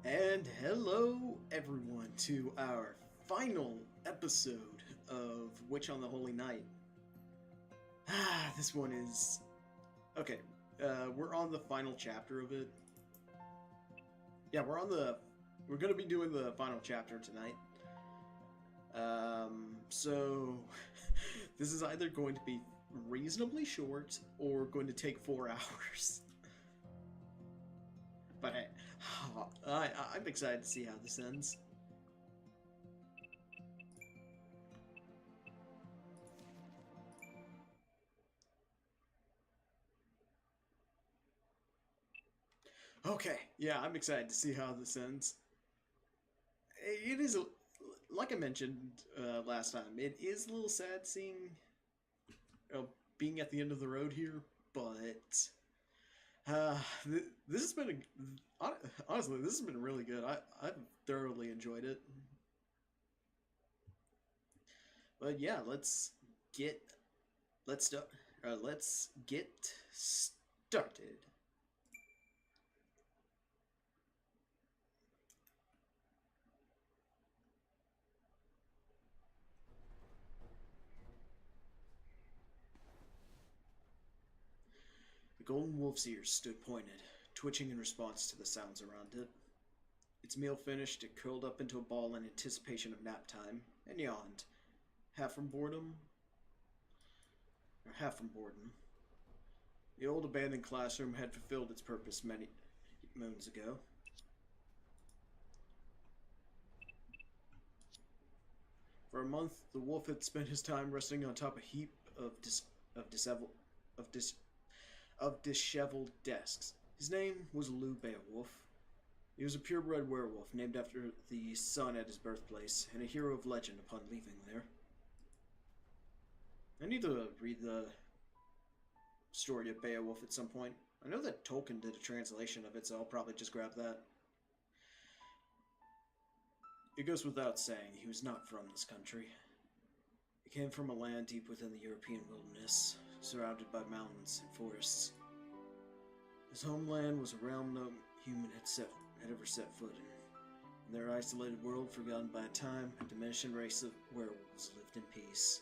And hello, everyone, to our final episode of Witch on the Holy Night. This one is. Okay, we're on the final chapter of it. Yeah, we're on the. We're gonna be doing the final chapter tonight. So. This is either going to be reasonably short or going to take 4 hours. But I'm excited to see how this ends. Okay, yeah, I'm excited to see how this ends. It is, like I mentioned last time, it is a little sad seeing, being at the end of the road here, but this has been, honestly, this has been really good. I've thoroughly enjoyed it. But yeah, get, let's start, let's get started. The golden wolf's ears stood pointed, twitching in response to the sounds around it. Its meal finished, it curled up into a ball in anticipation of nap time, and yawned, half from boredom, or half from boredom. The old abandoned classroom had fulfilled its purpose many moons ago. For a month, the wolf had spent his time resting on top of a heap of disheveled of dis, of disheveled desks. His name was Lou Beowulf. He was a purebred werewolf named after the sun at his birthplace, and a hero of legend upon leaving there. I need to read the story of Beowulf at some point. I know that Tolkien did a translation of it, so I'll probably just grab that. It goes without saying, he was not from this country. He came from a land deep within the European wilderness, surrounded by mountains and forests. His homeland was a realm no human had ever set foot in. In their isolated world, forgotten by time, a diminishing race of werewolves lived in peace.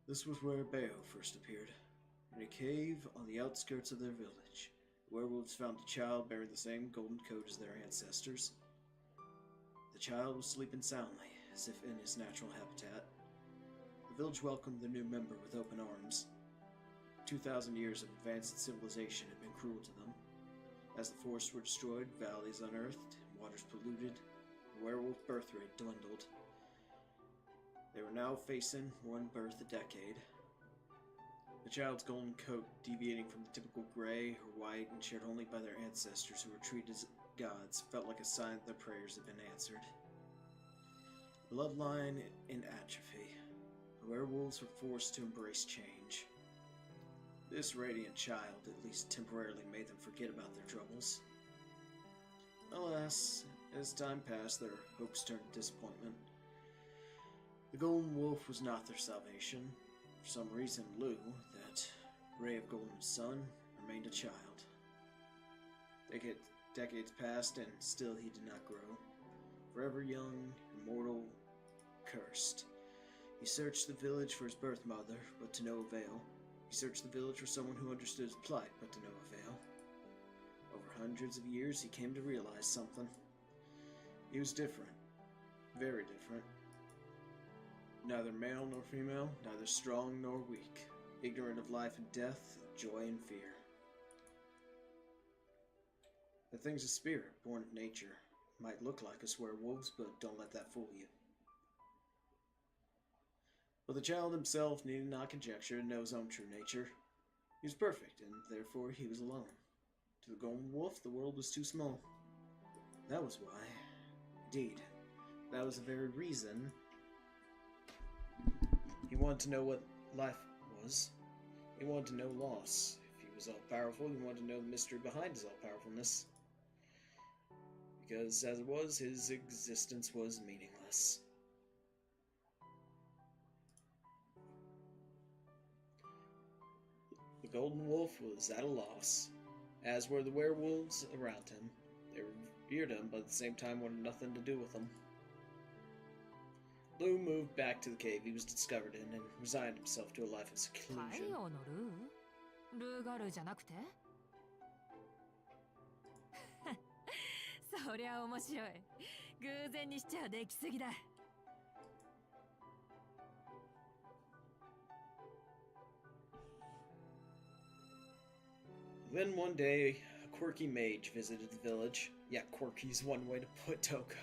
This was where Beowulf first appeared. In a cave on the outskirts of their village, the werewolves found a child bearing the same golden coat as their ancestors. The child was sleeping soundly, as if in his natural habitat. The village welcomed the new member with open arms. 2,000 years of advanced civilization had been cruel to them. As the forests were destroyed, valleys unearthed, and waters polluted, the werewolf birth rate dwindled. They were now facing one birth a decade. The child's golden coat, deviating from the typical gray or white and shared only by their ancestors who were treated as gods, felt like a sign that their prayers had been answered. Bloodline in atrophy. The werewolves were forced to embrace change. This radiant child at least temporarily made them forget about their troubles. Alas, as time passed, their hopes turned to disappointment. The golden wolf was not their salvation. For some reason, Lou, that ray of golden sun, remained a child. Decades passed, and still he did not grow. Forever young, immortal, cursed. He searched the village for his birth mother, but to no avail. He searched the village for someone who understood his plight, but to no avail. Over hundreds of years, he came to realize something. He was different. Very different. Neither male nor female, neither strong nor weak. Ignorant of life and death, of joy and fear. The thing's a spirit, born of nature. Might look like us werewolves, but don't let that fool you. But the child himself needed not conjecture to know his own true nature. He was perfect, and therefore he was alone. To the golden wolf, the world was too small. That was why. Indeed, that was the very reason he wanted to know what life was. He wanted to know loss. If he was all-powerful, he wanted to know the mystery behind his all-powerfulness. Because, as it was, his existence was meaningless. The golden wolf was at a loss, as were the werewolves around him. feared him, but at the same time wanted nothing to do with him. Lou moved back to the cave he was discovered in and resigned himself to a life of seclusion. 太陽のルーガルじゃなくてそりゃ面白い。偶然にしちゃできすぎだ。Then one day, a quirky mage visited the village. Yeah, quirky's one way to put Toko.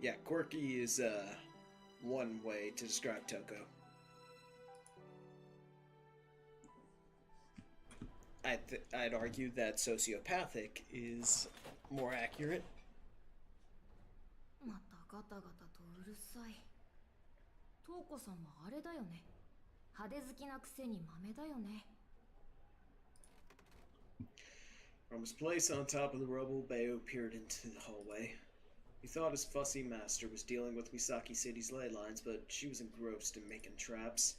Yeah, quirky is one way to describe Toko. I'd argue that sociopathic is more accurate. またガタガタとうるさい。トウコさんもあれだよね。派手好きなくせに豆だよね。From his place on top of the rubble, Bayo peered into the hallway. He thought his fussy master was dealing with Misaki City's ley lines, but she was engrossed in making traps.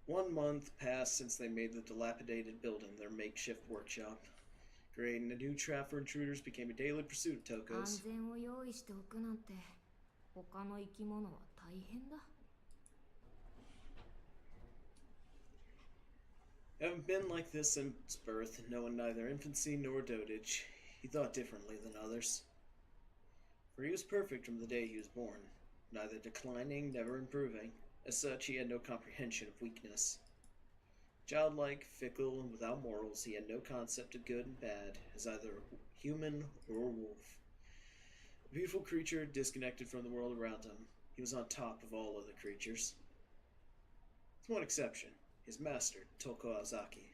1 month passed since they made the dilapidated building their makeshift workshop. Creating a new trap for intruders became a daily pursuit of Toko's. 安全を用意しておくなんて、他の生き物は大変だ。Having been like this since birth, knowing neither infancy nor dotage, he thought differently than others. For he was perfect from the day he was born, neither declining, never improving. As such, he had no comprehension of weakness. Childlike, fickle, and without morals, he had no concept of good and bad, as either human or wolf. A beautiful creature disconnected from the world around him, he was on top of all other creatures. With one exception, his master, Toko Azaki.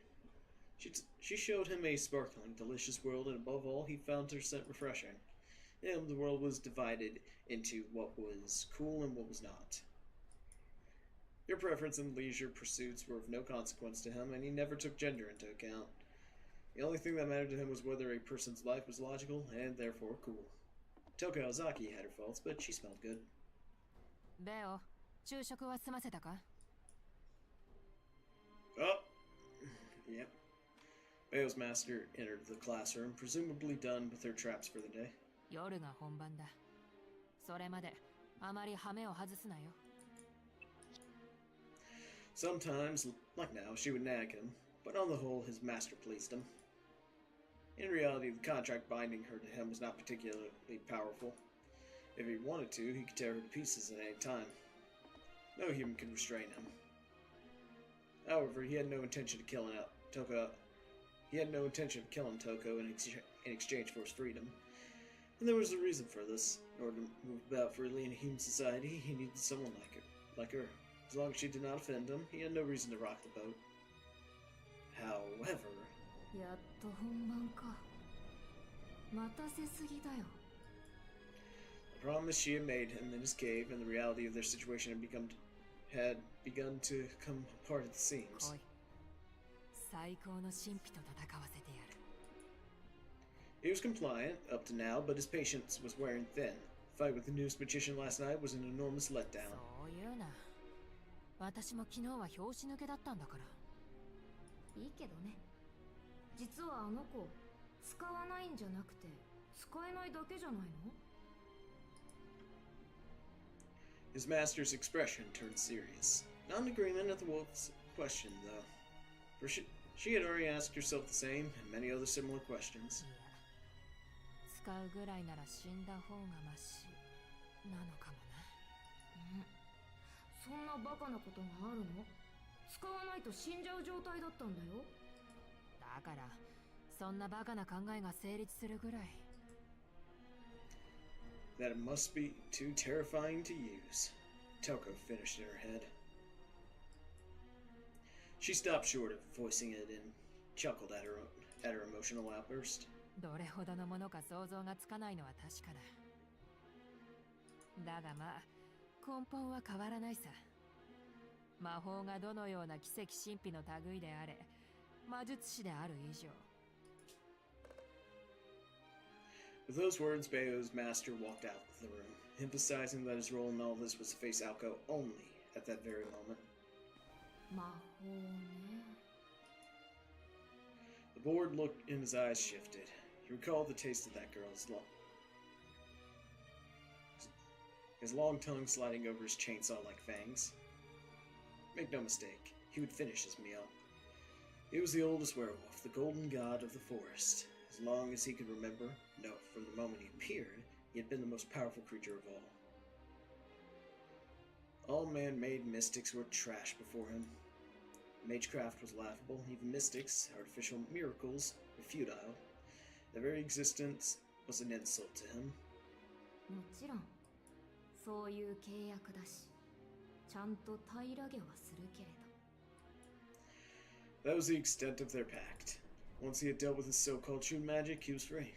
She showed him a sparkling, delicious world, and above all, he found her scent refreshing. In him, the world was divided into what was cool and what was not. Your preference and leisure pursuits were of no consequence to him, and he never took gender into account. The only thing that mattered to him was whether a person's life was logical and therefore cool. Toko Ozaki had her faults, but she smelled good. Beo, 昼食は済ませたか? Oh! Yep. Bayo's master entered the classroom, presumably done with her traps for the day. 夜が本番だ。それまであまり羽目を外すなよ。Sometimes, like now, she would nag him, but on the whole, his master pleased him. In reality, the contract binding her to him was not particularly powerful. If he wanted to, he could tear her to pieces at any time. No human could restrain him. However, he had no intention of killing Toko. He had no intention of killing Toko in exchange for his freedom, and there was a reason for this. In order to move about freely in a human society, he needed someone like her. As long as she did not offend him, he had no reason to rock the boat. However... やっと本番か。待たせすぎだよ。The promise she had made him in his cave and the reality of their situation had begun to come apart at the seams. 最高の神秘と戦わせてやる。He was compliant, up to now, but his patience was wearing thin. The fight with the newest magician last night was an enormous letdown. そういうな。私も昨日は拍子抜けだったんだから。いいけどね。実はあの子、使わないんじゃなくて、使えないだけじゃないの? His master's expression turned serious. Not in agreement at the wolf's question, though. For she had already asked herself the same and many other similar questions. 使うぐらいなら死んだ方がマシなのかもな。そんなバカなことがあるの? 使わないと死んじゃう状態だったんだよ。だから、そんなバカな考えが成立するぐらい。That it must be too terrifying to use. Toko finished in her head. She stopped short of voicing it and chuckled at her emotional outburst. どれほどのものか想像がつかないのは確かだ。だがまあ、根本は変わらないさ。魔法がどのような奇跡神秘の類であれ、魔術師である以上。With those words, Bayo's master walked out of the room, emphasizing that his role in all this was to face Aoko only at that very moment. 魔法ね。The bored look in his eyes shifted. He recalled the taste of that girl's his long tongue sliding over his chainsaw like fangs. Make no mistake, he would finish his meal. He was the oldest werewolf, the golden god of the forest. As long as he could remember, no, from the moment he appeared, he had been the most powerful creature of all. All man-made mystics were trash before him. Magecraft was laughable, even mystics, artificial miracles, were futile. Their very existence was an insult to him. もちろんそういう契約だしちゃんと平らげはするけれど That was the extent of their pact. Once he had dealt with his so-called true magic, he was free.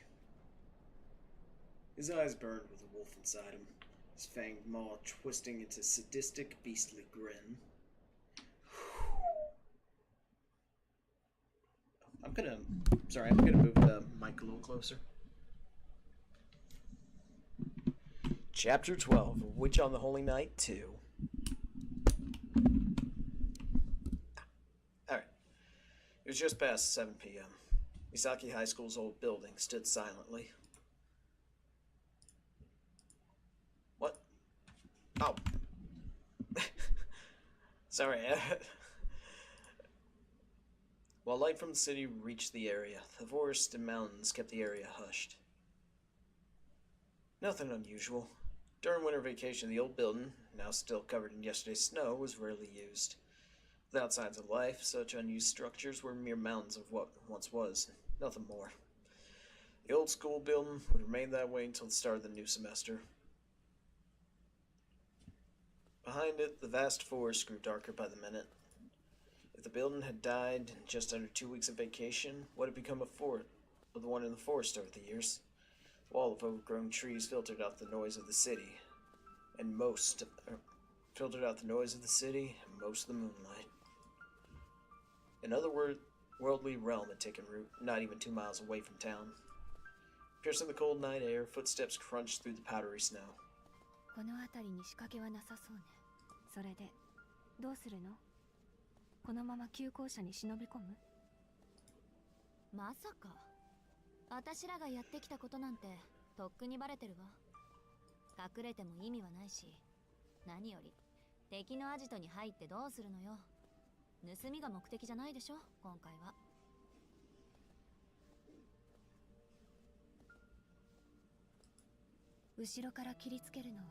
His eyes burned with a wolf inside him, his fanged maw twisting into a sadistic, beastly grin. I'm gonna move the mic a little closer. Chapter 12, Witch on the Holy Night 2. Alright. It was just past 7 p.m. Misaki High School's old building stood silently. What? Oh. Sorry. While light from the city reached the area, the forest and mountains kept the area hushed. Nothing unusual. During winter vacation, the old building, now still covered in yesterday's snow, was rarely used. Without signs of life, such unused structures were mere mountains of what once was, nothing more. The old school building would remain that way until the start of the new semester. Behind it, the vast forest grew darker by the minute. If the building had died in just under 2 weeks of vacation, what had become of the one in the forest over the years? A wall of overgrown trees filtered out the noise of the city, and most of the moonlight. Another worldly realm had taken root, not even 2 miles away from town. Piercing the cold night air, footsteps crunched through the powdery snow. この辺りに仕掛けはなさそうね。それでどうするの？このまま急行車に忍び込む？まさか私らがやってきたことなんてとっくにバレてるわ。隠れても意味はないし、何より敵のアジトに入ってどうするのよ。盗みが目的じゃないでしょ、今回は。後ろから切りつけるのは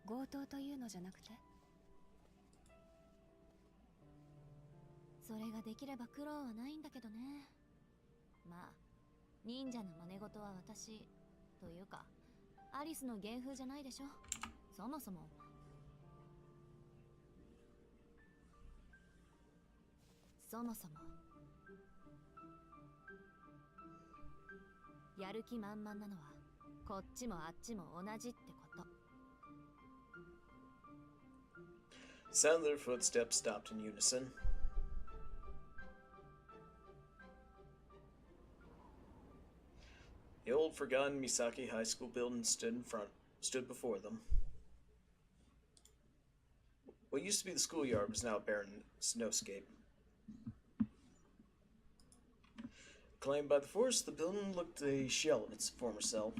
強盗というのじゃなくて？それができれば苦労はないんだけどね。まあ忍者の真似事は私というかアリスの芸風じゃないでしょ。そもそもやる気満々なのはこっちもあっちも同じってこと。 The sound of their footsteps stopped in unison. The old, forgotten Misaki High School building stood before them. What used to be the schoolyard was now a barren snowscape. Claimed by the forest, the building looked a shell of its former self.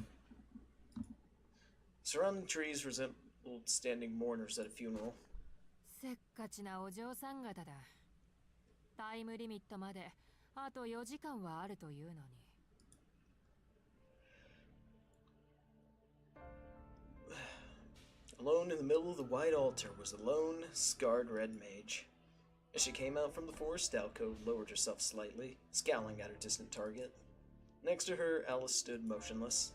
Surrounding trees resembled standing mourners at a funeral. せっかちなお嬢さん方だ。タイムリミットまであと4時間はあるというのに。Alone in the middle of the white altar was a lone, scarred red mage. As she came out from the forest, Aoko lowered herself slightly, scowling at her distant target. Next to her, Alice stood motionless.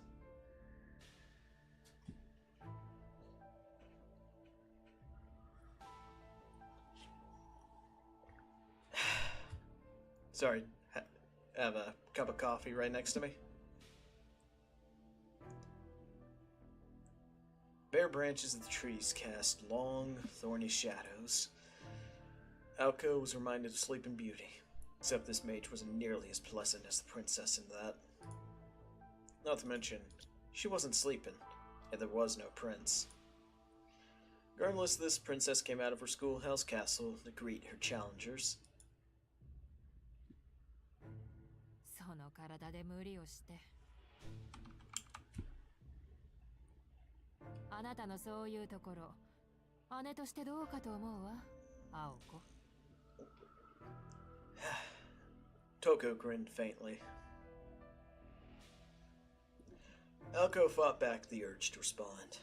Sorry, have a cup of coffee right next to me. Bare branches of the trees cast long, thorny shadows. Aoko was reminded of Sleeping Beauty, except this mage wasn't nearly as pleasant as the princess in that. Not to mention, she wasn't sleeping, and there was no prince. Regardless, this princess came out of her schoolhouse castle to greet her challengers. の体で無理をして。あなたのそういうところ、姉としてどうかと思うわ、青子。Toko grinned faintly. Aoko fought back the urge to respond.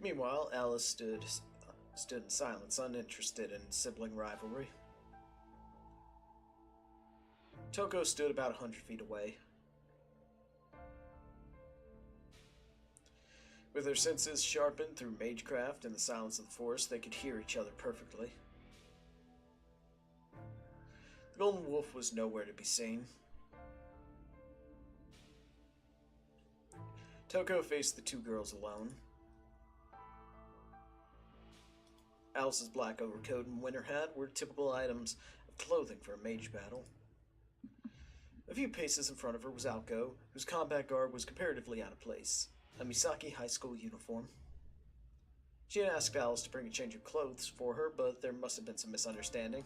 Meanwhile, Alice stood in silence, uninterested in sibling rivalry. Toko stood about 100 feet away. With their senses sharpened through magecraft and the silence of the forest, they could hear each other perfectly. The golden wolf was nowhere to be seen. Toko faced the two girls alone. Alice's black overcoat and winter hat were typical items of clothing for a mage battle. A few paces in front of her was Aoko, whose combat garb was comparatively out of place, a Misaki high school uniform. She had asked Alice to bring a change of clothes for her, but there must have been some misunderstanding.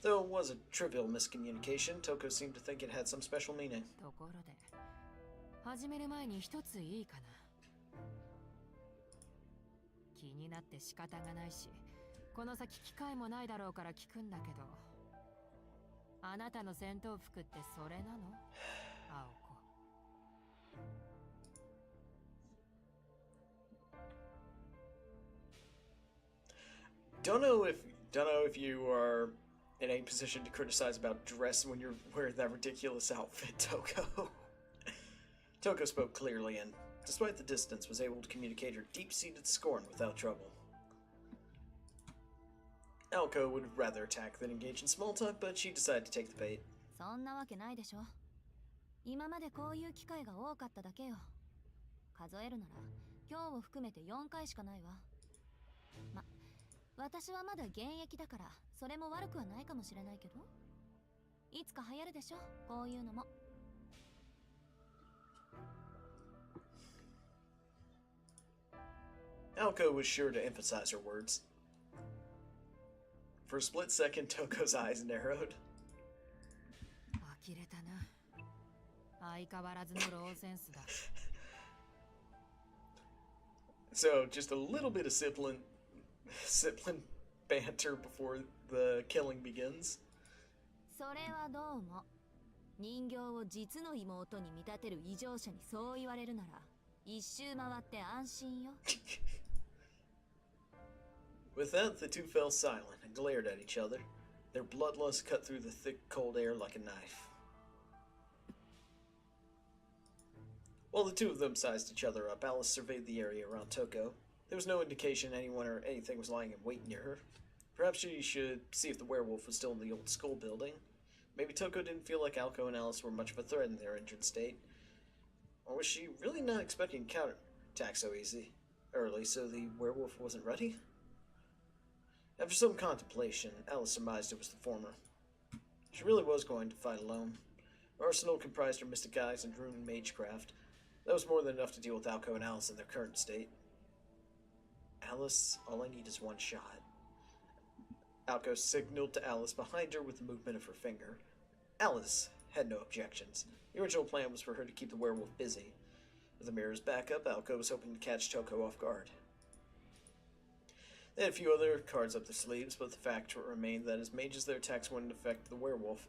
Though it was a trivial miscommunication, Toko seemed to think it had some special meaning. ところで、始める前に一ついいかな。気になって仕方がないし、この先機会もないだろうから聞くんだけど、あなたの戦闘服ってそれなの？青子。Don't know if you are in a position to criticize about dress when you're wearing that ridiculous outfit, Toko. Toko spoke clearly and, despite the distance, was able to communicate her deep-seated scorn without trouble. Aoko would rather attack than engage in small talk, but she decided to take the bait. そんなわけないでしょ。今までこういう機会が多かっただけよ。数えるなら今日を含めて4回しかないわ。ま、私はまだ現役だからそれも悪くはないかもしれないけど、いつか流行るでしょ、こういうのも。Aoko was sure to emphasize her words. For a split second, Toko's eyes narrowed. 呆れたな。相変わらずのローセンスだ。So, just a little bit of sibling banter before the killing begins. それはどうも。人形を実の妹に見立てる異常者にそう言われるなら、一周回って安心よ。With that, the two fell silent and glared at each other, their bloodlust cut through the thick, cold air like a knife. While the two of them sized each other up, Alice surveyed the area around Toko. There was no indication anyone or anything was lying in wait near her. Perhaps she should see if the werewolf was still in the old school building. Maybe Toko didn't feel like Aoko and Alice were much of a threat in their injured state. Or was she really not expecting counterattack so early, so the werewolf wasn't ready? After some contemplation, Alice surmised it was the former. She really was going to fight alone. Her arsenal comprised her mystic eyes and rune magecraft. That was more than enough to deal with Aoko and Alice in their current state. Alice, all I need is one shot. Aoko signaled to Alice behind her with the movement of her finger. Alice had no objections. The original plan was for her to keep the werewolf busy. With the mirror's backup, Aoko was hoping to catch Toko off guard. They had a few other cards up their sleeves, but the fact remained that as mages their attacks wouldn't affect the werewolf,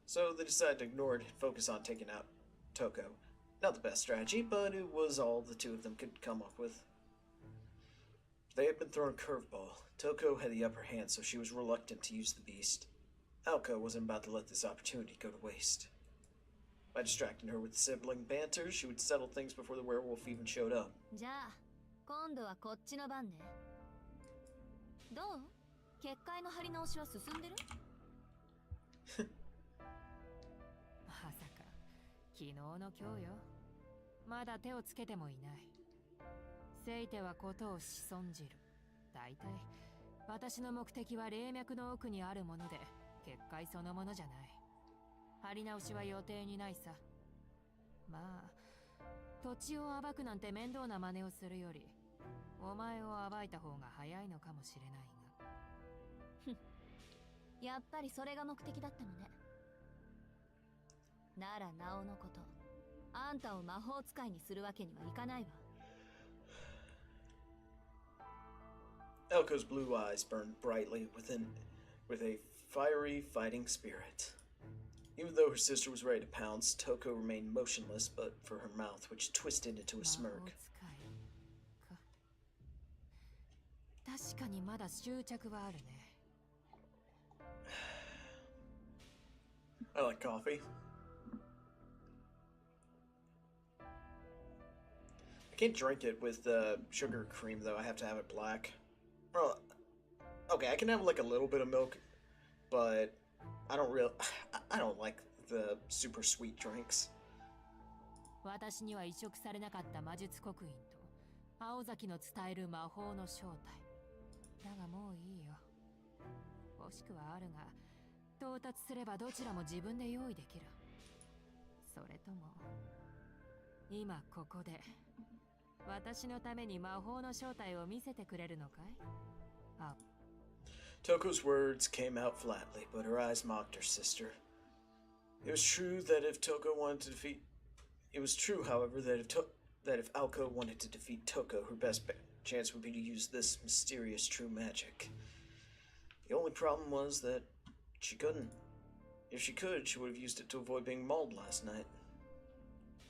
so they decided to ignore it and focus on taking out Toko. Not the best strategy, but it was all the two of them could come up with. They had been thrown a curveball. Toko had the upper hand, so she was reluctant to use the beast. Aoko wasn't about to let this opportunity go to waste. By distracting her with sibling banter, she would settle things before the werewolf even showed up. じゃあ、今度はこっちの番ね。どう？結界の張り直しは進んでる？まさか、昨日の今日よ。まだ手をつけてもいない。せいてはことを仕損じる。大体、私の目的は霊脈の奥にあるもので、結界そのものじゃない。張り直しは予定にないさ。まあ、土地を暴くなんて面倒な真似をするより、お前を暴いた方が早いのかもしれないが。やっぱりそれが目的だったのね。ならなおのこと、あんたを魔法使いにするわけにはいかないわ。Aoko's blue eyes burned brightly with a fiery fighting spirit. Even though her sister was ready to pounce, Toko remained motionless but for her mouth, which twisted into a smirk. 確かにまだ執着はあるね。I like coffee. I can't drink it with sugar cream though. I have to have it black. Well, okay, I can have like a little bit of milk, but I don't like the super sweet drinks. 私には移植されなかった魔術刻印と青崎の伝える魔法の正体。だがもういいよ。欲しくはあるが、到達すればどちらも自分で用意できる。それとも今ここで私のために魔法の正体を見せてくれるのかい？あ。Toko's words came out flatly, but her eyes mocked her sister. It was true that if Toko wanted to defeat, it was true, however, that if Aoko wanted to defeat Toko, her best chance would be to use this mysterious true magic. The only problem was that she couldn't. If she could, she would have used it to avoid being mauled last night.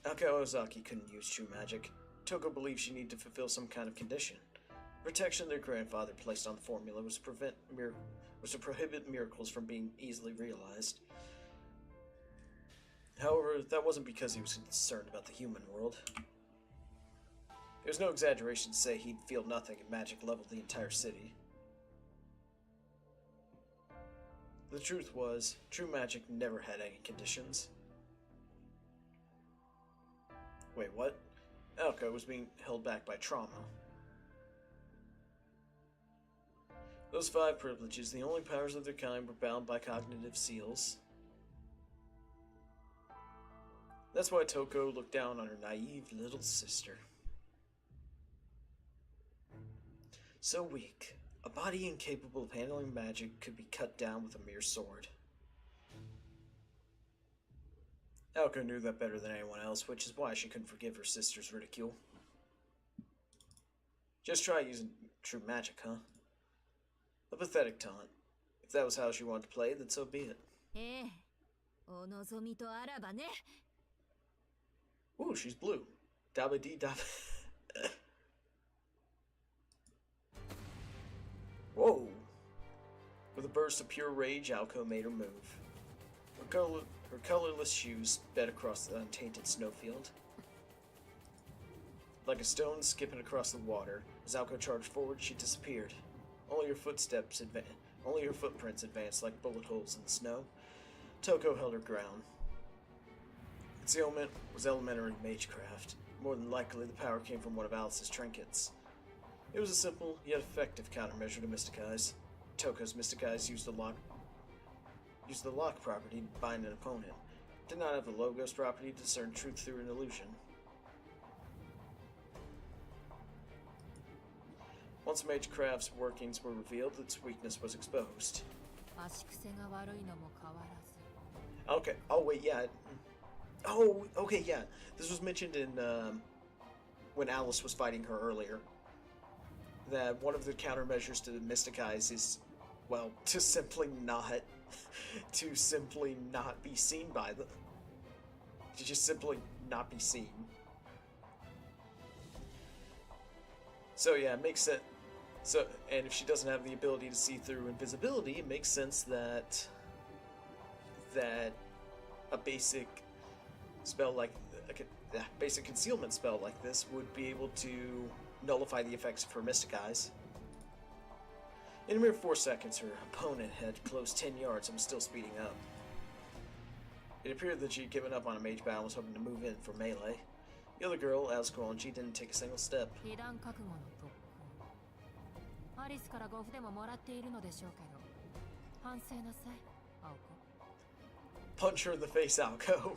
Aoko Ozaki couldn't use true magic. Toko believed she needed to fulfill some kind of condition. The protection their grandfather placed on the formula was to prohibit miracles from being easily realized. However, that wasn't because he was concerned about the human world. It was no exaggeration to say he'd feel nothing if magic leveled the entire city. The truth was, true magic never had any conditions. Wait, what? Aoko was being held back by trauma. Those 5 privileges, the only powers of their kind, were bound by cognitive seals. That's why Toko looked down on her naive little sister. So weak, a body incapable of handling magic could be cut down with a mere sword. Aoko knew that better than anyone else, which is why she couldn't forgive her sister's ridicule. Just try using true magic, huh? A pathetic taunt. If that was how she wanted to play, then so be it. Ooh, she's blue. Dabba dee dabba. Whoa! With a burst of pure rage, Aoko made her move. Her colorless shoes sped across the untainted snowfield. Like a stone skipping across the water, as Aoko charged forward, she disappeared. Only her footprints advanced like bullet holes in the snow. Toko held her ground. Concealment was elementary magecraft. More than likely, the power came from one of Alice's trinkets. It was a simple, yet effective countermeasure to Mystic Eyes. Toko's Mystic Eyes used the lock property to bind an opponent. Did not have the Logos property to discern truth through an illusion. Once Magecraft's workings were revealed, its weakness was exposed. Okay. Oh, wait, yeah. Oh, okay, yeah. This was mentioned in, when Alice was fighting her earlier. That one of the countermeasures to the Mystic Eyes is, well, to simply not be seen by them. To just simply not be seen. So yeah, it makes sense. So, and if she doesn't have the ability to see through invisibility, it makes sense that a basic spell like a basic concealment spell like this would be able to nullify the effects of her Mystic Eyes. In a mere 4 seconds, her opponent had closed 10 yards and was still speeding up. It appeared that she had given up on a mage battle and was hoping to move in for melee. The other girl, Aoko, and she didn't take a single step. Punch her in the face, Aoko.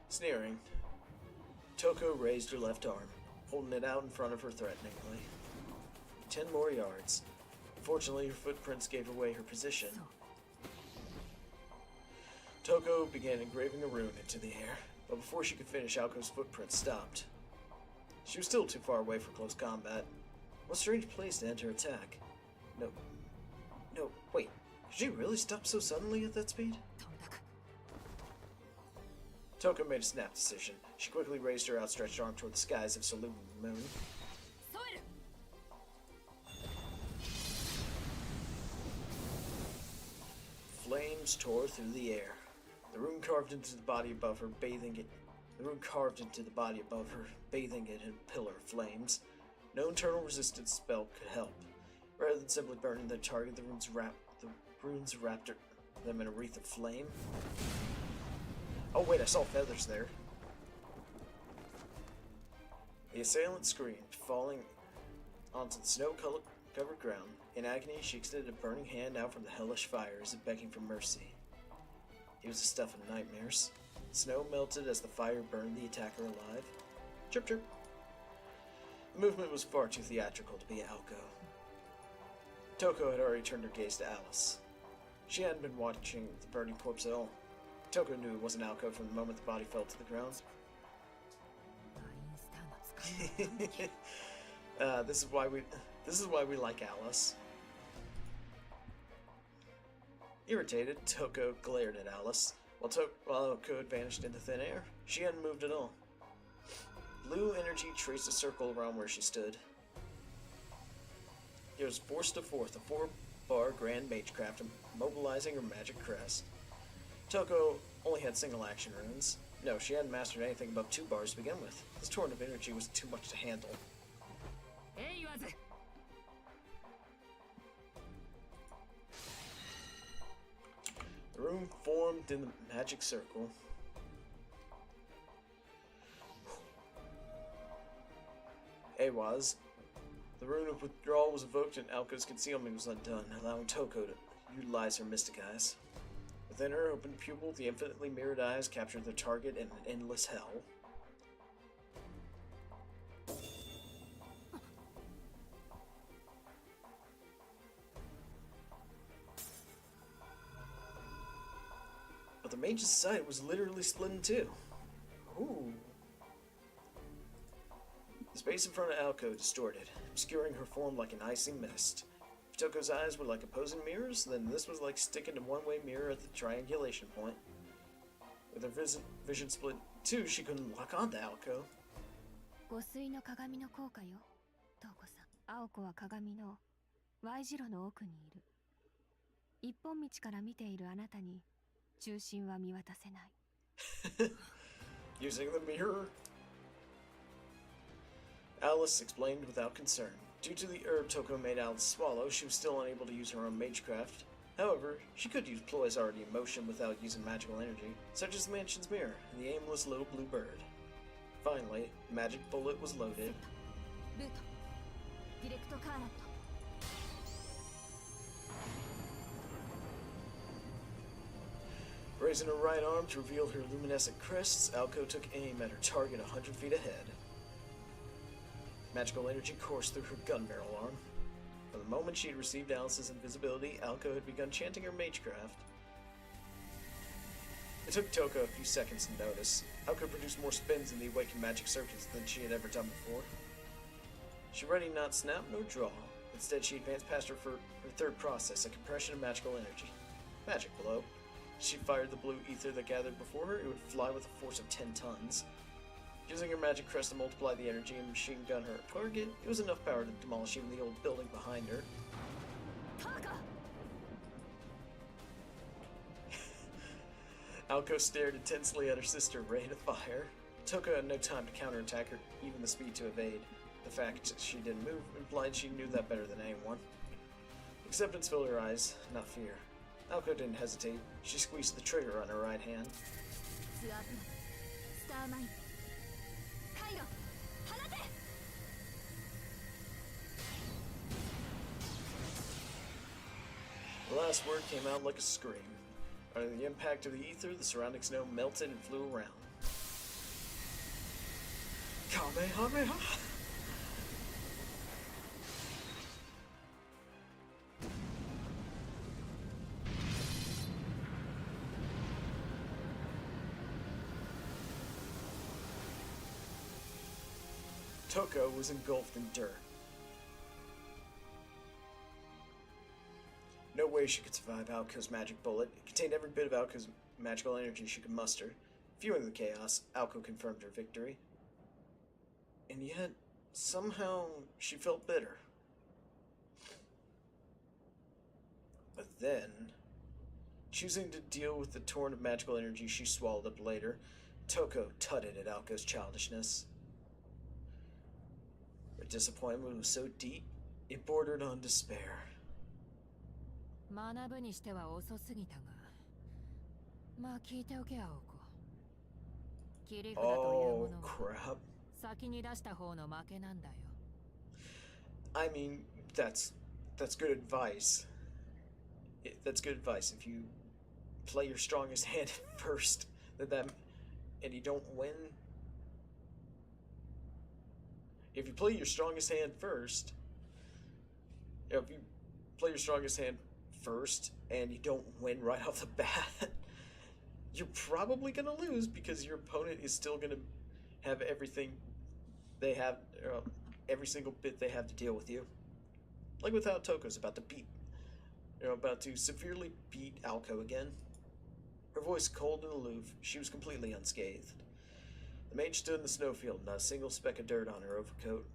Sneering, Toko raised her left arm, holding it out in front of her threateningly. 10 more yards. Unfortunately, her footprints gave away her position. Toko began engraving a rune into the air, but before she could finish, Aoko's footprint stopped. She was still too far away for close combat. What strange place to end her attack. No, wait. Could she really stop so suddenly at that speed? Toko made a snap decision. She quickly raised her outstretched arm toward the skies of saluting the moon. Flames tore through the air. The rune carved into the body above her, bathing it in a pillar of flames. No internal resistance spell could help. Rather than simply burning their target, the runes wrapped them in a wreath of flame. Oh wait, I saw feathers there. The assailant screamed, falling onto the snow-covered ground. In agony, she extended a burning hand out from the hellish fires, begging for mercy. It was the stuff of nightmares. Snow melted as the fire burned the attacker alive. Chirp chirp. The movement was far too theatrical to be Aoko. Toko had already turned her gaze to Alice. She hadn't been watching the burning corpse at all. Toko knew it wasn't Aoko from the moment the body fell to the ground. This is why we like Alice. Irritated, Toko glared at Alice. While Aoko had vanished into thin air, she hadn't moved at all. Blue energy traced a circle around where she stood. It was forced to forth a 4-bar Grand Magecraft, mobilizing her magic crest. Toko only had single action runes. No, she hadn't mastered anything above 2 bars to begin with. This torrent of energy was too much to handle. The rune formed in the magic circle. Awaz. The rune of withdrawal was evoked and Aoko's concealment was undone, allowing Toko to utilize her mystic eyes. Within her open pupil, the infinitely mirrored eyes captured their target in an endless hell. But the mage's sight was literally split in two. Ooh. The space in front of Aoko distorted, obscuring her form like an icy mist. If Toko's eyes were like opposing mirrors, then this was like sticking to one-way mirror at the triangulation point. With her vision split in two, she couldn't lock onto Aoko. 御水の鏡の効果よ、トウコさん。青子は鏡の Y 字路の奥にいる。一本道から見ているあなたに中心は見渡せない。Using the mirror. Alice explained without concern. Due to the herb Toko made Alice swallow, she was still unable to use her own magecraft. However, she could use ploys already in motion without using magical energy, such as the mansion's mirror and the aimless little blue bird. Finally, magic bullet was loaded. Raising her right arm to reveal her luminescent crests, Aoko took aim at her target 100 feet ahead. Magical energy coursed through her gun barrel arm. From the moment she had received Alice's invisibility, Aoko had begun chanting her magecraft. It took Toko a few seconds to notice. Aoko produced more spins in the awakened magic circuits than she had ever done before. She readied not snap nor draw. Instead, she advanced past her for her third process, a compression of magical energy. Magic blow. As she fired the blue ether that gathered before her, it would fly with a force of 10 tons. Using her magic crest to multiply the energy and machine gun her target, it was enough power to demolish even the old building behind her. Aoko stared intensely at her sister, ready to fire. Toko had no time to counterattack or even the speed to evade. The fact that she didn't move implied she knew that better than anyone. Acceptance filled her eyes, not fear. Aoko didn't hesitate. She squeezed the trigger on her right hand. The last word came out like a scream. Under the impact of the ether, the surrounding snow melted and flew around. Kamehameha! Toko was engulfed in dirt. No way she could survive Aoko's magic bullet. It contained every bit of Aoko's magical energy she could muster. Viewing the chaos, Aoko confirmed her victory. And yet, somehow, she felt bitter. But then, choosing to deal with the torrent of magical energy she swallowed up later, Toko tutted at Aoko's childishness. Her disappointment was so deep, it bordered on despair. 学ぶにしては遅すぎたが、まあ聞いておけ青子。切り札というものは先に出した方の負けなんだよ。I mean, that's good advice. That's good advice. If you play your strongest hand first, and you don't win. If you play your strongest hand first, if you play your strongest hand first and you don't win right off the bat, you're probably gonna lose because your opponent is still gonna have everything they have, every single bit they have to deal with you. Like with how Toko's about to severely beat Aoko again. Her voice cold and aloof, she was completely unscathed. The mage stood in the snowfield, not a single speck of dirt on her overcoat.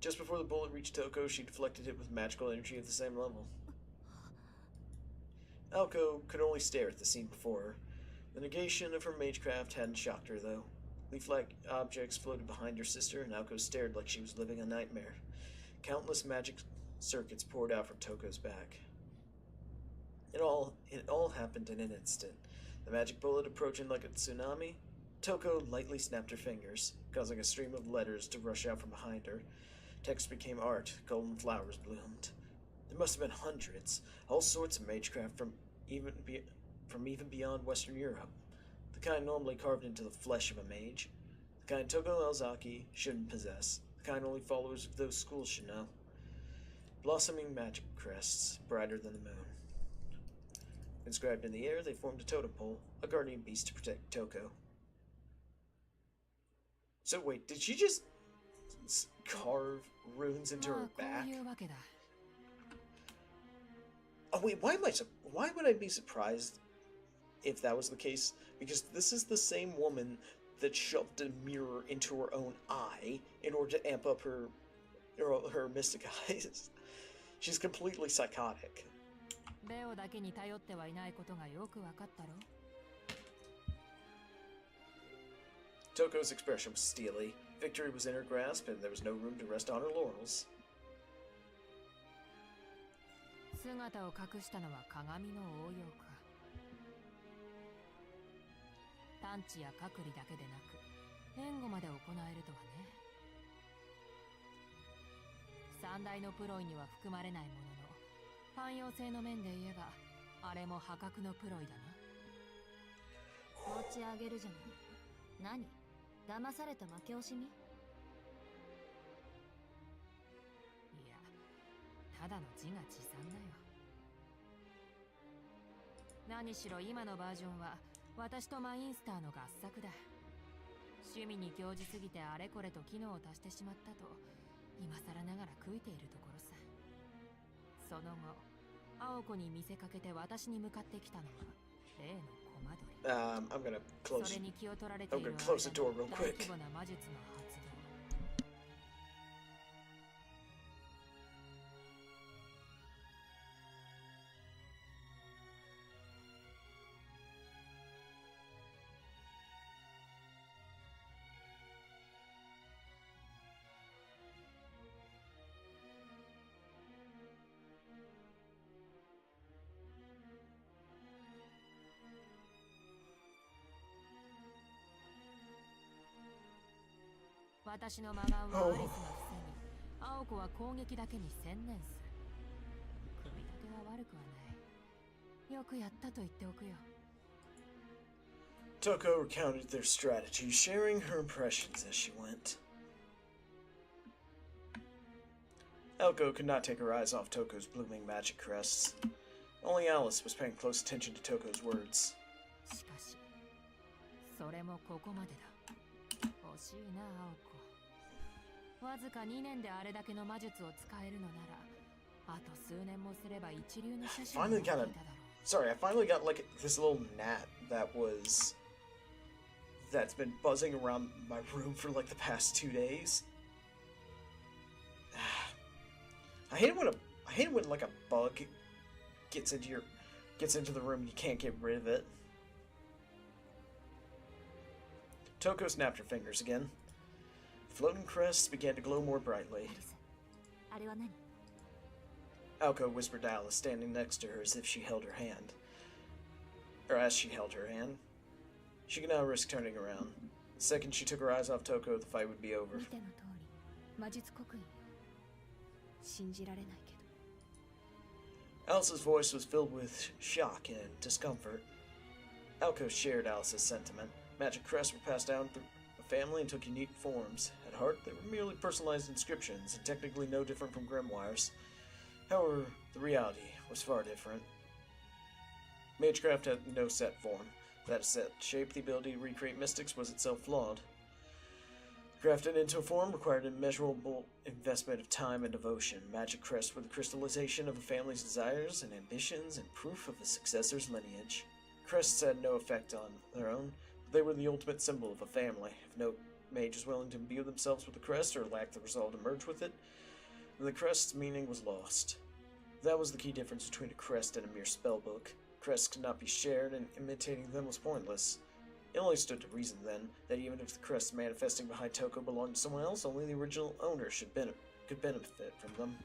Just before the bullet reached Toko, she deflected it with magical energy at the same level. Aoko could only stare at the scene before her. The negation of her magecraft hadn't shocked her, though. Leaf-like objects floated behind her sister, and Aoko stared like she was living a nightmare. Countless magic circuits poured out from Toko's back. It all happened in an instant. The magic bullet approaching like a tsunami. Toko lightly snapped her fingers, causing a stream of letters to rush out from behind her. Text became art, golden flowers bloomed. There must have been hundreds, all sorts of magecraft from even beyond Western Europe. The kind normally carved into the flesh of a mage. The kind Toko Elzaki shouldn't possess. The kind only followers of those schools should know. Blossoming magic crests, brighter than the moon. Inscribed in the air, they formed a totem pole, a guardian beast to protect Toko. So wait, did she just carve runes into her back? Oh wait, why would I be surprised if that was the case? Because this is the same woman that shoved a mirror into her own eye in order to amp up her mystic eyes. She's completely psychotic. Toko's expression was steely. Victory was in her grasp, and there was no room to rest on her laurels. 姿を隠したのは鏡の応用か。探知や隔離だけでなく、援護まで行えるとはね。三大のプロイには含まれないものの、汎用性の面で言えば、あれも破格のプロイだな。持ち上げるじゃない。何？騙された負け惜しみ？いや、ただの自画自賛だよ。何しろ今のバージョンは私とマインスターの合作だ。趣味に興じすぎてあれこれと機能を足してしまったと今更ながら悔いているところさ。その後、青子に見せかけて私に向かってきたのは例のコマドリ。I'm gonna close the door real quick. Oh. 私の魔眼はアリスが防ぎ、青子は攻撃だけに専念する。組み立ては悪くはない。よくやったと言っておくよ。Toko recounted their strategy, sharing her impressions as she went. Aoko could not take her eyes off Toko's blooming magic crests. Only Alice was paying close attention to Toko's words. しかし、それもここまでだ。惜しいな、青子。わずか2年であれだけの魔術を使えるのなら、あと数年もすれば一流の射手になっていただろう。 Sorry, I finally got like this little gnat that's been buzzing around my room for like the past 2 days. I hate it when like a bug gets into the room and you can't get rid of it. Toko snapped her fingers again. Floating crests began to glow more brightly. Aoko whispered to Alice, standing next to her as if she held her hand. Or as she held her hand. She could now risk turning around. The second she took her eyes off Toko, the fight would be over. Alice's voice was filled with shock and discomfort. Aoko shared Alice's sentiment. Magic crests were passed down through a family and took unique forms. At heart, they were merely personalized inscriptions, and technically no different from grimoires. However, the reality was far different. Magecraft had no set form. That a set shape, the ability to recreate mystics was itself flawed. Crafted into a form required an immeasurable investment of time and devotion. Magic crests were the crystallization of a family's desires and ambitions and proof of a successor's lineage. Crests had no effect on their own, but they were the ultimate symbol of a family. If no mage was willing to imbue themselves with the crest or lacked the resolve to merge with it, then the crest's meaning was lost. That was the key difference between a crest and a mere spellbook. Crests could not be shared, and imitating them was pointless. It only stood to reason, then, that even if the crest manifesting behind Toko belonged to someone else, only the original owner could benefit from them.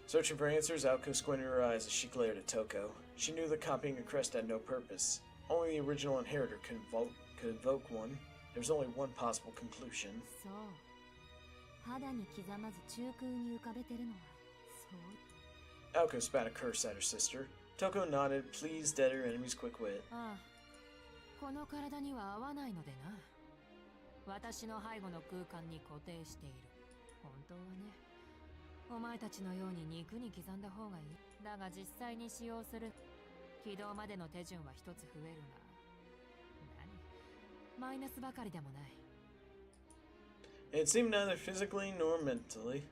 Searching for answers, Aoko squinted her eyes as she glared at Toko. She knew that copying a crest had no purpose. Only the original inheritor could invoke one. There was only one possible conclusion. Aoko spat a curse at her sister. Toko nodded, pleased at her enemy's quick wit. It seemed neither physically nor mentally.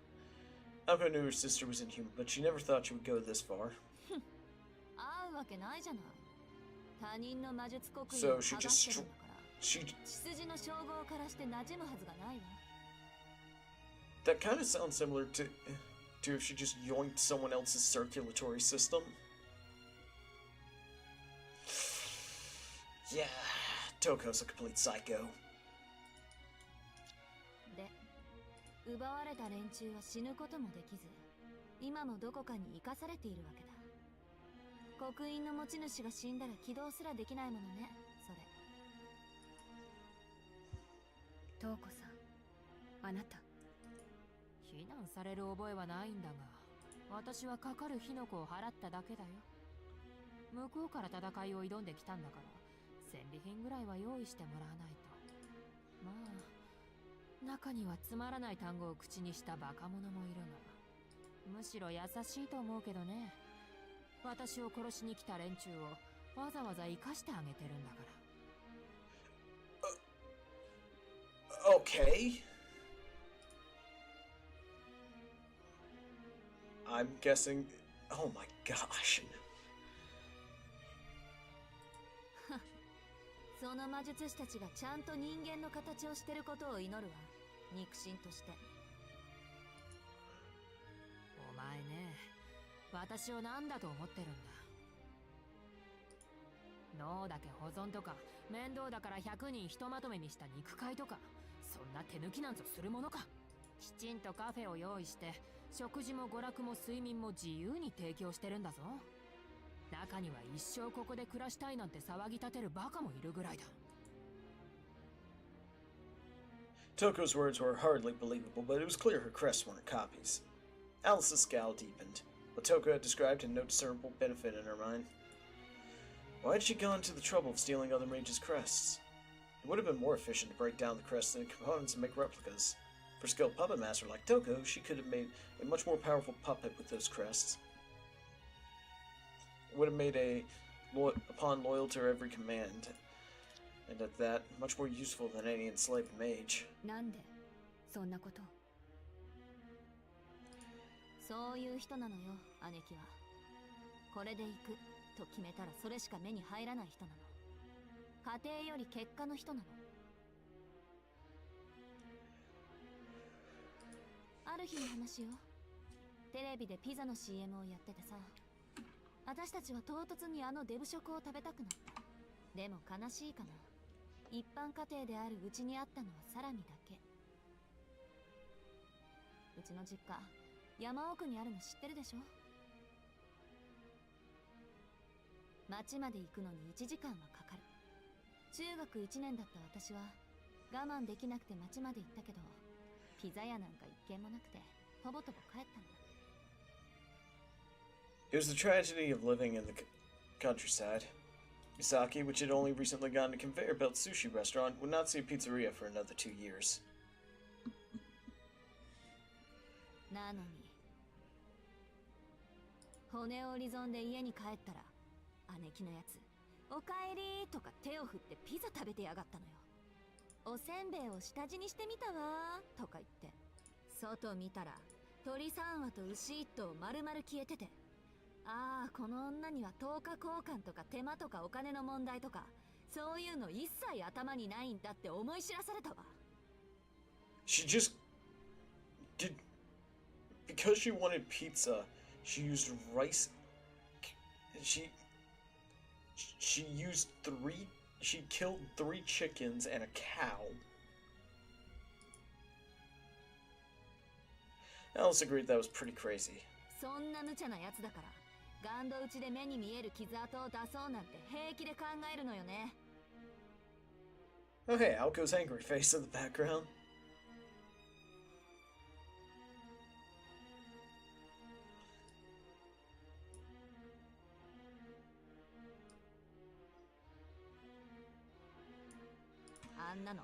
Aoko knew her sister was inhuman, but she never thought she would go this far. So she just that kind of sounds similar to if she just yoinked someone else's circulatory system. Yeah, Toko's a complete psycho. Okay. I'm guessing. Oh my gosh. Toko's words were hardly believable, but it was clear her crests weren't copies. Alice's scowl deepened. What Toko had described had no discernible benefit in her mind. Why had she gone to the trouble of stealing other mages' crests? It would have been more efficient to break down the crests into components and make replicas. For a skilled puppet master like Toko, she could have made a much more powerful puppet with those crests. would have made a pawn loyal to her every command, and at that, much more useful than any enslaved mage. なんでそんなことを。そういう人なのよ、姉貴は。これで行くと決めたらそれしか目に入らない人なの。家庭より結果の人なの。ある日の話よ。テレビでピザの CM をやっててさ、私たちは唐突にあのデブ食を食べたくなった。でも悲しいかな。一般家庭であるうちにあったのはサラミだけ。うちの実家、山奥にあるの知ってるでしょ。町まで行くのに1時間はかかる。中学1年だった私は我慢できなくて町まで行ったけど、ピザ屋なんか一軒もなくてとぼとぼ帰ったの。It was the tragedy of living in the countryside. Misaki, which had only recently gotten a conveyor belt sushi restaurant, would not see a pizzeria for another 2 years. なのに骨折り損で家に帰ったら、姉貴のやつ「おかえり」とか手を振ってピザ食べてやがったのよ。おせんべいを下地にしてみたわとか言って、外見たら鳥3羽と牛1頭丸々消えてて、ああこの女には10日交換とか手間とかお金の問題とかそういうの一切頭にないんだって思い知らされたわ。 She just did because she wanted pizza. She used rice. She used three. She killed 3 chickens and a cow. Alice agreed that was pretty crazy. そんな無茶なやつだからガンド打ちで目に見える傷跡を出そうなんて平気で考えるのよね。 Oh hey, Aoko's angry face in the background. あんなの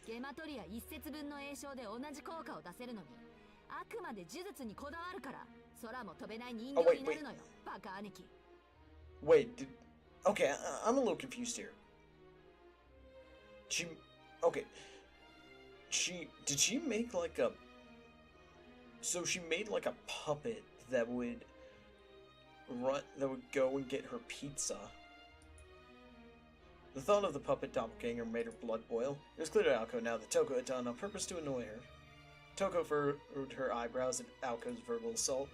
ゲマトリア1節分の栄唱で同じ効果を出せるのに、あくまで呪術にこだわるから空も飛べない人形になるのよ、バカ兄貴。 Wait, okay, I'm a little confused here. Okay. Did she make like a... So she made like a puppet that would go and get her pizza. The thought of the puppet doppelganger made her blood boil. It was clear to Aoko now that Toko had done on purpose to annoy her. Toko furrowed her eyebrows at Aoko's verbal assault.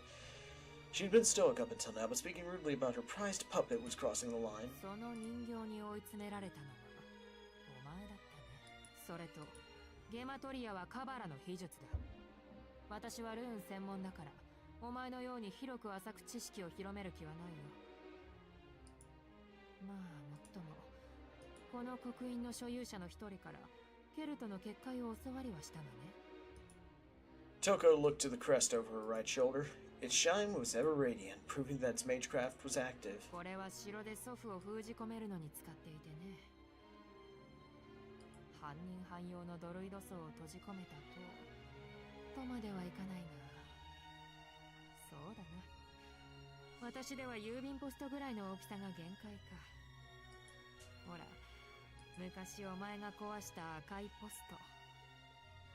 She had been stoic up until now, but speaking rudely about her prized puppet was crossing the line. その人形に追い詰められたのはお前だったね。それとゲマトリアはカバラの秘術だ。私はルーン専門だから、お前のように広く浅く知識を広める気はないよ。まあもっともこの刻印の所有者の一人からケルトの結界を教わりはしたのね。Toko looked to the crest over her right shoulder. Its shine was ever radiant, proving that its magecraft was active. これは城で祖父を封じ込めるのに使っていてね。犯人汎用のドルイド層を閉じ込めたとまではいかないが、そうだな。私では郵便ポストぐらいの大きさが限界か。ほら、昔お前が壊した赤いポスト、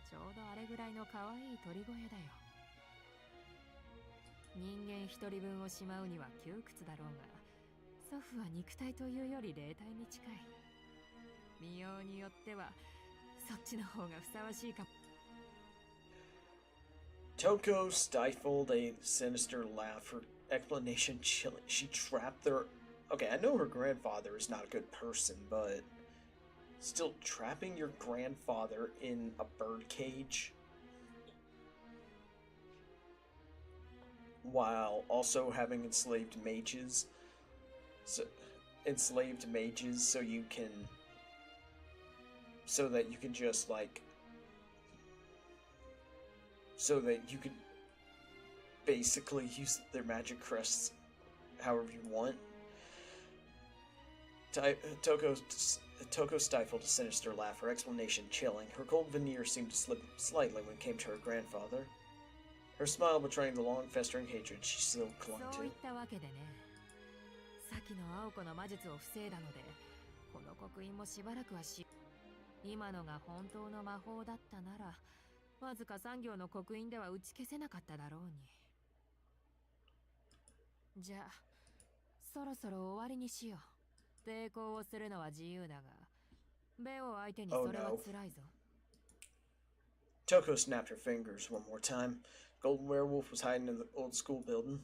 ちょうどあれぐらいの可愛い鳥小屋だよ。人間一人分をしまうには窮屈だろうが、祖父は肉体というより霊体に近い。見ようによってはそっちの方がふさわしいかも。 Toko stifled a sinister laugh, her explanation chilling. She trapped their... Okay, I know her grandfather is not a good person, but... Still, trapping your grandfather in a birdcage? While also having enslaved mages... So you can... So that you can just, like... So that you can basically use their magic crests however you want. Toko stifled a sinister laugh, her explanation chilling. Her cold veneer seemed to slip slightly when it came to her grandfather. Her smile betraying the long festering hatred she still clung to. そういったわけでね、きの青子の魔術を防いだので、この刻印もしばらくは今のが本当の魔法だったなら、わずか3行の刻印では打ち消せなかっただろうに。じゃあそろそろ終わりにしよう。抵抗をするのは自由だが、ベオ相手にそれは辛いぞ。Toko snapped her fingers one more time. Golden Werewolf was hiding in the old school building.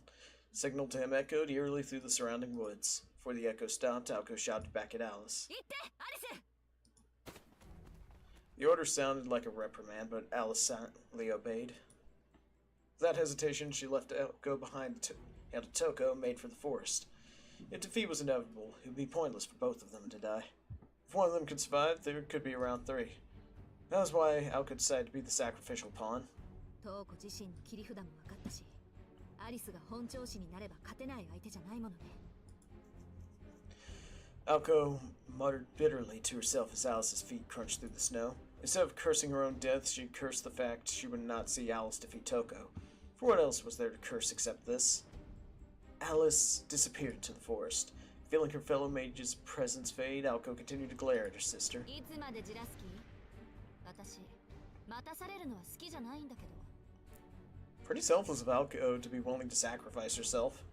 Signal to him echoed eerily through the surrounding woods. Before the echo stopped, Aoko shouted back at Alice. The order sounded like a reprimand, but Alice silently obeyed. Without hesitation, she left Aoko behind to handle Toko, made for the forest. If defeat was inevitable, it would be pointless for both of them to die. If one of them could survive, there could be around 3. That was why Aoko decided to be the sacrificial pawn. Aoko muttered bitterly to herself as Alice's feet crunched through the snow. Instead of cursing her own death, she cursed the fact she would not see Alice defeat Toko. For what else was there to curse except this? Alice disappeared into the forest. Feeling her fellow mage's presence fade, Aoko continued to glare at her sister. Pretty selfless of Aoko to be willing to sacrifice herself.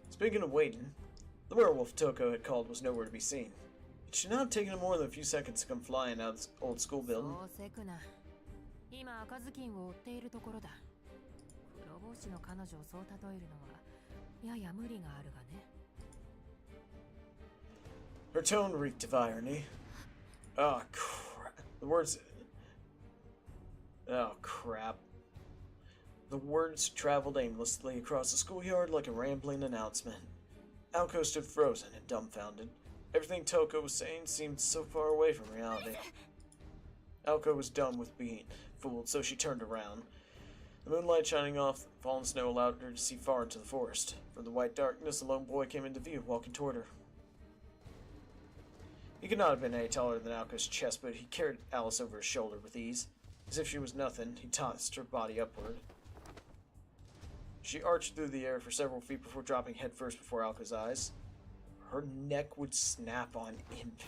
Speaking of waiting, the werewolf Toko had called was nowhere to be seen. It should not have taken him more than a few seconds to come flying out of the old school building. Her tone reeked of irony. Oh crap. Oh crap. The words traveled aimlessly across the schoolyard like a rambling announcement. Aoko stood frozen and dumbfounded. Everything Toko was saying seemed so far away from reality. Aoko was done with being fooled, so she turned around. The moonlight shining off the fallen snow allowed her to see far into the forest. From the white darkness, a lone boy came into view, walking toward her. He could not have been any taller than Aoko's chest, but he carried Alice over his shoulder with ease. As if she was nothing, he tossed her body upward. She arched through the air for several feet before dropping headfirst before Aoko's eyes. Her neck would snap on impact.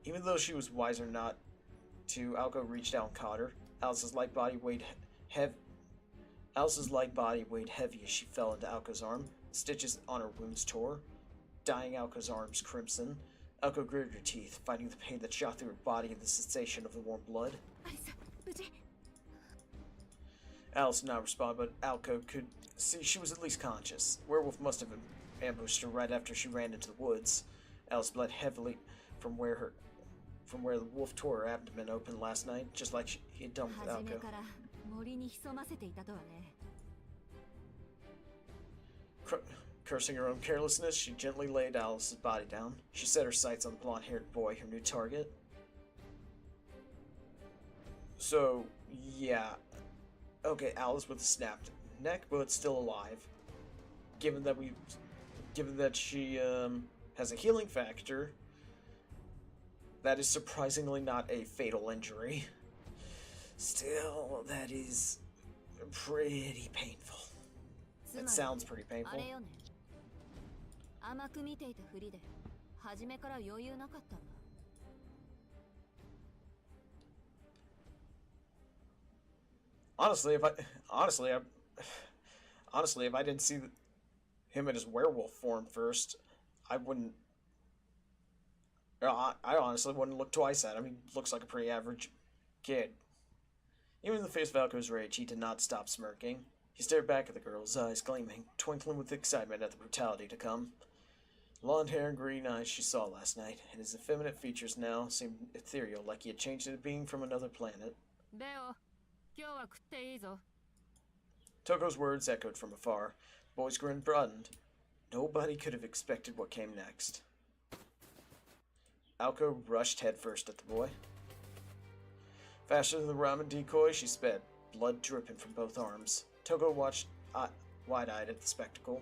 Even though she was wiser not to, Aoko reached out and caught her. Alice's light body weighed heavy as she fell into Aoko's arm. Stitches on her wounds tore, dyeing Aoko's arms crimson. Aoko gritted her teeth, fighting the pain that shot through her body and the sensation of the warm blood. Alice did not respond, but Aoko could see she was at least conscious. The werewolf must have ambushed her right after she ran into the woods. Alice bled heavily from where the wolf tore her abdomen open last night, just like he had done with Aoko. Cursing her own carelessness, she gently laid Alice's body down. She set her sights on the blonde-haired boy, her new target. So, yeah. Okay, Alice with a snapped neck, but still alive. Given that she has a healing factor, that is surprisingly not a fatal injury. Still, that is pretty painful. It sounds pretty painful. Honestly, if I didn't see him in his werewolf form first, I wouldn't. I honestly wouldn't look twice at him. He looks like a pretty average kid. Even in the face of Aoko's rage, he did not stop smirking. He stared back at the girl, his eyes gleaming, twinkling with excitement at the brutality to come. Blonde hair and green eyes she saw last night, and his effeminate features now seemed ethereal, like he had changed into a being from another planet. Toko's words echoed from afar. The boy's grin broadened. Nobody could have expected what came next. Aoko rushed headfirst at the boy. Faster than the ramen decoy, she sped, blood dripping from both arms. Toko watched wide-eyed at the spectacle.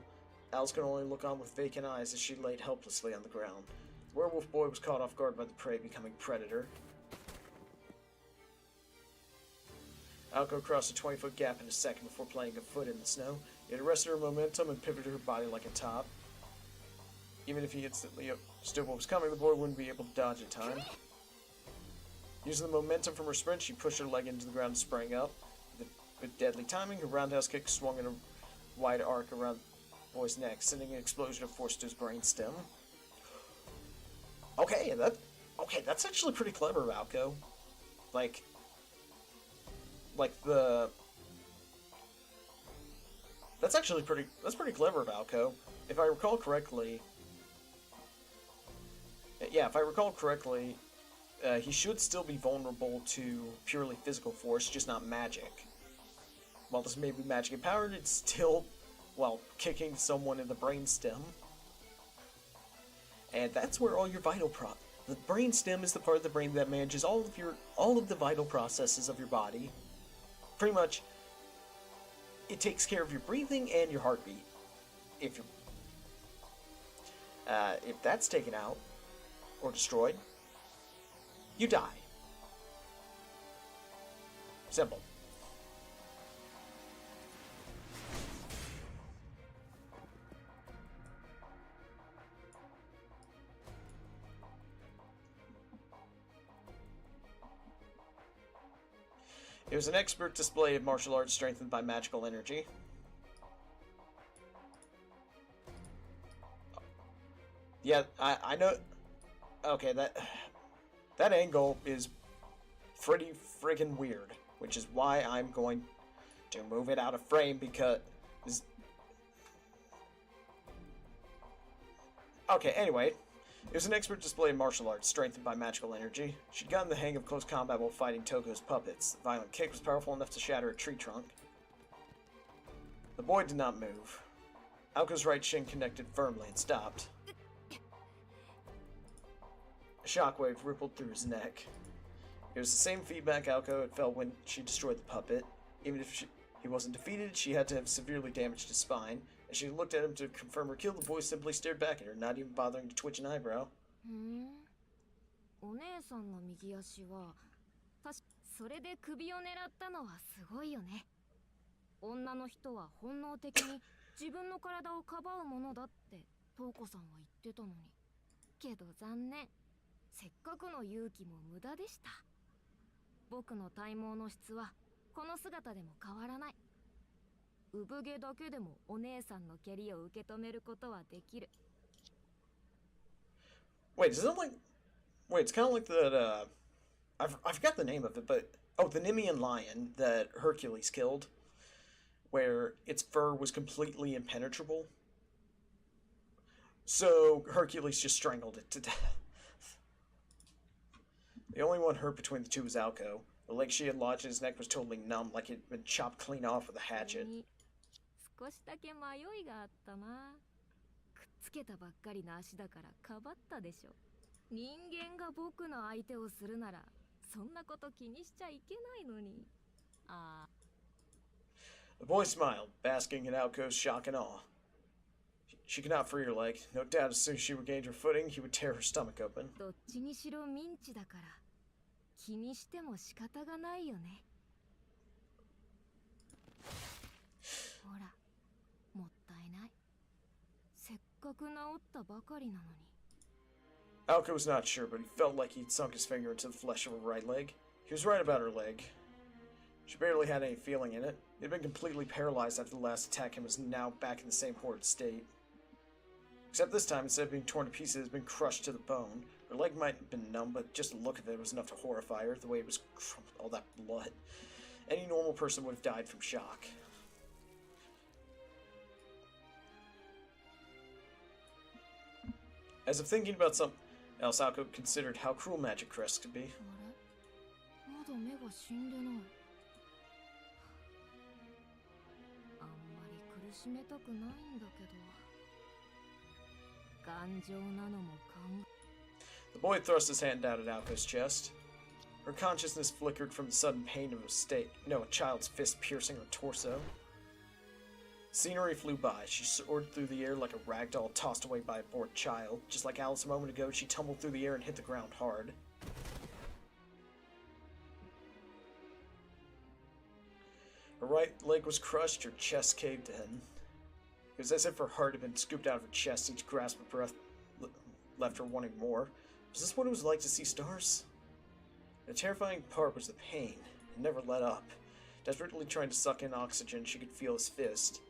Alice could only look on with vacant eyes as she laid helplessly on the ground. The werewolf boy was caught off guard by the prey becoming predator. Aoko crossed a 20-foot gap in a second before planting a foot in the snow. It arrested her momentum and pivoted her body like a top. Even if he instantly understood what was coming, the boy wouldn't be able to dodge in time. Using the momentum from her sprint, she pushed her leg into the ground and sprang up. With deadly timing, her roundhouse kick swung in a wide arc around the boy's neck, sending an explosion of force to his brainstem. Okay, that's actually pretty clever, Aoko. That's pretty clever, Aoko. If I recall correctly, he should still be vulnerable to purely physical force, just not magic. While this may be magic empowered, it's still, well, kicking someone in the brainstem. And that's where all your the brainstem is the part of the brain that manages all of the vital processes of your body. Pretty much, it takes care of your breathing and your heartbeat. If that's taken out or destroyed, you die. Simple. It was an expert display of martial arts strengthened by magical energy. Yeah, I know. Okay, that angle is pretty friggin' weird, which is why I'm going to move it out of frame because... Okay, anyway. It was an expert display of martial arts, strengthened by magical energy. She'd gotten the hang of close combat while fighting Toko's puppets. The violent kick was powerful enough to shatter a tree trunk. The boy did not move. Aoko's right shin connected firmly and stopped. A shockwave rippled through his neck. It was the same feedback Aoko had felt when she destroyed the puppet. Even if he wasn't defeated, she had to have severely damaged his spine. As she looked at him to confirm her kill, the boy simply stared back at her, not even bothering to twitch an eyebrow. お姉さんの右足はそれで首を狙ったのはすごいよね。女の人は本能的に自分の体をかばうものだってトウコさんは言ってたのに。けど残念。せっかくの勇気も無駄でした。僕の体毛の質はこの姿でも変わらない。産毛だけでもお姉さんの蹴りを受け止めることはできる。Wait, is it like... Wait, it's kind of like that, I forgot the name of it, but... Oh, the Nemean lion that Hercules killed. Where its fur was completely impenetrable. So, Hercules just strangled it to death. The only one hurt between the two was Aoko. The leg she had lodged in his neck was totally numb, like it had been chopped clean off with a hatchet. 少しだけ迷いがあったな。くっつけたばっかりの足だからかばったでしょ。人間が僕の相手をするならそんなこと気にしちゃいけないのに。ああ。The boy smiled, basking in Aoko's shock and awe. She could not free her leg. No doubt as soon as she regained her footing, he would tear her stomach open. どっちにしろミンチだから気にしても仕方がないよね。ほら。もったいない。せっかく治ったばかりなのに。Aoko was not sure, but he felt like he'd sunk his finger into the flesh of her right leg. He was right about her leg. She barely had any feeling in it. It had been completely paralyzed after the last attack and was now back in the same horrid state. Except this time, instead of being torn to pieces, it had been crushed to the bone. Her leg might have been numb, but just the look of it was enough to horrify her, the way it was crumpled, all that blood. Any normal person would have died from shock. As if thinking about something else, Aoko considered how cruel magic crests could be. まだ目が死んでない。あんまり苦しめたくないんだけど。頑丈なのもThe boy thrust his hand down at Aoko's chest. Her consciousness flickered from the sudden pain of a child's fist piercing her torso. Scenery flew by. She soared through the air like a ragdoll tossed away by a bored child. Just like Alice a moment ago, she tumbled through the air and hit the ground hard. Her right leg was crushed, her chest caved in. It was as if her heart had been scooped out of her chest, each grasp of breath left her wanting more. Was this what it was like to see stars? The terrifying part was the pain. It never let up. Desperately trying to suck in oxygen, she could feel his fist.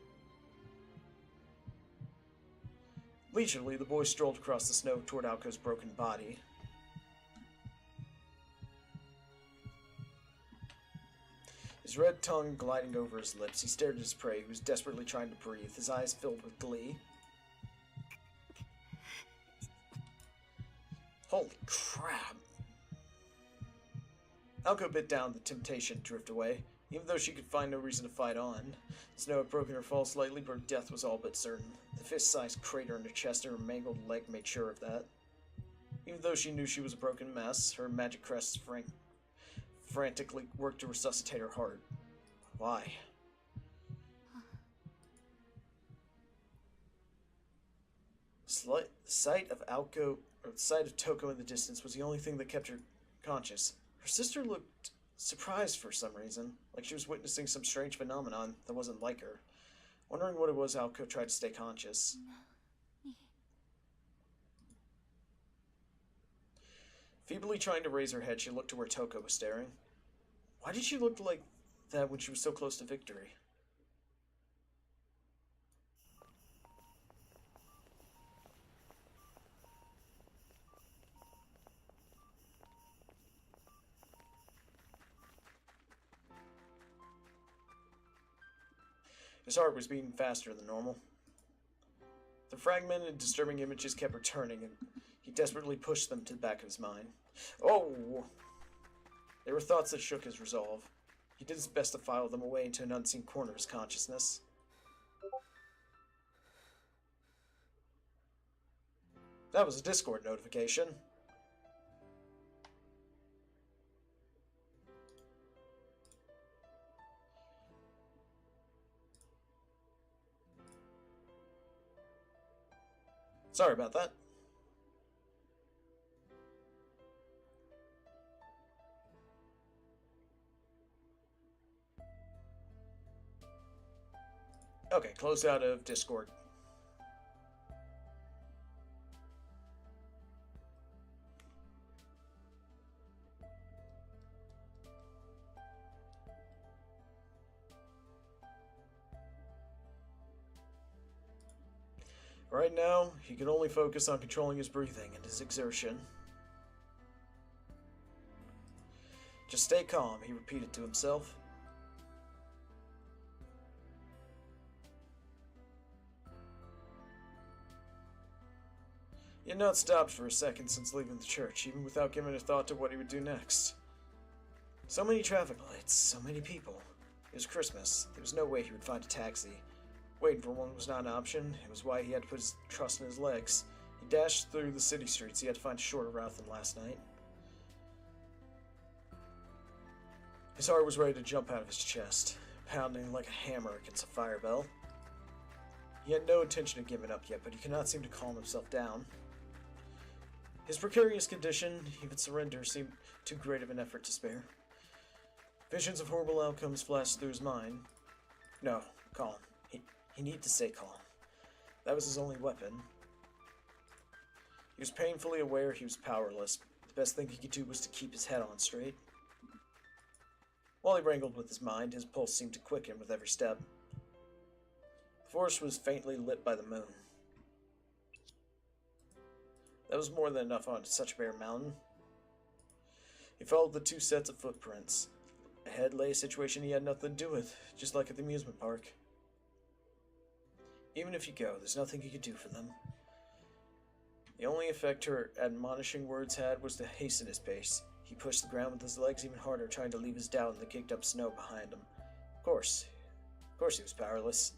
Leisurely, the boy strolled across the snow toward Aoko's broken body. His red tongue gliding over his lips, he stared at his prey, who was desperately trying to breathe, his eyes filled with glee. Holy crap! Aoko bit down the temptation to drift away, even though she could find no reason to fight on. The snow had broken her fall slightly, but her death was all but certain. The fist-sized crater in her chest and her mangled leg made sure of that. Even though she knew she was a broken mess, her magic crests frantically worked to resuscitate her heart. Why? The sight of Toko in the distance was the only thing that kept her conscious. Her sister looked surprised for some reason, like she was witnessing some strange phenomenon that wasn't like her. Wondering what it was, Aoko tried to stay conscious. Feebly trying to raise her head, she looked to where Toko was staring. Why did she look like that when she was so close to victory? His heart was beating faster than normal. The fragmented and disturbing images kept returning, and he desperately pushed them to the back of his mind. Oh! They were thoughts that shook his resolve. He did his best to file them away into an unseen corner of his consciousness. That was a Discord notification. Sorry about that. Okay, close out of Discord. Right now, he can only focus on controlling his breathing and his exertion. Just stay calm, he repeated to himself. He had not stopped for a second since leaving the church, even without giving a thought to what he would do next. So many traffic lights, so many people. It was Christmas. There was no way he would find a taxi. Waiting for one was not an option. It was why he had to put his trust in his legs. He dashed through the city streets. He had to find a shorter route than last night. His heart was ready to jump out of his chest, pounding like a hammer against a fire bell. He had no intention of giving up yet, but he could not seem to calm himself down. His precarious condition, even surrender, seemed too great of an effort to spare. Visions of horrible outcomes flashed through his mind. No, calm. He needed to stay calm. That was his only weapon. He was painfully aware he was powerless. The best thing he could do was to keep his head on straight. While he wrangled with his mind, his pulse seemed to quicken with every step. The forest was faintly lit by the moon. That was more than enough on such a bare mountain. He followed the two sets of footprints. Ahead lay a situation he had nothing to do with, just like at the amusement park. Even if you go, there's nothing you could do for them. The only effect her admonishing words had was to hasten his pace. He pushed the ground with his legs even harder, trying to leave his doubt in the kicked-up snow behind him. Of course he was powerless.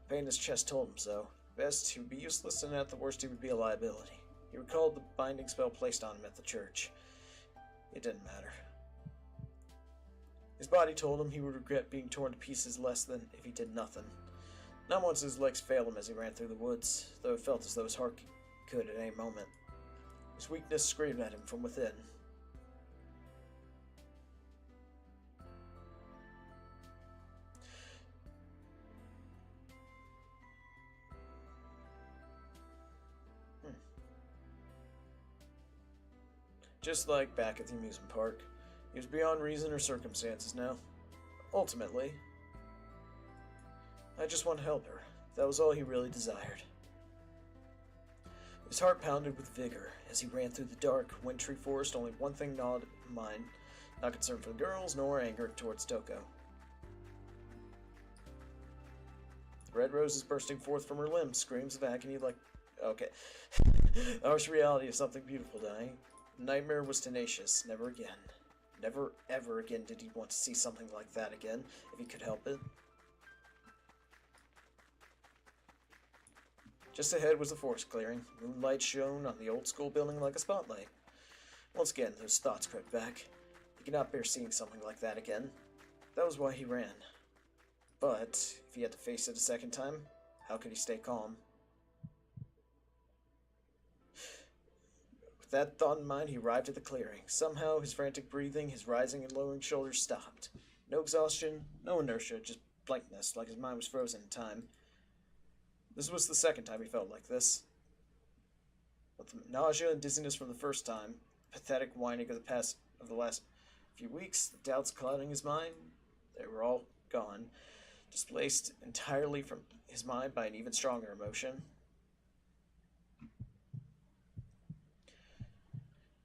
The pain in his chest told him so. Best, he would be useless, and at the worst, he would be a liability. He recalled the binding spell placed on him at the church. It didn't matter. His body told him he would regret being torn to pieces less than if he did nothing. Not once did his legs fail him as he ran through the woods, though it felt as though his heart could at any moment. His weakness screamed at him from within. Just like back at the amusement park. He was beyond reason or circumstances now. Ultimately, I just want to help her. That was all he really desired. His heart pounded with vigor as he ran through the dark, wintry forest. Only one thing gnawed at mind, not concern for the girls, nor anger towards Toko. The red roses bursting forth from her limbs, screams of agony like... Okay. The harsh reality of something beautiful dying. The nightmare was tenacious. Never again. Never, ever again did he want to see something like that again, if he could help it. Just ahead was the forest clearing. Moonlight shone on the old school building like a spotlight. Once again, those thoughts crept back. He could not bear seeing something like that again. That was why he ran. But, if he had to face it a second time, how could he stay calm? With that thought in mind, he arrived at the clearing. Somehow, his frantic breathing, his rising and lowering shoulders stopped. No exhaustion, no inertia, just blankness, like his mind was frozen in time. This was the second time he felt like this. With the nausea and dizziness from the first time, pathetic whining of the last few weeks, the doubts clouding his mind, they were all gone, displaced entirely from his mind by an even stronger emotion.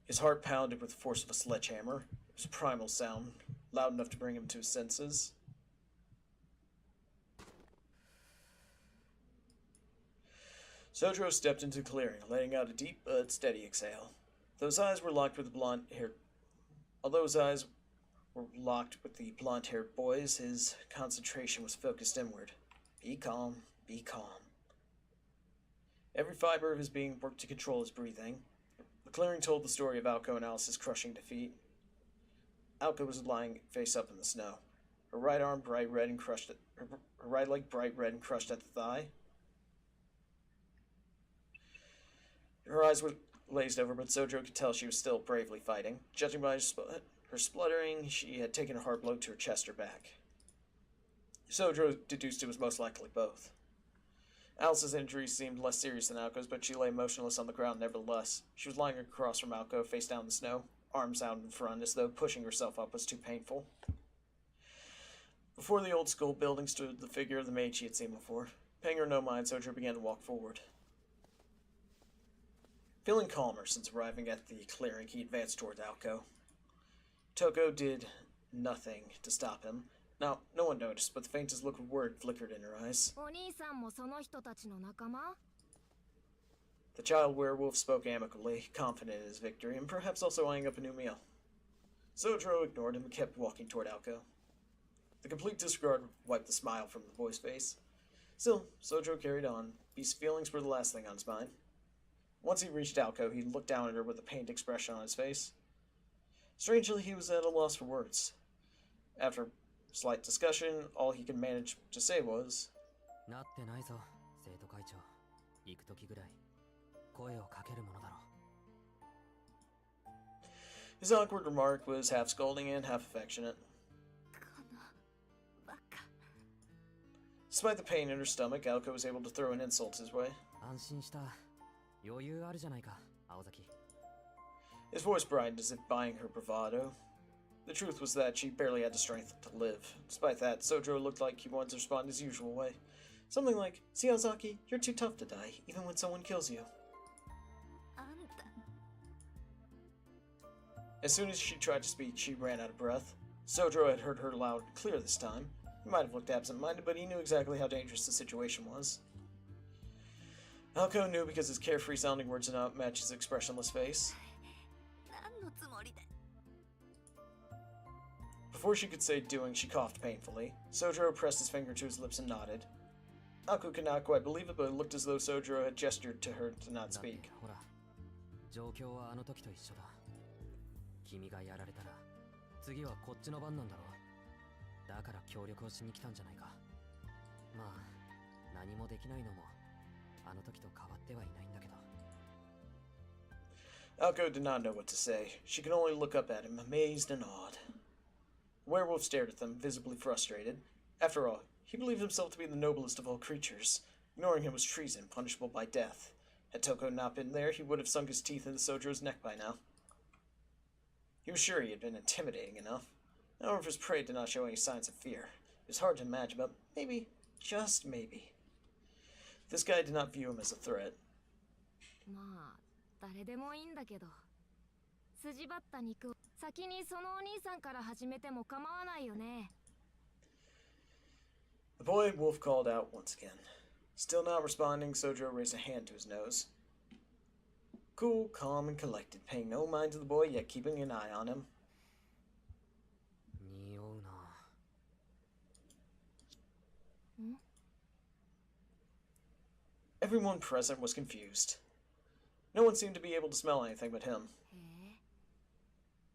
His heart pounded with the force of a sledgehammer. It was a primal sound, loud enough to bring him to his senses. Sojiro stepped into the clearing, letting out a deep but steady exhale. Those eyes were locked with the blonde-haired... Although his eyes were locked with the blonde-haired boys, his concentration was focused inward. Be calm, be calm. Every fiber of his being worked to control his breathing. The clearing told the story of Aoko and Alice's crushing defeat. Aoko was lying face up in the snow. Her right arm bright red and crushed at... Her right leg bright red and crushed at the thigh. Her eyes were glazed over, but Sojiro could tell she was still bravely fighting. Judging by her spluttering, she had taken a hard blow to her chest or back. Sojiro deduced it was most likely both. Alice's injuries seemed less serious than Aoko's, but she lay motionless on the ground nevertheless. She was lying across from Aoko, face down in the snow, arms out in front, as though pushing herself up was too painful. Before the old school building stood the figure of the maid she had seen before. Paying her no mind, Sojiro began to walk forward. Feeling calmer since arriving at the clearing, he advanced toward Aoko. Toko did nothing to stop him. Now, no one noticed, but the faintest look of worry flickered in her eyes. The child werewolf spoke amicably, confident in his victory, and perhaps also eyeing up a new meal. Sojiro ignored him and kept walking toward Aoko. The complete disregard wiped the smile from the boy's face. Still, Sojiro carried on. These feelings were the last thing on his mind. Once he reached Aoko, he looked down at her with a pained expression on his face. Strangely, he was at a loss for words. After slight discussion, all he could manage to say was, his awkward remark was half scolding and half affectionate. Despite the pain in her stomach, Aoko was able to throw an insult his way. His voice brightened as if buying her bravado. The truth was that she barely had the strength to live. Despite that, Sojiro looked like he wanted to respond in his usual way. Something like, "See, Ozaki, you're too tough to die, even when someone kills you." As soon as she tried to speak, she ran out of breath. Sojiro had heard her loud and clear this time. He might have looked absent-minded, but he knew exactly how dangerous the situation was. Aoko knew because his carefree-sounding words did not match his expressionless face. Before she could say doing, she coughed painfully. Sojiro pressed his finger to his lips and nodded. Aoko could not quite believe it, but it looked as though Sojiro had gestured to her to not speak. Aoko did not know what to say. She could only look up at him, amazed and awed. The werewolf stared at them, visibly frustrated. After all, he believed himself to be the noblest of all creatures. Ignoring him was treason, punishable by death. Had Toko not been there, he would have sunk his teeth into Sojiro's neck by now. He was sure he had been intimidating enough. However, his prey did not show any signs of fear. It was hard to imagine, but maybe, just maybe, this guy did not view him as a threat. まあ誰でもいいんだけど、筋張った肉を先にそのお兄さんから始めても構わないよね。 The boy wolf called out once again. Still not responding, Sojiro raised a hand to his nose. Cool, calm, and collected, paying no mind to the boy, yet keeping an eye on him. Everyone present was confused. No one seemed to be able to smell anything but him.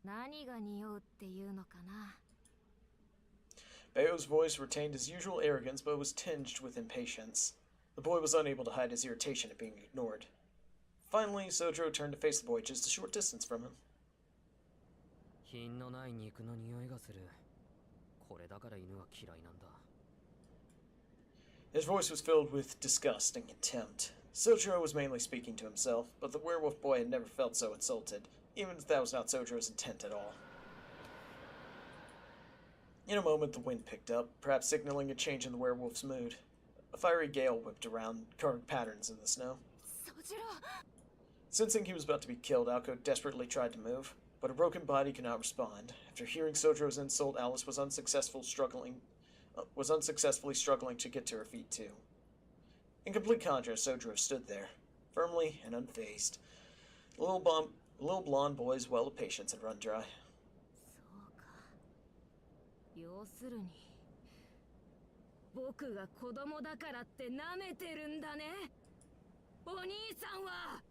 何が匂うっていうのかな。 Bayo's voice retained his usual arrogance, but was tinged with impatience. The boy was unable to hide his irritation at being ignored. Finally, Sojiro turned to face the boy just a short distance from him. 品のない肉の匂いがする。これだから犬は嫌いなんだ。 His voice was filled with disgust and contempt. Sojiro was mainly speaking to himself, but the werewolf boy had never felt so insulted, even if that was not Sojiro's intent at all. In a moment, the wind picked up, perhaps signaling a change in the werewolf's mood. A fiery gale whipped around, carving patterns in the snow. Sensing he was about to be killed, Aoko desperately tried to move, but her broken body could not respond. After hearing Sojiro's insult, Alice was unsuccessfully struggling to get to her feet too. In complete contrast, Sojiro stood there, firmly and unfazed. The little blonde boy's well of patience had run dry. 要するに僕が子供だからって舐めてるんだね、お兄さんは。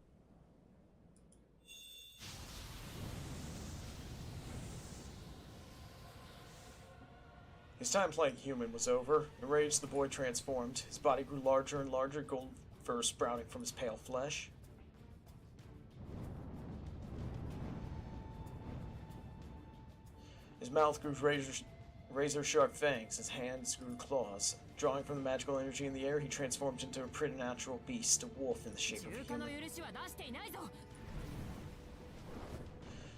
His time playing human was over. Enraged, the boy transformed. His body grew larger and larger, gold fur sprouting from his pale flesh. His mouth grew razor-sharp fangs. His hands grew claws. Drawing from the magical energy in the air, he transformed into a preternatural beast, a wolf in the shape of a human.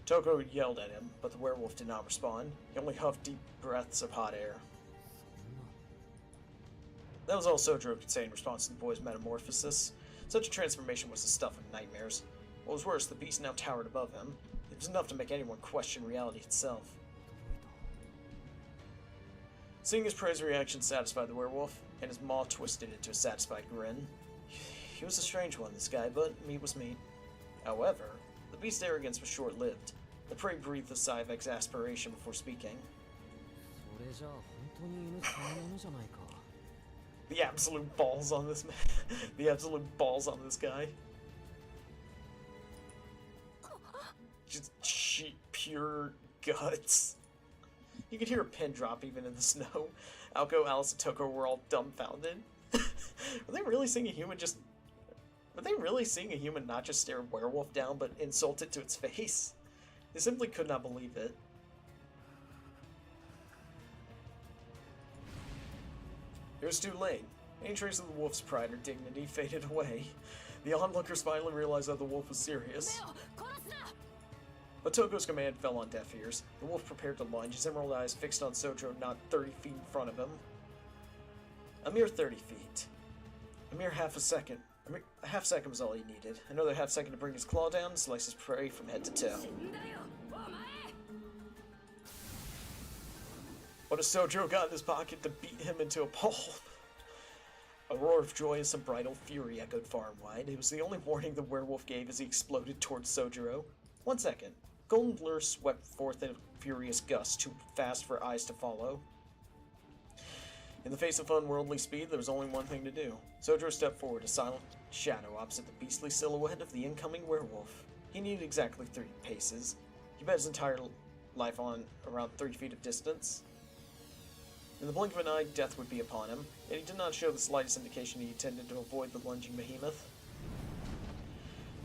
Toko yelled at him, but the werewolf did not respond. He only huffed deep breaths of hot air. That was all Sojiro could say in response to the boy's metamorphosis. Such a transformation was the stuff of nightmares. What was worse, the beast now towered above him. It was enough to make anyone question reality itself. Seeing his prey's reaction satisfied the werewolf, and his maw twisted into a satisfied grin. He was a strange one, this guy, but meat was meat. However, the beast's arrogance was short-lived. The prey breathed a sigh of exasperation before speaking. The absolute balls on this man. The absolute balls on this guy. Just pure guts. You could hear a pin drop even in the snow. Aoko, Alice, and Toko were all dumbfounded. Were they really seeing a human not just stare a werewolf down, but insult it to its face? They simply could not believe it. It was too late. Any trace of the wolf's pride or dignity faded away. The onlookers finally realized that the wolf was serious. But Toko's command fell on deaf ears. The wolf prepared to lunge, his emerald eyes fixed on Sojiro not 30 feet in front of him. A mere 30 feet. A mere half a second. A half second was all he needed. Another half second to bring his claw down and slice his prey from head to toe. What has Sojiro got in his pocket to beat him into a pulp? A roar of joy and some bridal fury echoed far and wide. It was the only warning the werewolf gave as he exploded towards Sojiro. 1 second. Golden blur swept forth in a furious gust, too fast for eyes to follow. In the face of unworldly speed, there was only one thing to do. Sojiro stepped forward, a silent shadow opposite the beastly silhouette of the incoming werewolf. He needed exactly 30 paces. He bet his entire life on around 30 feet of distance. In the blink of an eye, death would be upon him, yet he did not show the slightest indication he intended to avoid the lunging behemoth.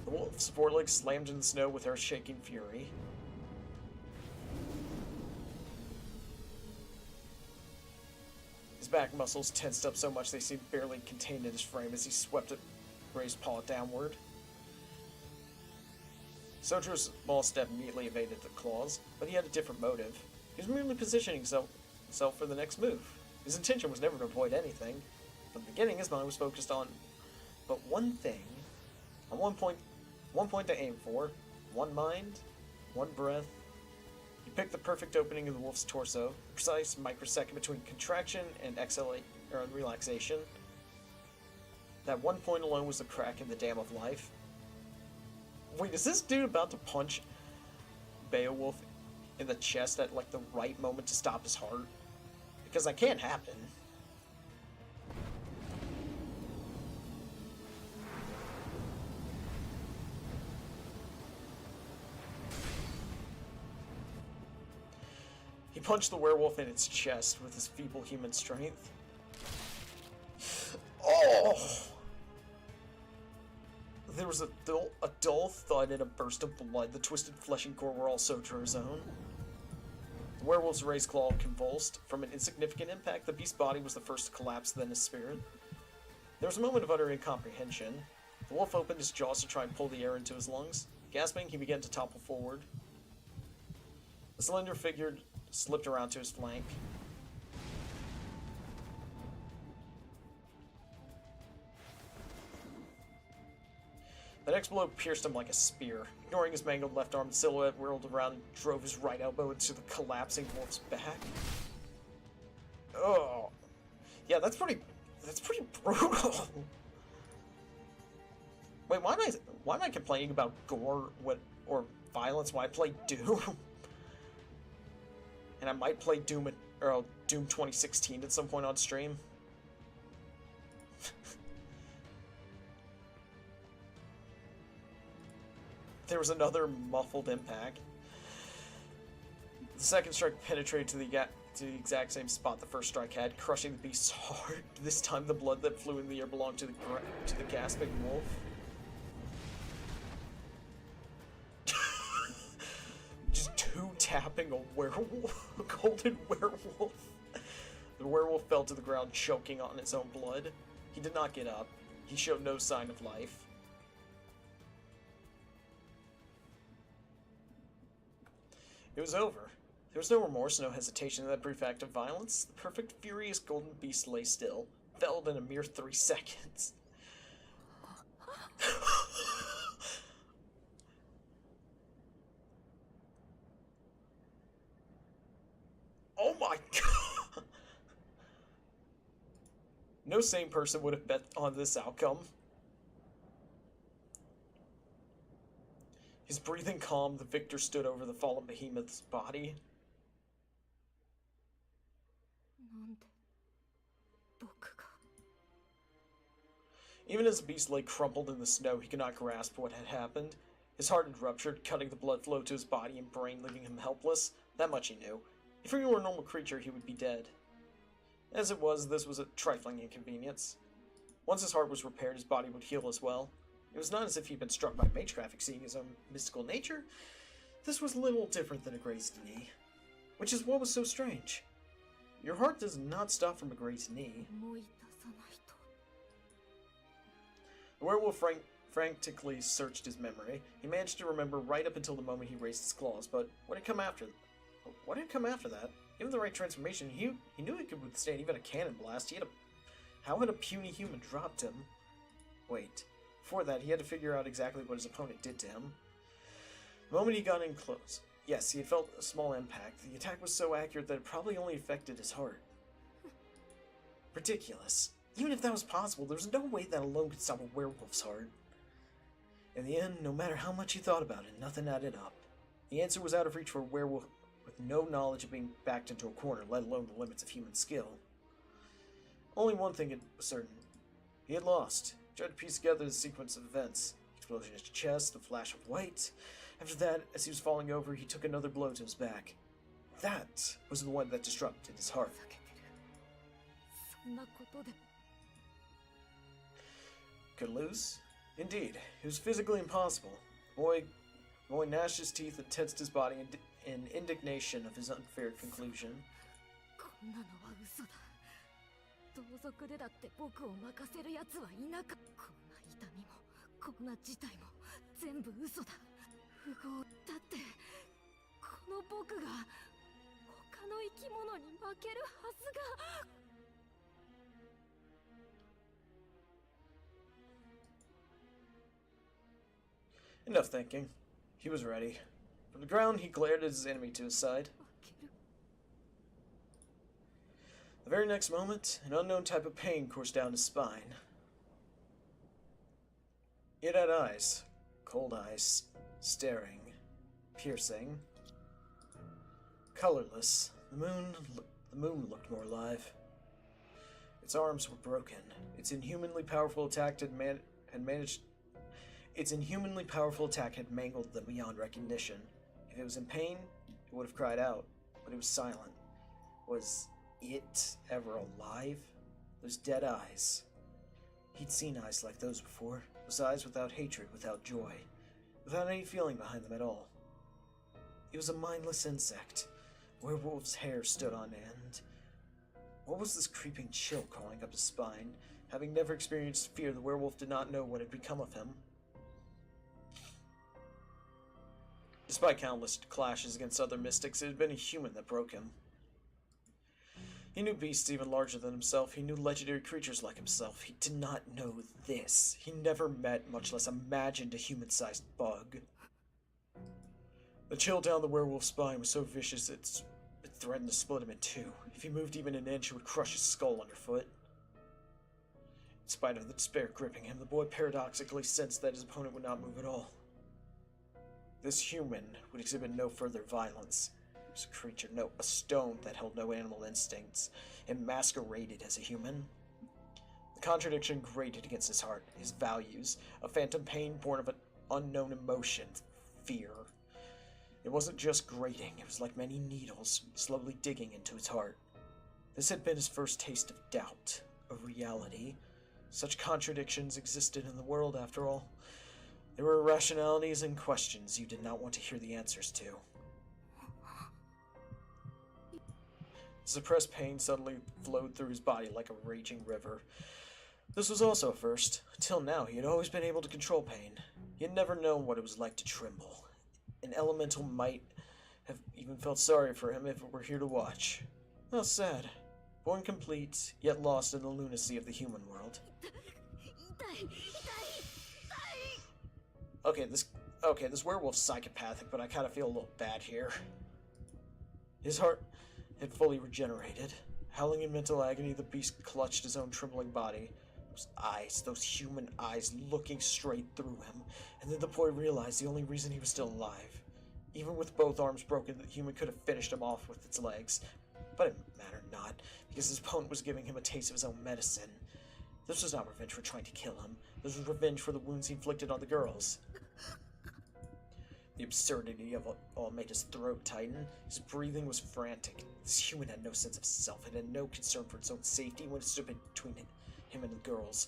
The wolf's forelegs slammed in the snow with earth-shaking fury. His back muscles tensed up so much they seemed barely contained in his frame as he swept a raised paw downward. Sojour's small step immediately evaded the claws, but he had a different motive. He was merely positioning himself for the next move. His intention was never to avoid anything. From the beginning, his mind was focused on but one thing, on one point to aim for, one mind, one breath. He picked the perfect opening of the wolf's torso, a precise microsecond between contraction and relaxation. That one point alone was the crack in the dam of life. Wait, is this dude about to punch Beowulf in the chest at like the right moment to stop his heart? Because that can't happen. He punched the werewolf in its chest with his feeble human strength. Oh! There was a dull thud and a burst of blood. The twisted flesh and gore were all Sojourner's own. The werewolf's raised claw convulsed. From an insignificant impact, the beast's body was the first to collapse, then his spirit. There was a moment of utter incomprehension. The wolf opened his jaws to try and pull the air into his lungs. Gasping, he began to topple forward. The slender figure slipped around to his flank. The next blow pierced him like a spear. Ignoring his mangled left arm, the silhouette whirled around and drove his right elbow into the collapsing wolf's back. Oh. Yeah, that's pretty brutal. Wait, why am I complaining about gore or violence when I play Doom? And I might play Doom 2016 at some point on stream. There was another muffled impact. The second strike penetrated to the exact same spot the first strike had, crushing the beast's heart. This time the blood that flew in the air belonged to the gasping wolf. Just two-tapping a werewolf, a golden werewolf. The werewolf fell to the ground, choking on its own blood. He did not get up. He showed no sign of life. It was over. There was no remorse, no hesitation in that brief act of violence. The perfect, furious golden beast lay still, felled in a mere 3 seconds. Oh my god! No sane person would have bet on this outcome. His breathing calm, the victor stood over the fallen behemoth's body. Even as the beast lay crumpled in the snow, he could not grasp what had happened. His heart had ruptured, cutting the blood flow to his body and brain, leaving him helpless. That much he knew. If he were a normal creature, he would be dead. As it was, this was a trifling inconvenience. Once his heart was repaired, his body would heal as well. It was not as if he'd been struck by magetraffic, seeing his own mystical nature. This was a little different than a grazed knee, which is what was so strange. Your heart does not stop from a grazed knee. The werewolf frantically searched his memory. He managed to remember right up until the moment he raised his claws, but what had come after that? Given the right transformation, he knew he could withstand even a cannon blast. How had a puny human dropped him? Wait. Before that, he had to figure out exactly what his opponent did to him. The moment he got in close, yes, he had felt a small impact. The attack was so accurate that it probably only affected his heart. Ridiculous. Even if that was possible, there was no way that alone could stop a werewolf's heart. In the end, no matter how much he thought about it, nothing added up. The answer was out of reach for a werewolf with no knowledge of being backed into a corner, let alone the limits of human skill. Only one thing was certain. He had lost. He tried to piece together the sequence of events. Explosion in his chest, a flash of white. After that, as he was falling over, he took another blow to his back. That was the one that disrupted his heart. Could lose? Indeed. It was physically impossible. The boy gnashed his teeth and tensed his body in indignation of his unfair conclusion. 不合だって、この僕が他の生き物に負けるはずが。Enough thinking. He was ready. From the ground, he glared at his enemy to his side. The very next moment, an unknown type of pain coursed down his spine. It had eyes. Cold eyes. Staring. Piercing. Colorless. The moon looked more alive. Its arms were broken. Its inhumanly powerful attack had managed... Its inhumanly powerful attack had mangled them beyond recognition. If it was in pain, it would have cried out, but it was silent. Was it ever alive? Those dead eyes. He'd seen eyes like those before. Those eyes without hatred, without joy, without any feeling behind them at all. It was a mindless insect. Werewolf's hair stood on end. What was this creeping chill crawling up his spine? Having never experienced fear, the werewolf did not know what had become of him. Despite countless clashes against other mystics, it had been a human that broke him. He knew beasts even larger than himself. He knew legendary creatures like himself. He did not know this. He never met, much less imagined, a human-sized bug. The chill down the werewolf's spine was so vicious it threatened to split him in two. If he moved even an inch, it would crush his skull underfoot. In spite of the despair gripping him, the boy paradoxically sensed that his opponent would not move at all. This human would exhibit no further violence. It was a creature, a stone that held no animal instincts. It masqueraded as a human. The contradiction grated against his heart, his values, a phantom pain born of an unknown emotion, fear. It wasn't just grating, it was like many needles, slowly digging into his heart. This had been his first taste of doubt, of reality. Such contradictions existed in the world, after all. There were irrationalities and questions you did not want to hear the answers to. Suppressed pain suddenly flowed through his body like a raging river. This was also a first. Until now, he had always been able to control pain. He had never known what it was like to tremble. An elemental might have even felt sorry for him if it were here to watch. How sad. Born complete, yet lost in the lunacy of the human world. Okay, this werewolf's psychopathic, but I kind of feel a little bad here. His heart had fully regenerated. Howling in mental agony, the beast clutched his own trembling body. Those eyes, those human eyes looking straight through him. And then the boy realized the only reason he was still alive. Even with both arms broken, the human could have finished him off with its legs. But it mattered not, because his opponent was giving him a taste of his own medicine. This was not revenge for trying to kill him. This was revenge for the wounds he inflicted on the girls. The absurdity of it all made his throat tighten. His breathing was frantic. This human had no sense of self. It had no concern for its own safety when it stood between him and the girls.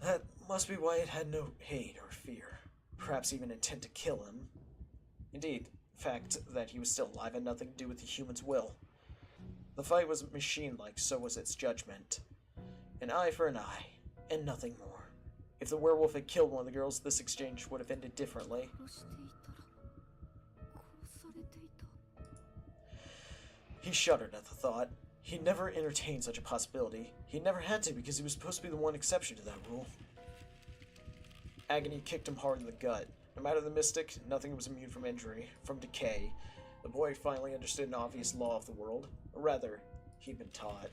That must be why it had no hate or fear. Perhaps even intent to kill him. Indeed, the fact that he was still alive had nothing to do with the human's will. The fight was machine-like, so was its judgment. An eye for an eye, and nothing more. If the werewolf had killed one of the girls, this exchange would have ended differently. He shuddered at the thought. He never entertained such a possibility. He never had to because he was supposed to be the one exception to that rule. Agony kicked him hard in the gut. No matter the mystic, nothing was immune from injury, from decay. The boy finally understood an obvious law of the world. Or rather, he'd been taught.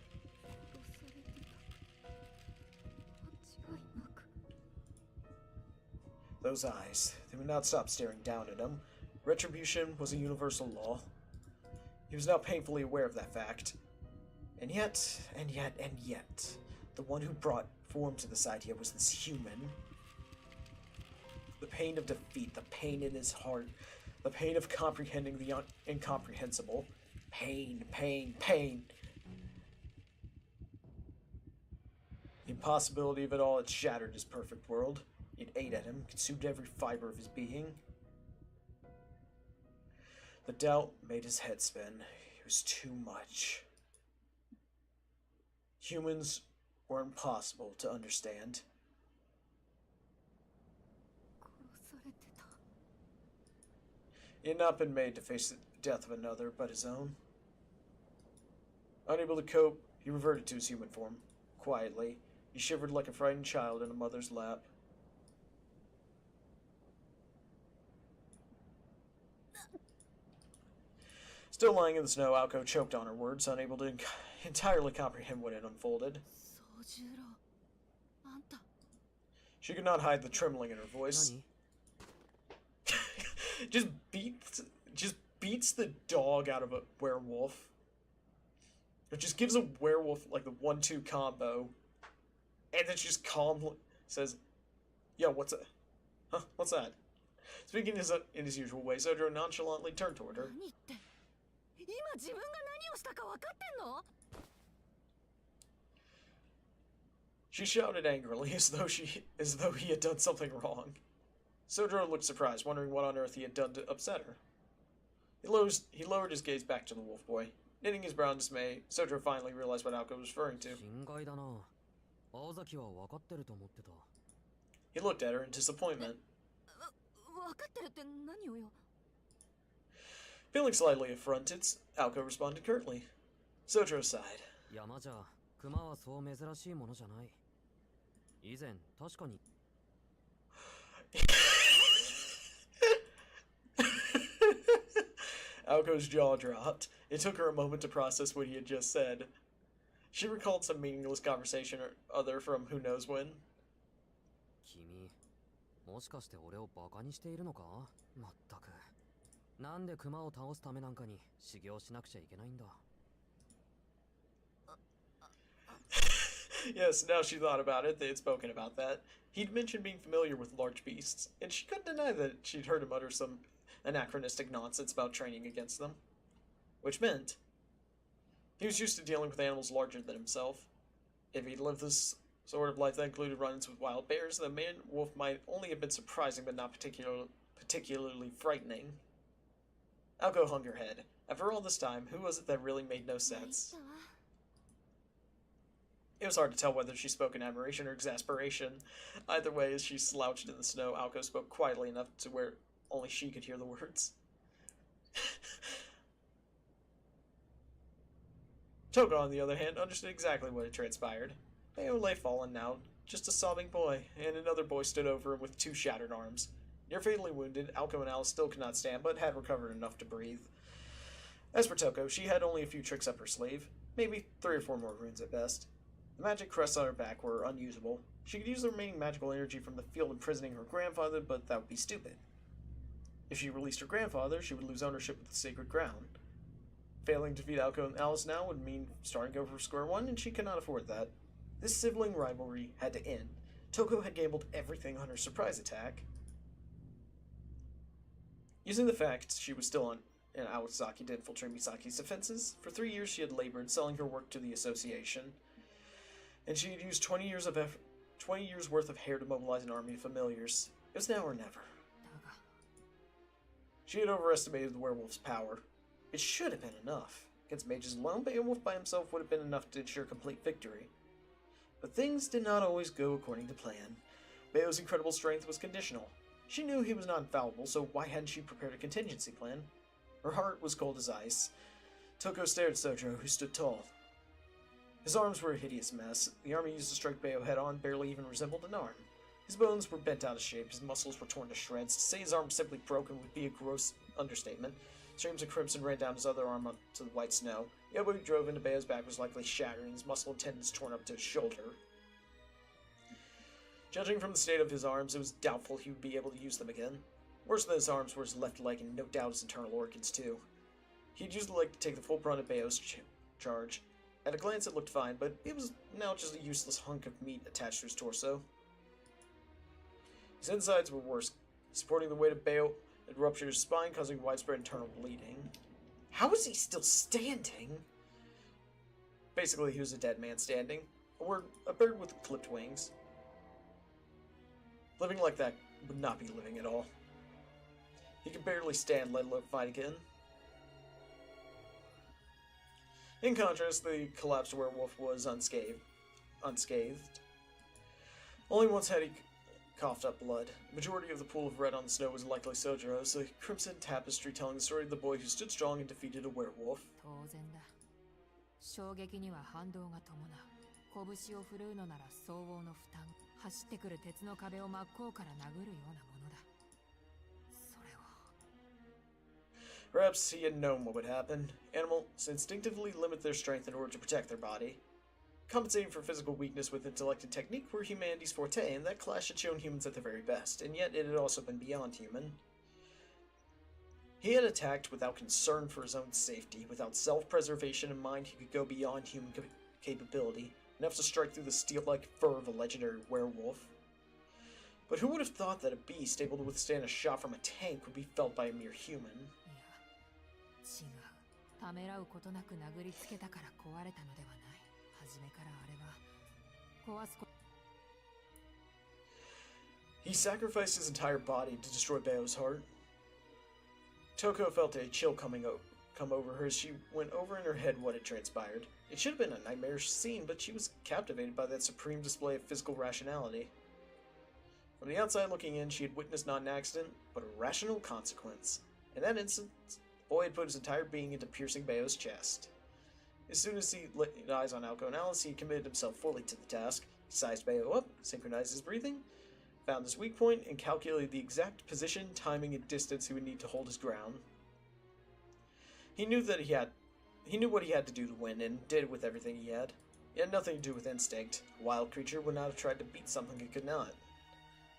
Those eyes, they would not stop staring down at him. Retribution was a universal law. He was now painfully aware of that fact. And yet, the one who brought form to this idea was this human. The pain of defeat, the pain in his heart, the pain of comprehending the incomprehensible. Pain, pain, pain. The impossibility of it all had shattered his perfect world. It ate at him, consumed every fiber of his being. The doubt made his head spin. It was too much. Humans were impossible to understand. He had not been made to face the death of another but his own. Unable to cope, he reverted to his human form. Quietly, he shivered like a frightened child in a mother's lap. Still lying in the snow, Aoko choked on her words, unable to entirely comprehend what had unfolded. She could not hide the trembling in her voice. just beats the dog out of a werewolf. It just gives a werewolf like the 1-2 combo. And then she just calmly says, "Yo, what's that? Huh? What's that?" Speaking in his usual way, Sojiro nonchalantly turned toward her. She shouted angrily, as though he had done something wrong. Sojiro looked surprised, wondering what on earth he had done to upset her. He lowered his gaze back to the wolf boy. Knitting his brow in dismay, Sojiro finally realized what Aoko was referring to. He looked at her in disappointment. Feeling slightly affronted, Aoko responded curtly. Sojiro sighed. Aoko's jaw dropped. It took her a moment to process what he had just said. She recalled some meaningless conversation or other from who knows when. Yes, now she thought about it, they had spoken about that. He'd mentioned being familiar with large beasts, and she couldn't deny that she'd heard him utter some anachronistic nonsense about training against them. Which meant he was used to dealing with animals larger than himself. If he'd lived this sort of life that included run-ins with wild bears, the man-wolf might only have been surprising but not particularly frightening. Aoko hung her head. After all this time, who was it that really made no sense? It was hard to tell whether she spoke in admiration or exasperation. Either way, as she slouched in the snow, Aoko spoke quietly enough to where only she could hear the words. Toko, on the other hand, understood exactly what had transpired. Bayo lay fallen now, just a sobbing boy, and another boy stood over him with 2 shattered arms. Near fatally wounded, Aoko and Alice still could not stand, but had recovered enough to breathe. As for Toko, she had only a few tricks up her sleeve, maybe 3 or 4 more runes at best. The magic crests on her back were unusable. She could use the remaining magical energy from the field imprisoning her grandfather, but that would be stupid. If she released her grandfather, she would lose ownership of the sacred ground. Failing to defeat Aoko and Alice now would mean starting over from square one, and she could not afford that. This sibling rivalry had to end. Toko had gambled everything on her surprise attack. Using the fact she was still on an Awasaki to infiltrate Misaki's defenses, for 3 years she had labored selling her work to the association, and she had used 20 years worth of hair to mobilize an army of familiars. It was now or never. She had overestimated the werewolf's power. It should have been enough. Against mages alone, Beowulf by himself would have been enough to ensure complete victory. But things did not always go according to plan. Beo's incredible strength was conditional. She knew he was not infallible, so why hadn't she prepared a contingency plan? Her heart was cold as ice. Toko stared at Sojiro, who stood tall. His arms were a hideous mess. The arm he used to strike Beo head-on barely even resembled an arm. His bones were bent out of shape, his muscles were torn to shreds. To say his arm simply broken would be a gross understatement. Streams of crimson ran down his other arm up to the white snow. The elbow he drove into Beo's back was likely shattered, and his muscle and tendons torn up to his shoulder. Judging from the state of his arms, it was doubtful he would be able to use them again. Worse than his arms were his left leg, and no doubt his internal organs too. He'd used the leg to take the full brunt of Beo's charge. At a glance it looked fine, but it was now just a useless hunk of meat attached to his torso. His insides were worse. Supporting the weight of Beo had ruptured his spine, causing widespread internal bleeding. How is he still standing? Basically, he was a dead man standing. A bird with clipped wings. Living like that would not be living at all. He could barely stand, let alone fight again. In contrast, the collapsed werewolf was unscathed. Only once had he coughed up blood. The majority of the pool of red on the snow was likely Sojiro's, a crimson tapestry telling the story of the boy who stood strong and defeated a werewolf. 当然だ。衝撃には反動が伴う。拳を振るうのなら相応の負担。走ってくる鉄の壁を真っ向から殴るようなものだ。それを。Perhaps he had known what would happen. Animals instinctively limit their strength in order to protect their body. Compensating for physical weakness with intellect and technique were humanity's forte, and that clash had shown humans at their very best, and yet it had also been beyond human. He had attacked without concern for his own safety. Without self-preservation in mind, he could go beyond human capability, enough to strike through the steel-like fur of a legendary werewolf. But who would have thought that a beast able to withstand a shot from a tank would be felt by a mere human? 違う。ためらうことなく殴りつけたから壊れたのではない。初めからあれは壊すこと。He sacrificed his entire body to destroy Bao's heart. Toko felt a chill come over her as she went over in her head what had transpired. It should have been a nightmarish scene, but she was captivated by that supreme display of physical rationality. From the outside looking in, she had witnessed not an accident, but a rational consequence. In that instant, the boy had put his entire being into piercing Bao's chest. As soon as he laid eyes on Aoko and Alice, he committed himself fully to the task. He sized Bao up, synchronized his breathing, found his weak point, and calculated the exact position, timing, and distance he would need to hold his ground. He knew what he had to do to win, and did it with everything he had. It had nothing to do with instinct. A wild creature would not have tried to beat something it could not.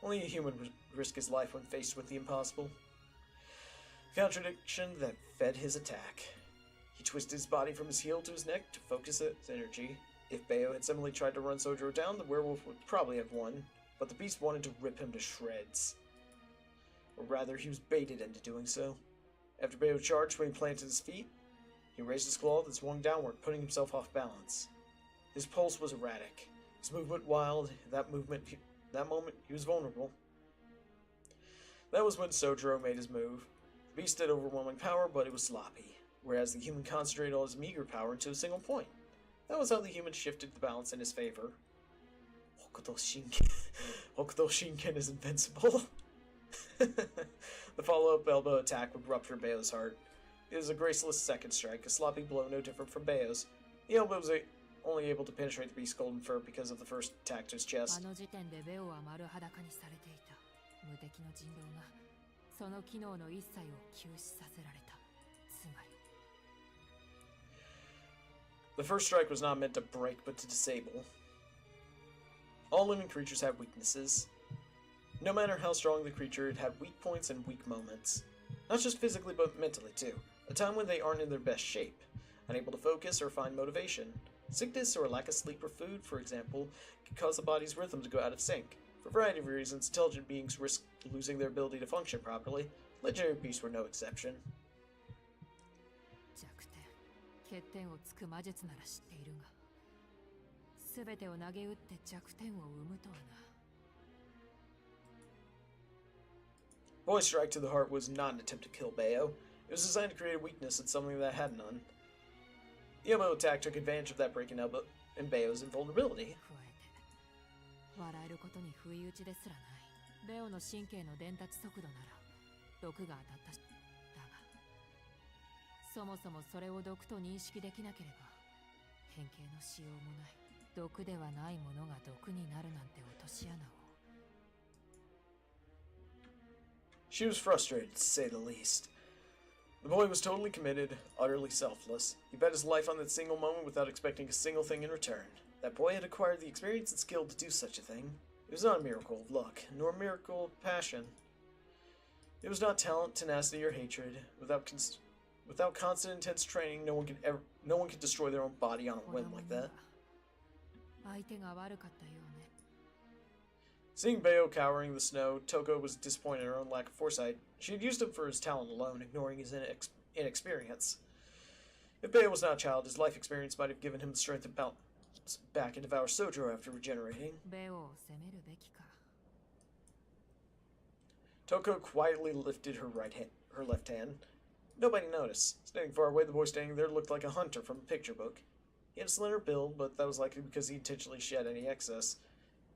Only a human would risk his life when faced with the impossible. Contradiction that fed his attack. He twisted his body from his heel to his neck to focus his energy. If Bao had suddenly tried to run Sojiro down, the werewolf would probably have won, but the beast wanted to rip him to shreds. Or rather, he was baited into doing so. After Bao charged when he planted his feet, he raised his claw that swung downward, putting himself off balance. His pulse was erratic, his movement wild. That moment, he was vulnerable. That was when Sojiro made his move. The beast had overwhelming power, but it was sloppy, whereas the human concentrated all his meager power into a single point. That was how the human shifted the balance in his favor. Hokuto Shinken is invincible. The follow-up elbow attack would rupture Bao's heart. It was a graceless second strike, a sloppy blow no different from Bao's. The elbow was only able to penetrate the beast's golden fur because of the first attack to his chest. あの時点でベオは丸裸にされていた。無敵の人狼がその機能の一切を休止させられた。つまり The first strike was not meant to break, but to disable. All living creatures have weaknesses. No matter how strong the creature, it had weak points and weak moments. Not just physically, but mentally too. A time when they aren't in their best shape, unable to focus or find motivation. Sickness or lack of sleep or food, for example, can cause the body's rhythm to go out of sync. For a variety of reasons, intelligent beings risk losing their ability to function properly. Legendary beasts were no exception. 弱点、欠点をつく魔術なら知っているが、すべてを投げ打って弱点を生むとはな。Boy's strike to the heart was not an attempt to kill Bao. It was designed to create a weakness in something that had none. The elbow attack took advantage of that breaking elbow and Bao's invulnerability. 加えて、笑えることに不意打ちですらない。ベオの神経の伝達速度なら毒が当たったし、だが、そもそもそれを毒と認識できなければ変形のしようもない。毒ではないものが毒になるなんて落とし穴を。She was frustrated, to say the least. The boy was totally committed, utterly selfless. He bet his life on that single moment without expecting a single thing in return. That boy had acquired the experience and skill to do such a thing. It was not a miracle of luck, nor a miracle of passion. It was not talent, tenacity, or hatred. Without constant, intense training, no one could destroy their own body on a whim like that. 相手が悪かったようね。Seeing Bao cowering in the snow, Toko was disappointed in her own lack of foresight. She had used him for his talent alone, ignoring his inexperience. If Bao was not a child, his life experience might have given him the strength to bounce back and devour Sojiro after regenerating. ベオを責めるべきか。Toko quietly lifted her left hand. Nobody noticed. Standing far away, the boy standing there looked like a hunter from a picture book. He had a slender build, but that was likely because he intentionally shed any excess.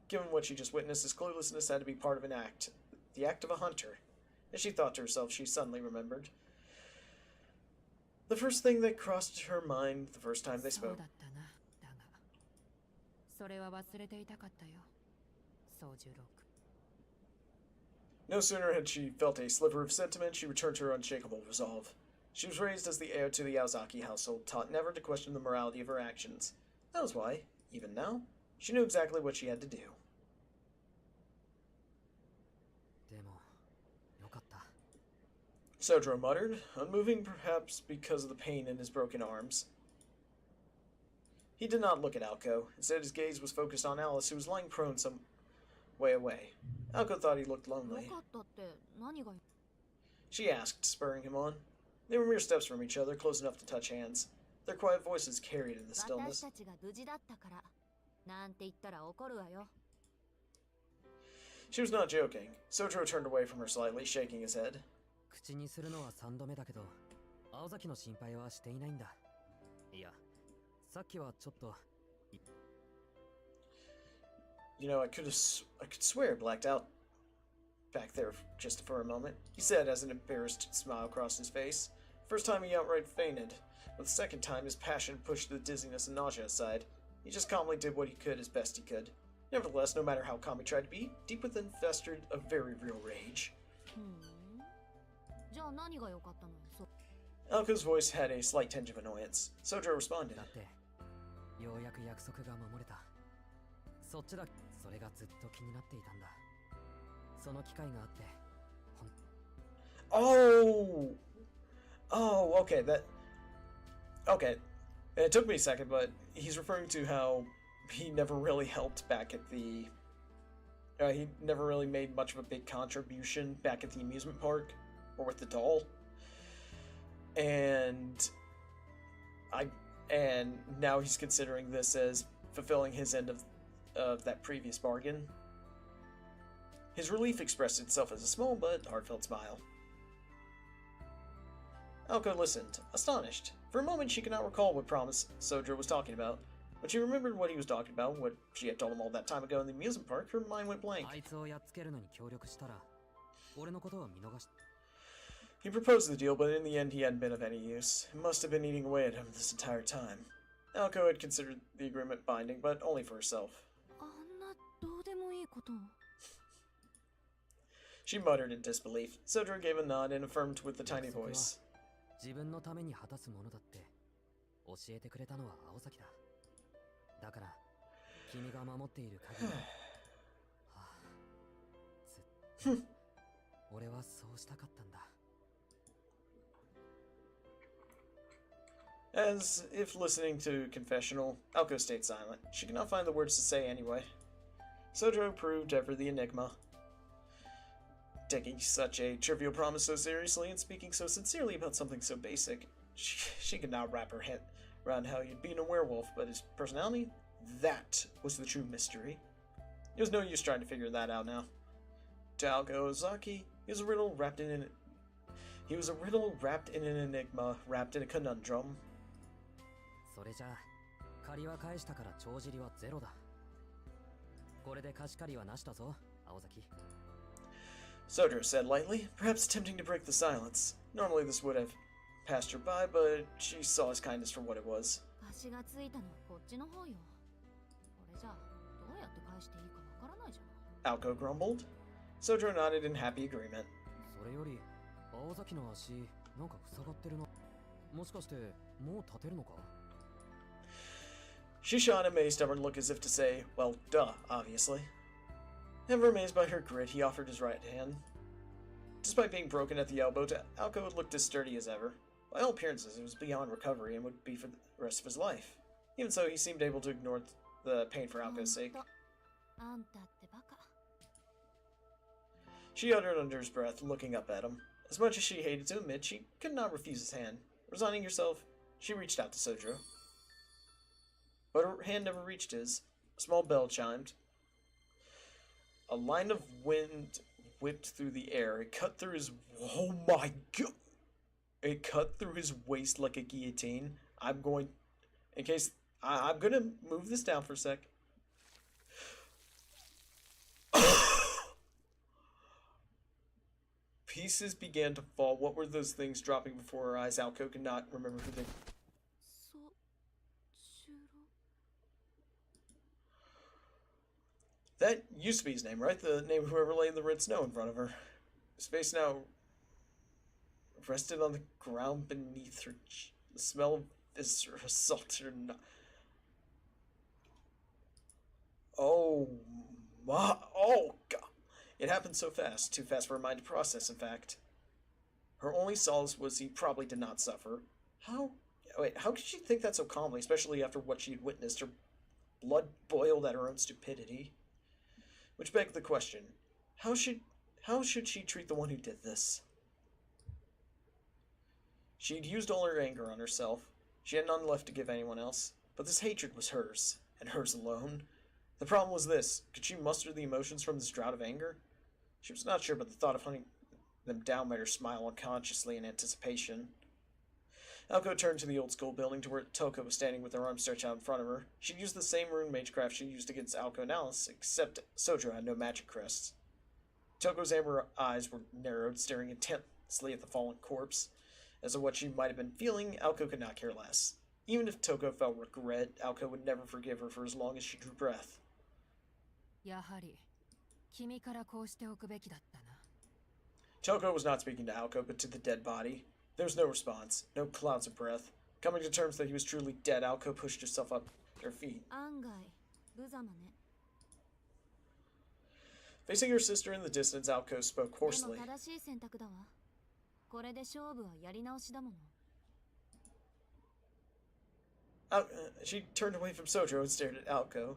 Given what she just witnessed, his cluelessness had to be part of an act. The act of a hunter. As she thought to herself, she suddenly remembered the first thing that crossed her mind the first time they そう spoke. だったな。だが、それは忘れていたかったよ。宗十郎君。 No sooner had she felt a sliver of sentiment, she returned to her unshakable resolve. She was raised as the heir to the Aozaki household, taught never to question the morality of her actions. That was why, even now, she knew exactly what she had to do. でもよかった。 Sojiro muttered, unmoving perhaps because of the pain in his broken arms. He did not look at Aoko. Instead, his gaze was focused on Alice, who was lying prone some way away. Aoko thought he looked よ lonely. かったって何が。 She asked, spurring him on. They were mere steps from each other, close enough to touch hands. Their quiet voices carried in the 私 stillness. たちが無事だったから。なんて言ったら怒るわよ。 She was not joking. Sojiro turned away from her slightly, shaking his head. 口にするのは3度目だけど、青崎の心配はしていないんだ。いや、さっきはちょっと。 You know, I could swear blacked out back there just for a moment, he said as an embarrassed smile crossed his face. First time he outright fainted, but the second time his passion pushed the dizziness and nausea aside. He just calmly did what he could as best he could. Nevertheless, no matter how calm he tried to be, deep within festered a very real rage. じゃあ何が良かったのよ。そう。 Aoko's voice had a slight tinge of annoyance. Sojiro responded. だって、ようやく約束が守れた。そっちだ、それがずっと気になっていたんだ。その機会があって、Oh! Oh, okay, Okay. It took me a second, but he's referring to how he never really helped back at the... he never really made much of a big contribution back at the amusement park, or with the doll. And now he's considering this as fulfilling his end of that previous bargain. His relief expressed itself as a small but heartfelt smile. Aoko listened, astonished. For a moment she could not recall what promise Sojiro was talking about. When she remembered what he was talking about, what she had told him all that time ago in the amusement park, her mind went blank. あいつをやっつけるのに協力したら、俺のことは見逃し。 He proposed the deal, but in the end he hadn't been of any use. It must have been eating away at him this entire time. Aoko had considered the agreement binding, but only for herself. あんなどうでもいいことを。 She muttered in disbelief. Sojiro gave a nod and affirmed with a tiny voice. 自分のために果たすものだって教えてくれたのは青崎だ。だから君が守っている限り、はあ、ずっと俺はそうしたかったんだ。 As if listening to a confessional, Aoko stayed silent. She could not find the words to say anyway. Sojiro proved ever the enigma. Taking such a trivial promise so seriously and speaking so sincerely about something so basic, she could not wrap her head around how he'd been a werewolf, but his personality, that was the true mystery. There was no use trying to figure that out now. To Aoko Ozaki, he was a riddle wrapped in an enigma, wrapped in a conundrum. それじゃあ借りは返したから帳尻はゼロだ。これで貸し借りはなしだぞ、青崎。 Sojiro said lightly, perhaps attempting to break the silence. Normally this would have passed her by, but she saw his kindness for what it was. 足がついたのはこっちの方よ。これじゃどうやって返していいかわからないじゃない。 Aoko grumbled. Sojiro nodded in happy agreement. それより青崎の足なんか塞がってるな。もしかしてもう立てるのか？ She shot him a stubborn look as if to say, well, duh, obviously. Ever amazed by her grit, he offered his right hand. Despite being broken at the elbow, Aoko had looked as sturdy as ever. By all appearances, it was beyond recovery and would be for the rest of his life. Even so, he seemed able to ignore the pain for Aoko's sake. あんたってバカ。 She uttered under his breath, looking up at him. As much as she hated to admit, she could not refuse his hand. Resigning herself, she reached out to Sojiro. But her hand never reached his. A small bell chimed. A line of wind whipped through the air. It cut through his... Oh my god! It cut through his waist like a guillotine. I'm going... In case... I'm gonna move this down for a sec. pieces began to fall. What were those things dropping before her eyes? Aoko could not remember who they... That used to be his name, right? The name of whoever lay in the red snow in front of her. His face now rested on the ground beneath her. The smell of viscera assaulted her. Oh my! Oh God! It happened so fast, too fast for her mind to process. In fact, her only solace was he probably did not suffer. How? Wait, how could she think that so calmly, especially after what she had witnessed? Her blood boiled at her own stupidity. Which begged the question: how should she treat the one who did this? She had used all her anger on herself. She had none left to give anyone else. But this hatred was hers, and hers alone. The problem was this: could she muster the emotions from this drought of anger? She was not sure, but the thought of hunting them down made her smile unconsciously in anticipation. Aoko turned to the old school building to where Toko was standing with her arms stretched out in front of her. She'd used the same rune magecraft she used against Aoko and Alice, except Sojiro had no magic crests. Toko's amber eyes were narrowed, staring intensely at the fallen corpse. As to what she might have been feeling, Aoko could not care less. Even if Toko felt regret, Aoko would never forgive her for as long as she drew breath. Toko was not speaking to Aoko, but to the dead body. There was no response, no clouds of breath. Coming to terms that he was truly dead, Aoko pushed herself up to her feet. Facing her sister in the distance, Aoko spoke hoarsely. She turned away from Sojiro and stared at Aoko.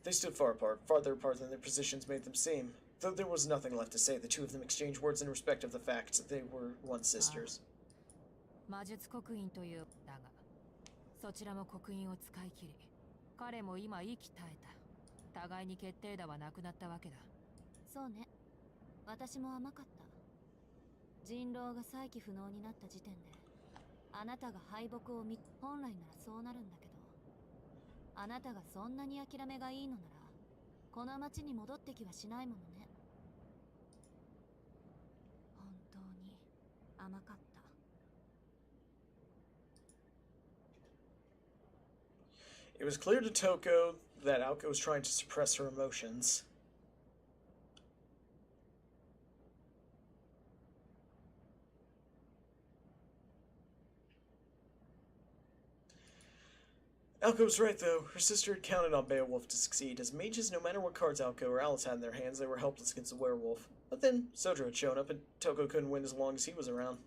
They stood far apart, farther apart than their positions made them seem. Though there was nothing left to say, the two of them exchanged words in respect of the fact that they were once sisters. It was clear to Toko that Aoko was trying to suppress her emotions. Aoko was right, though. Her sister had counted on Beowulf to succeed. As mages, no matter what cards Aoko or Alice had in their hands, they were helpless against the werewolf. But then, Sojiro had shown up, and Toko couldn't win as long as he was around.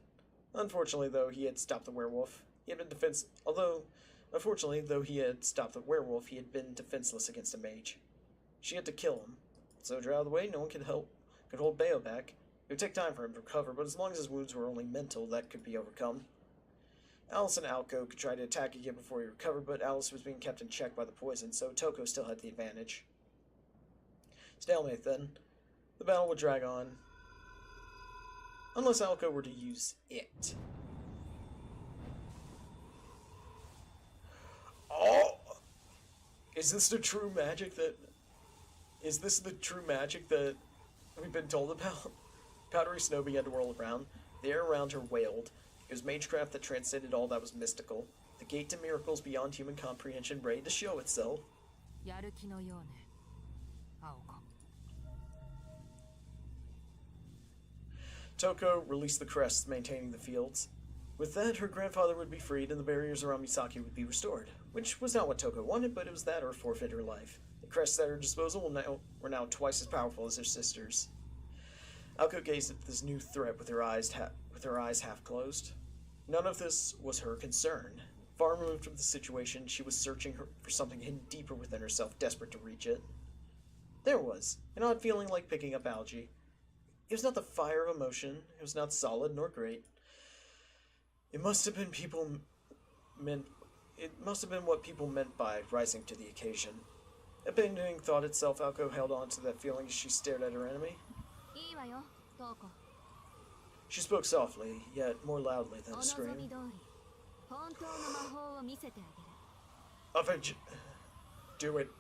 Unfortunately, though, he had stopped the werewolf. He had been Unfortunately, though he had stopped the werewolf, he had been defenseless against a mage. She had to kill him. Sojiro out of the way, no one could hold Beo back. It would take time for him to recover, but as long as his wounds were only mental, that could be overcome. Alice and Aoko could try to attack again before he recovered, but Alice was being kept in check by the poison, so Toko still had the advantage. Stalemate, then. The battle would drag on. Unless Aoko were to use it. Oh! Is this the true magic that... Is this the true magic that we've been told about? Powdery snow began to whirl around. The air around her wailed. It was magecraft that transcended all that was mystical. The gate to miracles beyond human comprehension ready to show itself. Toko released the crests, maintaining the fields. With that, her grandfather would be freed and the barriers around Misaki would be restored, which was not what Toko wanted, but it was that or forfeit her life. The crests at her disposal were now twice as powerful as her sisters. Aoko gazed at this new threat with her eyes half closed. None of this was her concern. Far removed from the situation, she was searching for something hidden deeper within herself, desperate to reach it. There was, an odd feeling like picking up algae. It was not the fire of emotion, it was not solid nor great. It must have been what people meant by rising to the occasion. Abandoning thought itself, Aoko held on to that feeling as she stared at her enemy. She spoke softly, yet more loudly than a scream. Avenge... Do it.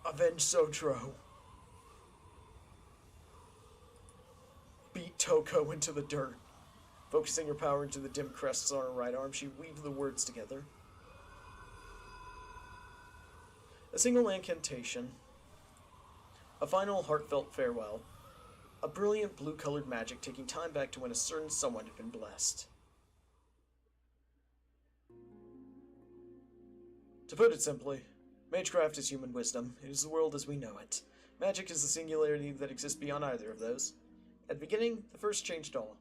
Avenge Sojiro. Beat Toko into the dirt. Focusing her power into the dim crests on her right arm, she weaved the words together. A single incantation. A final heartfelt farewell. A brilliant blue-colored magic taking time back to when a certain someone had been blessed. To put it simply, magecraft is human wisdom. It is the world as we know it. Magic is the singularity that exists beyond either of those. At the beginning, the first changed all.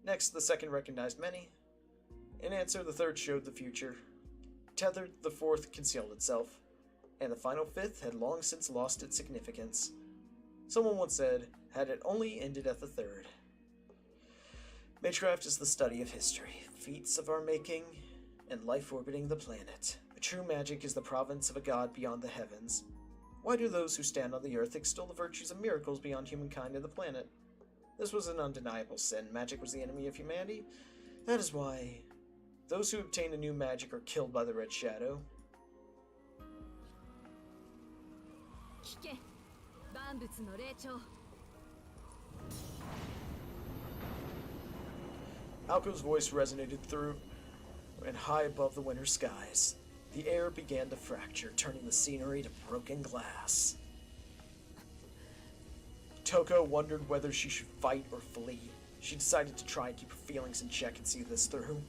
Next, the second recognized many. In answer, the third showed the future. Tethered, the fourth concealed itself. And the final fifth had long since lost its significance. Someone once said, had it only ended at the third. Magecraft is the study of history, feats of our making, and life orbiting the planet. But true magic is the province of a god beyond the heavens. Why do those who stand on the earth extol the virtues of miracles beyond humankind and the planet? This was an undeniable sin. Magic was the enemy of humanity. That is why those who obtain a new magic are killed by the Red Shadow. Aoko's voice resonated through and high above the winter skies. The air began to fracture, turning the scenery to broken glass. Toko wondered whether she should fight or flee. She decided to try and keep her feelings in check and see this through.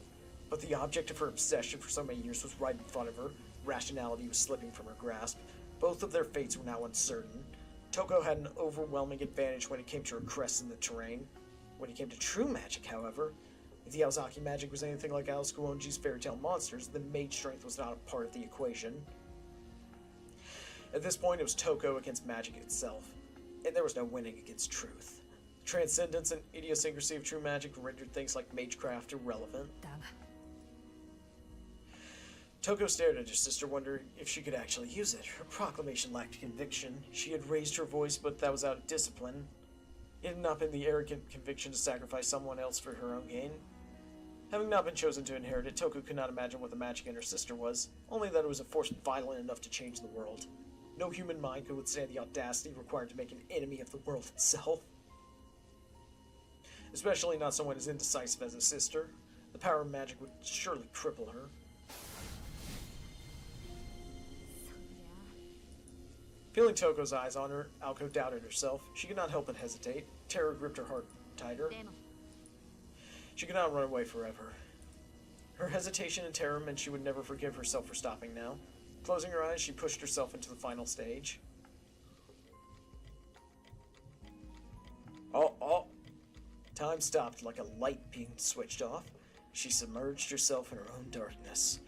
But the object of her obsession for so many years was right in front of her. Rationality was slipping from her grasp. Both of their fates were now uncertain. Toko had an overwhelming advantage when it came to her crest in the terrain. When it came to true magic, however, if the Aozaki magic was anything like Alice Kuonji's fairy tale monsters, then mage strength was not a part of the equation. At this point, it was Toko against magic itself, and there was no winning against truth. The transcendence and idiosyncrasy of true magic rendered things like magecraft irrelevant. Toko stared at her sister, wondering if she could actually use it. Her proclamation lacked conviction. She had raised her voice, but that was out of discipline. It had not been the arrogant conviction to sacrifice someone else for her own gain. Having not been chosen to inherit it, Toko could not imagine what the magic in her sister was, only that it was a force violent enough to change the world. No human mind could withstand the audacity required to make an enemy of the world itself. Especially not someone as indecisive as a sister. The power of magic would surely cripple her. Feeling Toko's eyes on her, Aoko doubted herself. She could not help but hesitate. Terror gripped her heart tighter. She could not run away forever. Her hesitation and terror meant she would never forgive herself for stopping now. Closing her eyes, she pushed herself into the final stage. Oh! Time stopped like a light being switched off. She submerged herself in her own darkness.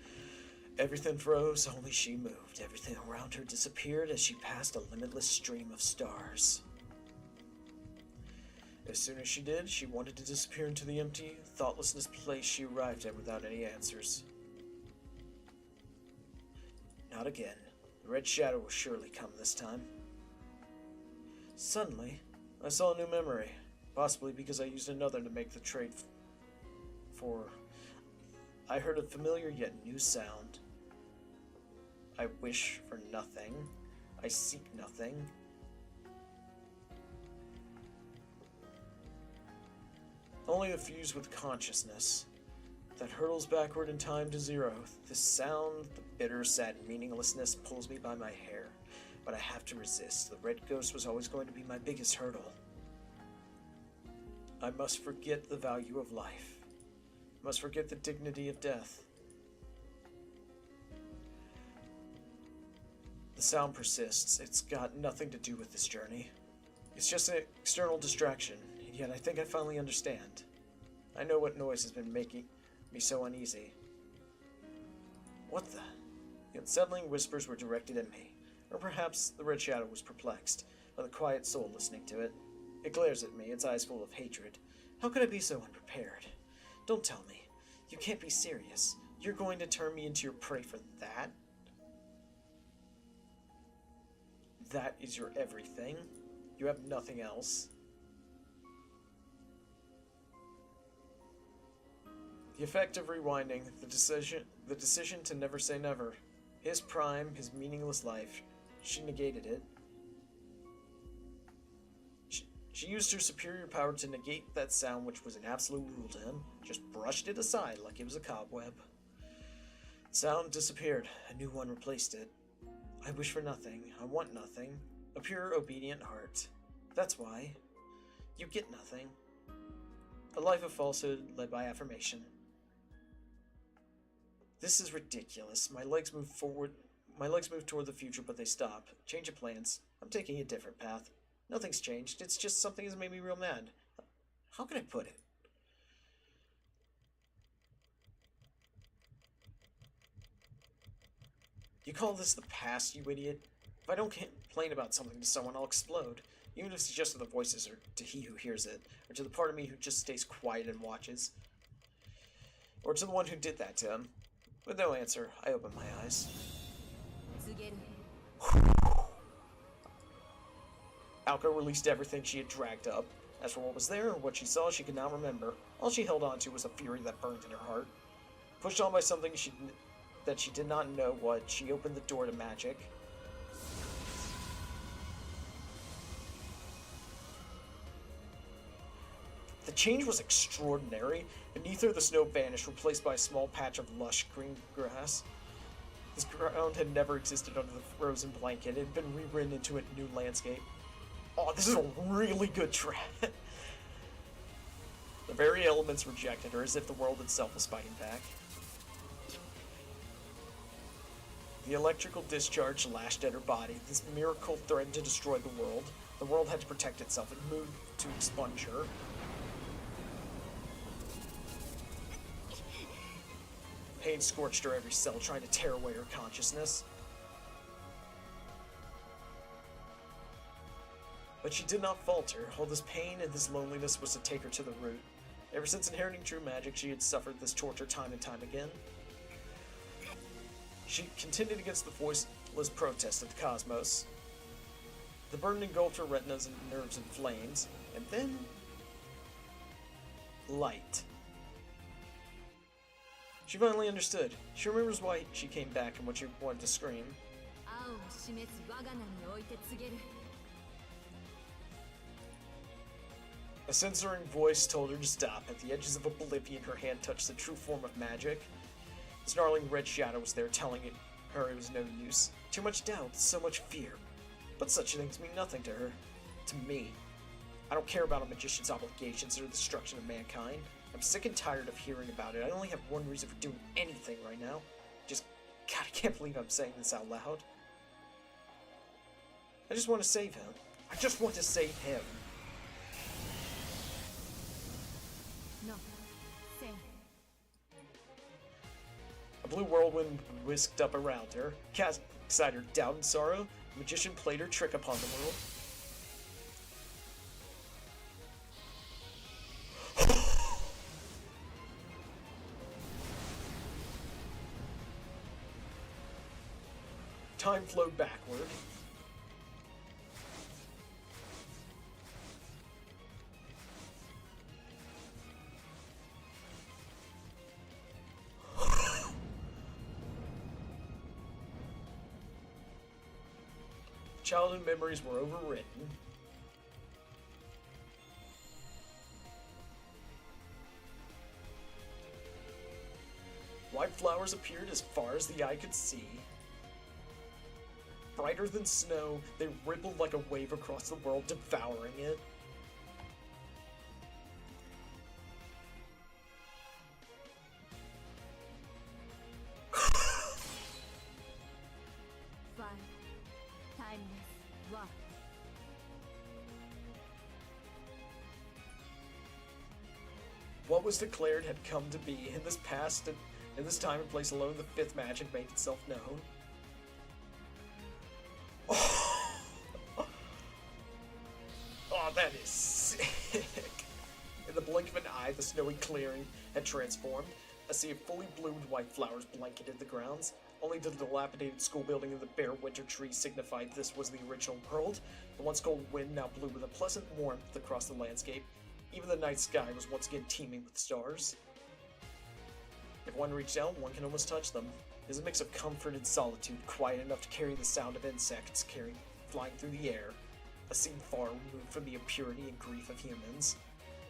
Everything froze, only she moved. Everything around her disappeared as she passed a limitless stream of stars. As soon as she did, she wanted to disappear into the empty, thoughtlessness place she arrived at without any answers. Not again. The Red Shadow will surely come this time. Suddenly, I saw a new memory. Possibly because I used another to make the trade for... I heard a familiar yet new sound. I wish for nothing. I seek nothing. Only a fuse with consciousness that hurtles backward in time to zero. The sound, the bitter, sad meaninglessness pulls me by my hair, but I have to resist. The red ghost was always going to be my biggest hurdle. I must forget the value of life. I must forget the dignity of death. The sound persists. It's got nothing to do with this journey. It's just an external distraction. Yet I think I finally understand. I know what noise has been making me so uneasy. What the? The unsettling whispers were directed at me. Or perhaps the Red Shadow was perplexed by the quiet soul listening to it. It glares at me, its eyes full of hatred. How could I be so unprepared? Don't tell me. You can't be serious. You're going to turn me into your prey for that? That is your everything? You have nothing else? The effect of rewinding, the decision to never say never. His prime, his meaningless life. She negated it. She used her superior power to negate that sound, which was an absolute rule to him, just brushed it aside like it was a cobweb. The sound disappeared. A new one replaced it. I wish for nothing. I want nothing. A pure, obedient heart. That's why. You get nothing. A life of falsehood led by affirmation. This is ridiculous. My legs move forward. My legs move toward the future, but they stop. Change of plans. I'm taking a different path. Nothing's changed. It's just something that's made me real mad. How can I put it? You call this the past, you idiot? If I don't complain about something to someone, I'll explode. Even if it's just to the voices, or to he who hears it, or to the part of me who just stays quiet and watches. Or to the one who did that to him. With no answer, I open my eyes. Aoko released everything she had dragged up. As for what was there, or what she saw, she could not remember. All she held on to was a fury that burned in her heart. Pushed on by something that she did not know what, she opened the door to magic. The change was extraordinary. Beneath her, the snow vanished, replaced by a small patch of lush green grass. This ground had never existed under the frozen blanket. It had been rewritten into a new landscape. Oh, this is a really good track. The very elements rejected her, as if the world itself was fighting back. The electrical discharge lashed at her body. This miracle threatened to destroy the world. The world had to protect itself. It moved to expunge her. Pain scorched her every cell, trying to tear away her consciousness. But she did not falter. All this pain and this loneliness was to take her to the root. Ever since inheriting true magic, she had suffered this torture time and time again. She contended against the voiceless protest of the cosmos. The burden engulfed her retinas and nerves in flames, and then... light. She finally understood. She remembers why she came back and what she wanted to scream. A censoring voice told her to stop. At the edges of oblivion, her hand touched the true form of magic. The snarling red shadow was there, telling her it was no use. Too much doubt, so much fear. But such things mean nothing to her. To me. I don't care about a magician's obligations or the destruction of mankind. I'm sick and tired of hearing about it. I only have one reason for doing anything right now. God, I can't believe I'm saying this out loud. I just want to save him. I just want to save him. No. Same. A blue whirlwind whisked up around her. Cast aside her doubt and sorrow, the magician played her trick upon the world. Time flowed backward. Childhood memories were overwritten. White flowers appeared as far as the eye could see. Brighter than snow, they rippled like a wave across the world, devouring it. What was declared had come to be. In this past and in this time and place alone, the fifth magic made itself known. Oh, that is sick. In the blink of an eye, the snowy clearing had transformed. A sea of fully bloomed white flowers blanketed the grounds. Only the dilapidated school building and the bare winter trees signified this was the original world. The once cold wind now blew with a pleasant warmth across the landscape. Even the night sky was once again teeming with stars. If one reached out, one can almost touch them. It is a mix of comfort and solitude, quiet enough to carry the sound of insects flying through the air. A scene far removed from the impurity and grief of humans.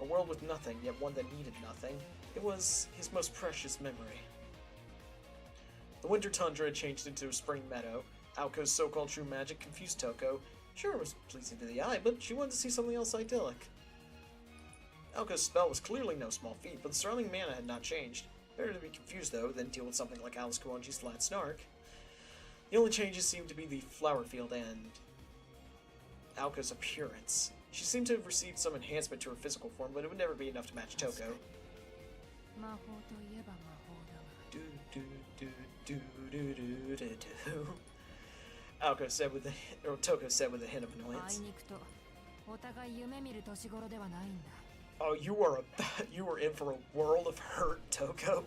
A world with nothing, yet one that needed nothing. It was his most precious memory. The winter tundra had changed into a spring meadow. Aoko's so-called true magic confused Toko. Sure, it was pleasing to the eye, but she wanted to see something else idyllic. Aoko's spell was clearly no small feat, but the surrounding mana had not changed. Better to be confused, though, than deal with something like Alice Kawanji's flat snark. The only changes seemed to be the flower field and Aoko's appearance. She seemed to have received some enhancement to her physical form, but it would never be enough to match Toko. Aoko said with a, or Toko said with a hint of annoyance. Oh, you were in for a world of hurt, Toko.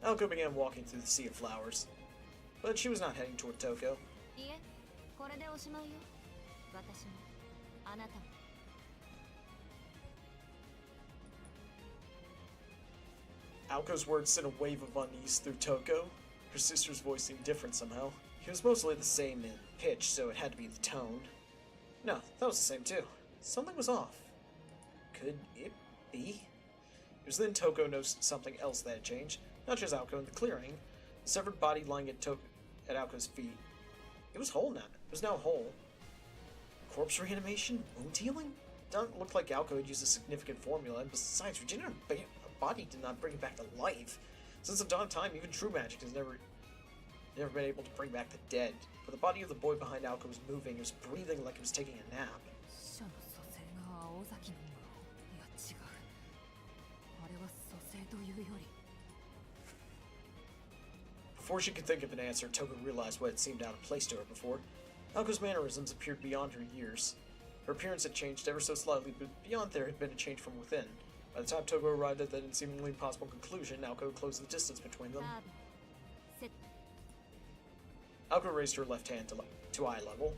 Aoko began walking through the sea of flowers, but she was not heading toward Toko. Aoko's words sent a wave of unease through Toko. Her sister's voice seemed different somehow. It was mostly the same in pitch, so it had to be the tone. No, that was the same too. Something was off. Could it be? It was then Toko noticed something else that had changed. Not just Aoko in the clearing. The severed body lying at Aoko's feet. It was whole now. It was now whole. Corpse reanimation? Wound healing? Doesn't look like Aoko had used a significant formula, and besides, regenerating a body did not bring it back to life. Since the dawn of time, even true magic has never been able to bring back the dead. But the body of the boy behind Aoko was moving. It was breathing like it was taking a nap. Before she could think of an answer, Toko realized what had seemed out of place to her before. Aoko's mannerisms appeared beyond her years. Her appearance had changed ever so slightly, but beyond there had been a change from within. By the time Toko arrived at that seemingly impossible conclusion, Aoko closed the distance between them. Aoko raised her left hand to eye level.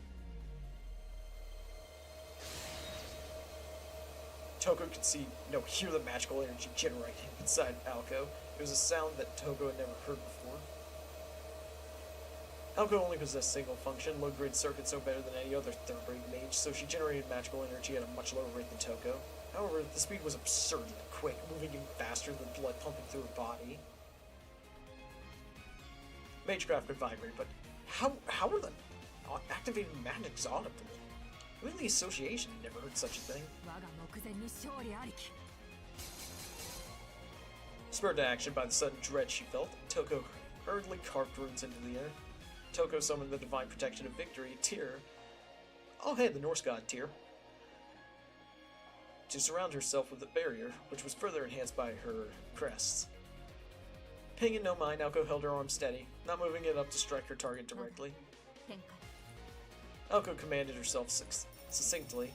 Toko could hear the magical energy generating inside Aoko. It was a sound that Toko had never heard before. Aoko only possessed single function, low-grade circuits no better than any other third-grade mage, so she generated magical energy at a much lower rate than Toko. However, the speed was absurdly quick, moving even faster than blood pumping through her body. Magecraft could vibrate, but how are the activated magics audible? Even the association never heard such a thing. Spurred to action by the sudden dread she felt, Toko hurriedly carved runes into the air. Toko summoned the divine protection of victory, Tyr. Oh hey, the Norse god Tyr. To surround herself with a barrier, which was further enhanced by her crests. Paying it no mind, Aoko held her arm steady, not moving it up to strike her target directly. Aoko commanded herself succinctly.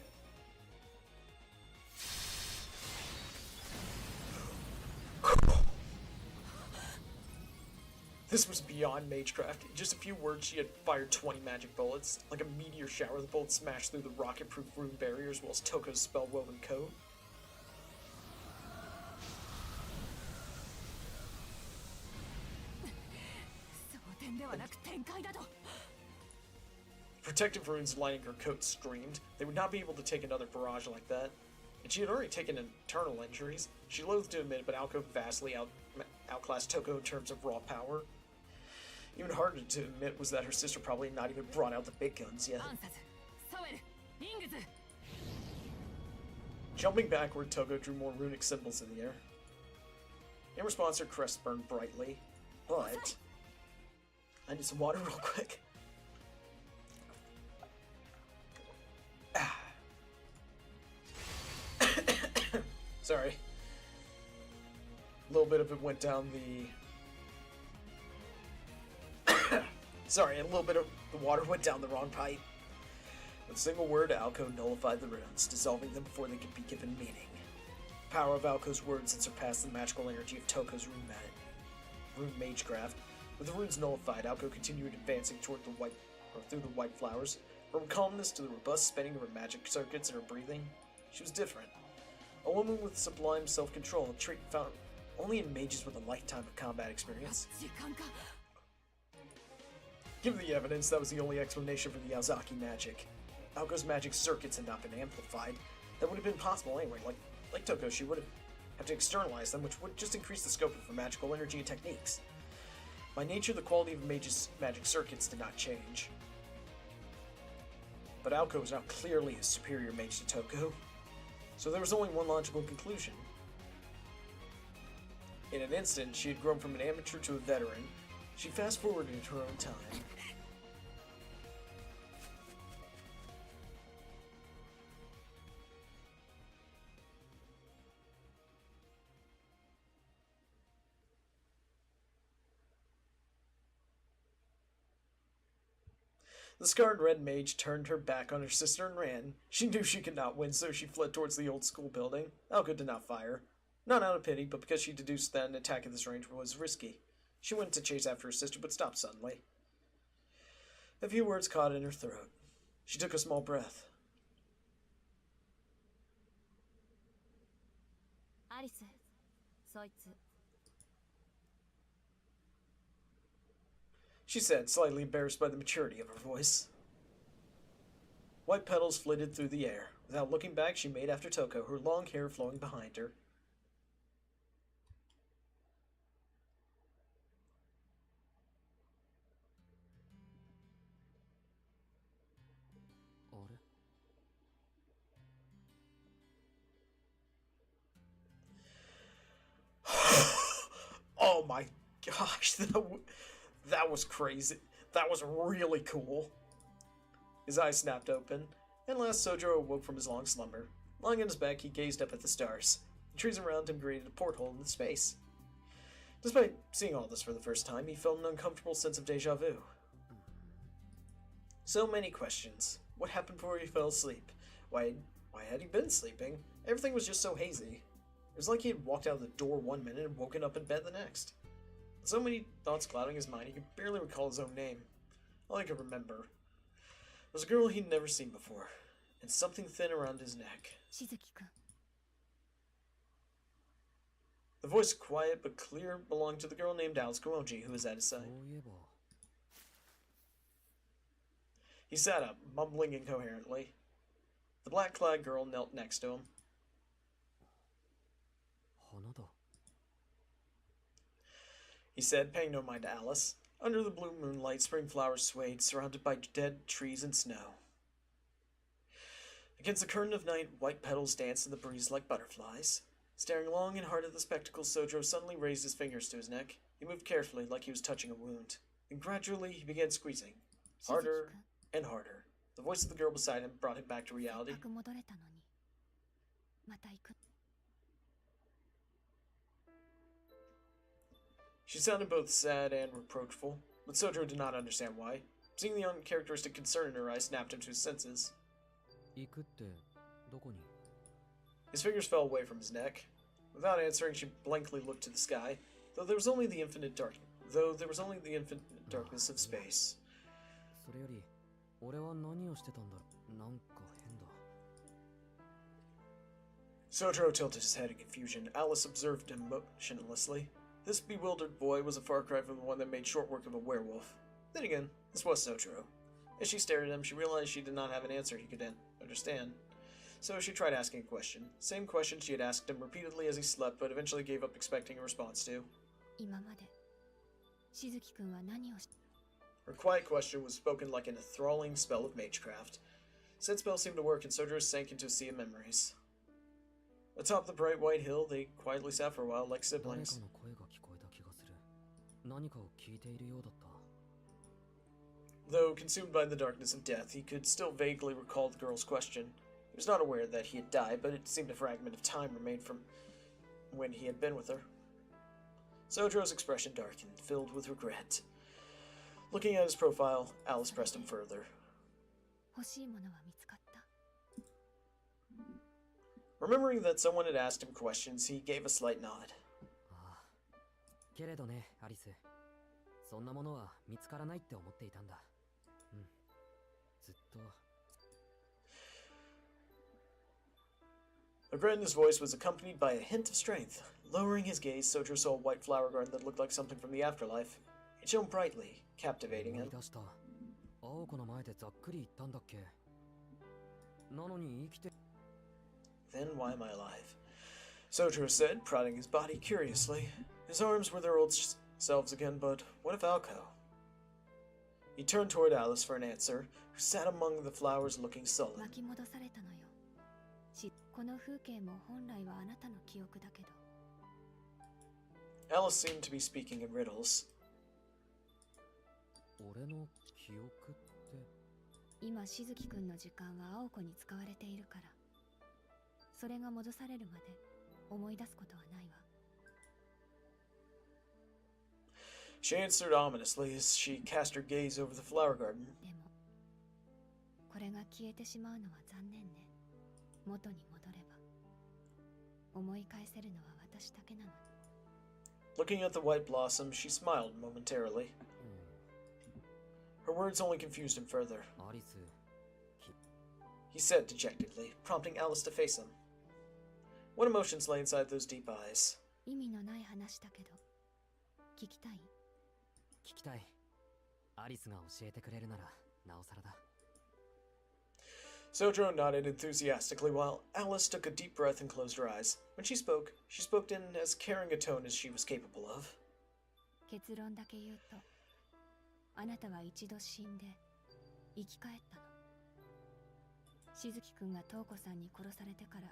This was beyond magecraft. In just a few words, she had fired 20 magic bullets. Like a meteor shower, the bullets smashed through the rocket-proof rune barriers whilst Toko's spell-woven coat. Protective runes lining her coat screamed. They would not be able to take another barrage like that. And she had already taken internal injuries. She loathed to admit it, but Aoko vastly outclassed Toko in terms of raw power. Even harder to admit was that her sister probably not even brought out the big guns yet. Jumping backward, Toko drew more runic symbols in the air. In response, her crest burned brightly. But I need some water real quick. Sorry. A little bit of it went down the... Sorry, a little bit of the water went down the wrong pipe. With a single word, Aoko nullified the runes, dissolving them before they could be given meaning. The power of Aoko's words had surpassed the magical energy of Toko's rune magecraft. With the runes nullified, Aoko continued advancing through the white flowers. From calmness to the robust spinning of her magic circuits and her breathing, she was different. A woman with sublime self-control, a trait found only in mages with a lifetime of combat experience. Given the evidence, that was the only explanation for the Aozaki magic. Aoko's magic circuits had not been amplified. That would have been possible anyway. Like Toko, she would have to externalize them, which would just increase the scope of her magical energy and techniques. By nature, the quality of mage's magic circuits did not change. But Aoko was now clearly a superior mage to Toko, so there was only one logical conclusion. In an instant, she had grown from an amateur to a veteran. She fast-forwarded her own time. The scarred red mage turned her back on her sister and ran. She knew she could not win, so she fled towards the old school building. Aoko did not fire. Not out of pity, but because she deduced that an attack at this range was risky. She went to chase after her sister, but stopped suddenly. A few words caught in her throat. She took a small breath. Alice, そいつ. She said, slightly embarrassed by the maturity of her voice. White petals flitted through the air. Without looking back, she made after Toko, her long hair flowing behind her. Oh my gosh, that was crazy. That was really cool. His eyes snapped open, and last Sojiro awoke from his long slumber. Lying on his back, he gazed up at the stars. The trees around him created a porthole into space. Despite seeing all this for the first time, he felt an uncomfortable sense of deja vu. So many questions. What happened before he fell asleep? Why had he been sleeping? Everything was just so hazy. It was like he had walked out of the door one minute and woken up in bed the next. With so many thoughts clouding his mind, he could barely recall his own name. All he could remember was a girl he'd never seen before, and something thin around his neck. Shizuki-kun. The voice, quiet but clear, belonged to the girl named Alice Kumoji, who was at his side. He sat up, mumbling incoherently. The black-clad girl knelt next to him. He said, paying no mind to Alice. Under the blue moonlight, spring flowers swayed, surrounded by dead trees and snow. Against the curtain of night, white petals danced in the breeze like butterflies. Staring long and hard at the spectacle, Sojiro suddenly raised his fingers to his neck. He moved carefully, like he was touching a wound. And gradually, he began squeezing. Harder and harder. The voice of the girl beside him brought him back to reality. She sounded both sad and reproachful, but Sojiro did not understand why. Seeing the uncharacteristic concern in her eyes snapped him to his senses. His fingers fell away from his neck. Without answering, she blankly looked to the sky, though there was only the infinite darkness of space. Sojiro tilted his head in confusion. Alice observed him motionlessly. This bewildered boy was a far cry from the one that made short work of a werewolf. Then again, this was Sojiro. As she stared at him, she realized she did not have an answer he could understand. So she tried asking a question. Same question she had asked him repeatedly as he slept, but eventually gave up expecting a response to. Her quiet question was spoken like an enthralling spell of magecraft. Said spell seemed to work, and Sojiro sank into a sea of memories. Atop the bright white hill, they quietly sat for a while like siblings. Though consumed by the darkness of death, he could still vaguely recall the girl's question. He was not aware that he had died, but it seemed a fragment of time remained from when he had been with her. Sojiro's expression darkened, filled with regret. Looking at his profile, Alice pressed him further. Remembering that someone had asked him questions, he gave a slight nod. A grin in his voice was accompanied by a hint of strength. Lowering his gaze, Sojiro saw a white flower garden that looked like something from the afterlife. It shone brightly, captivating 思 him. い出した。青子の前でざっくり言ったんだっけ。なのに生きて。Then why am I alive? Sojiro said, prodding his body curiously. His arms were their old selves again, but what of Aoko? He turned toward Alice for an answer, who sat among the flowers looking sullen. 巻き戻されたのよ。この風景も本来はあなたの記憶だけど。Alice seemed to be speaking in riddles. 俺の記憶って。今しずきくんの時間は青子に使われているから、それが戻されるまで思い出すことはないわ。She answered ominously as she cast her gaze over the flower garden. でもこれが消えてしまうのは残念ね。元に戻れば思い返せるのは私だけなのに。Looking at the white blossom, she smiled momentarily. Her words only confused him further. アリス。He said dejectedly, prompting Alice to face him. What emotions lay inside those deep eyes? 意味のない話だけど聞きたい？聞きたい。アリスが教えてくれるならなおさらだ。Sojiro nodded enthusiastically while Alice took a deep breath and closed her eyes. When she spoke in as caring a tone as she was capable of. 結論だけ言うと、あなたは一度死んで生き返ったの。しずきくんが瞳子さんに殺されてから、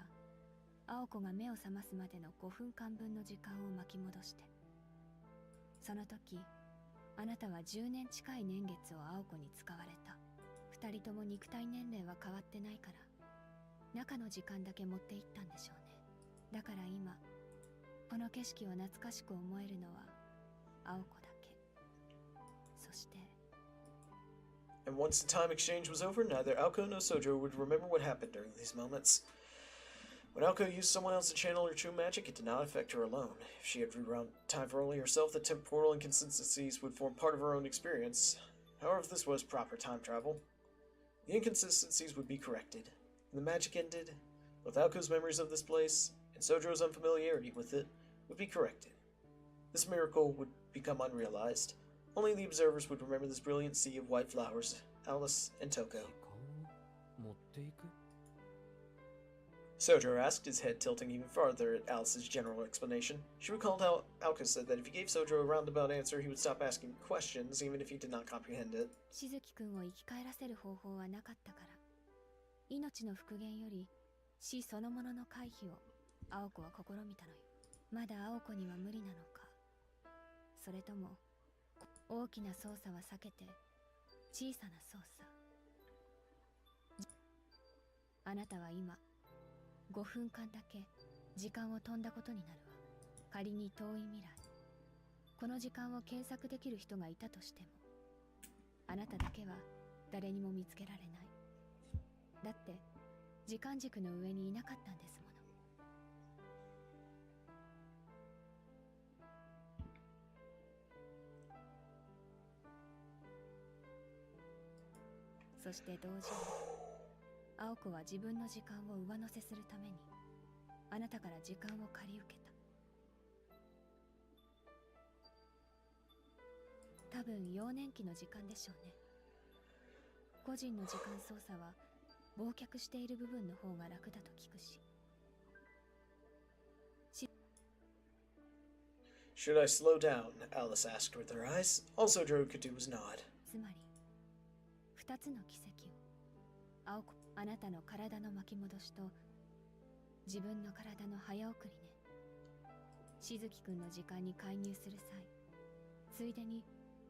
青子が目を覚ますまでの5分間分の時間を巻き戻して、その時あなたは10年近い年月を青子に使われた。2人とも肉体年齢は変わってないから、中の時間だけ持っていったんでしょうね。だから今この景色を懐かしく思えるのは青子だけ。そして And once the time exchange was over, neither Aoko nor Sojiro would remember what happened during these moments. When Aoko used someone else to channel her true magic, it did not affect her alone. If she had rewound time for only herself, the temporal inconsistencies would form part of her own experience. However, if this was proper time travel, the inconsistencies would be corrected. When the magic ended, both Aoko's memories of this place and Sojiro's unfamiliarity with it would be corrected. This miracle would become unrealized. Only the observers would remember this brilliant sea of white flowers, Alice and Toko. 時間を持っていく。 Sojiro asked, his head tilting even farther at Alice's general explanation. She recalled how Aoko said that if he gave Sojiro a roundabout answer, he would stop asking questions, even if he did not comprehend it. しずきくんを生き返らせる方法はなかったから、命の復元より死そのものの回避を青子は試みたのよ。まだ青子には無理なのか、それとも大きな操作は避けて小さな操作。あなたは今5分間だけ時間を飛んだことになるわ。仮に遠い未来、この時間を検索できる人がいたとしても、あなただけは誰にも見つけられない。だって時間軸の上にいなかったんですもの。そして同時に青子は自分の時間を上乗せするためにあなたから時間を借り受けた。多分幼年期の時間でしょうね。個人の時間操作は忘却している部分の方が楽だと聞くし。Should I slow down? Alice asked with her eyes. All Sojiro could do was nod. つまり2つの奇跡を、青子、あなたの体の巻き戻しと自分の体の早送りね。しずきくんの時間に介入する際、ついでに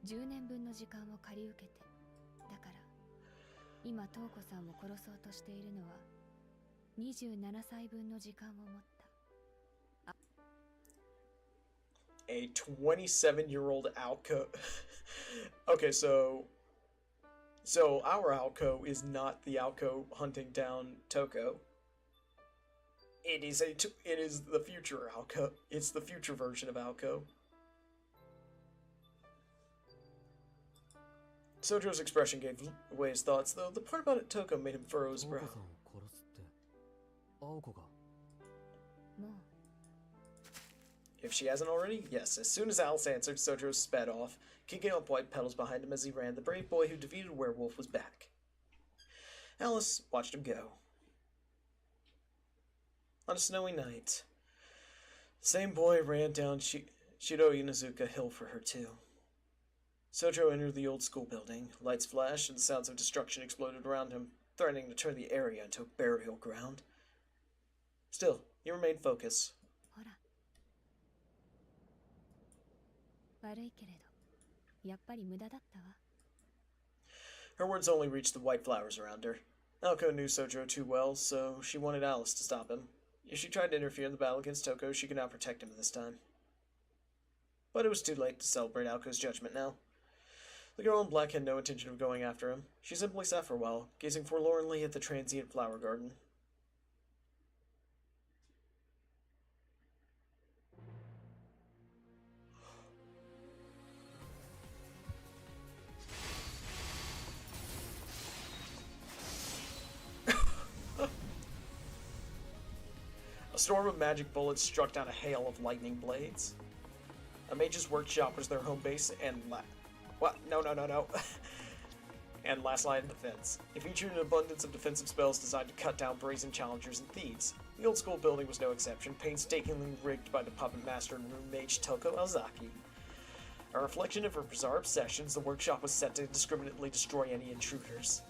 10年分の時間を借り受けて、だから今瞳子さんを殺そうとしているのは27歳分の時間を持った。 A 27-year-old Aoko. Okay, so our Aoko is not the Aoko hunting down Toko. It is the future Aoko. It's the future version of Aoko. Sojiro's expression gave away his thoughts, though the part about Toko made him furrow his brow. 瞳子さんを殺すって青子が。もう If she hasn't already, yes. As soon as Alice answered, Sojiro sped off, kicking up white petals behind him as he ran. The brave boy who defeated a werewolf was back. Alice watched him go. On a snowy night, the same boy ran down Shiro Inazuka Hill for her too. Sojiro entered the old school building. Lights flashed and sounds of destruction exploded around him, threatening to turn the area into a burial ground. Still, he remained focused. ほら悪いけれどやっぱり無駄だったわ Her words only reached the white flowers around her. Aoko knew Sojiro too well, so she wanted Alice to stop him. If she tried to interfere in the battle against Toko, she could not protect him this time. But it was too late to celebrate Aoko's judgment now. The girl in black had no intention of going after him. She simply sat for a while, gazing forlornly at the transient flower garden. A storm of magic bullets struck down a hail of lightning blades. A mage's workshop was their home base and what? No. And last line of defense. It featured an abundance of defensive spells designed to cut down brazen challengers and thieves. The old school building was no exception, painstakingly rigged by the puppet master and room mage Toko Alzaki. A reflection of her bizarre obsessions, the workshop was set to indiscriminately destroy any intruders.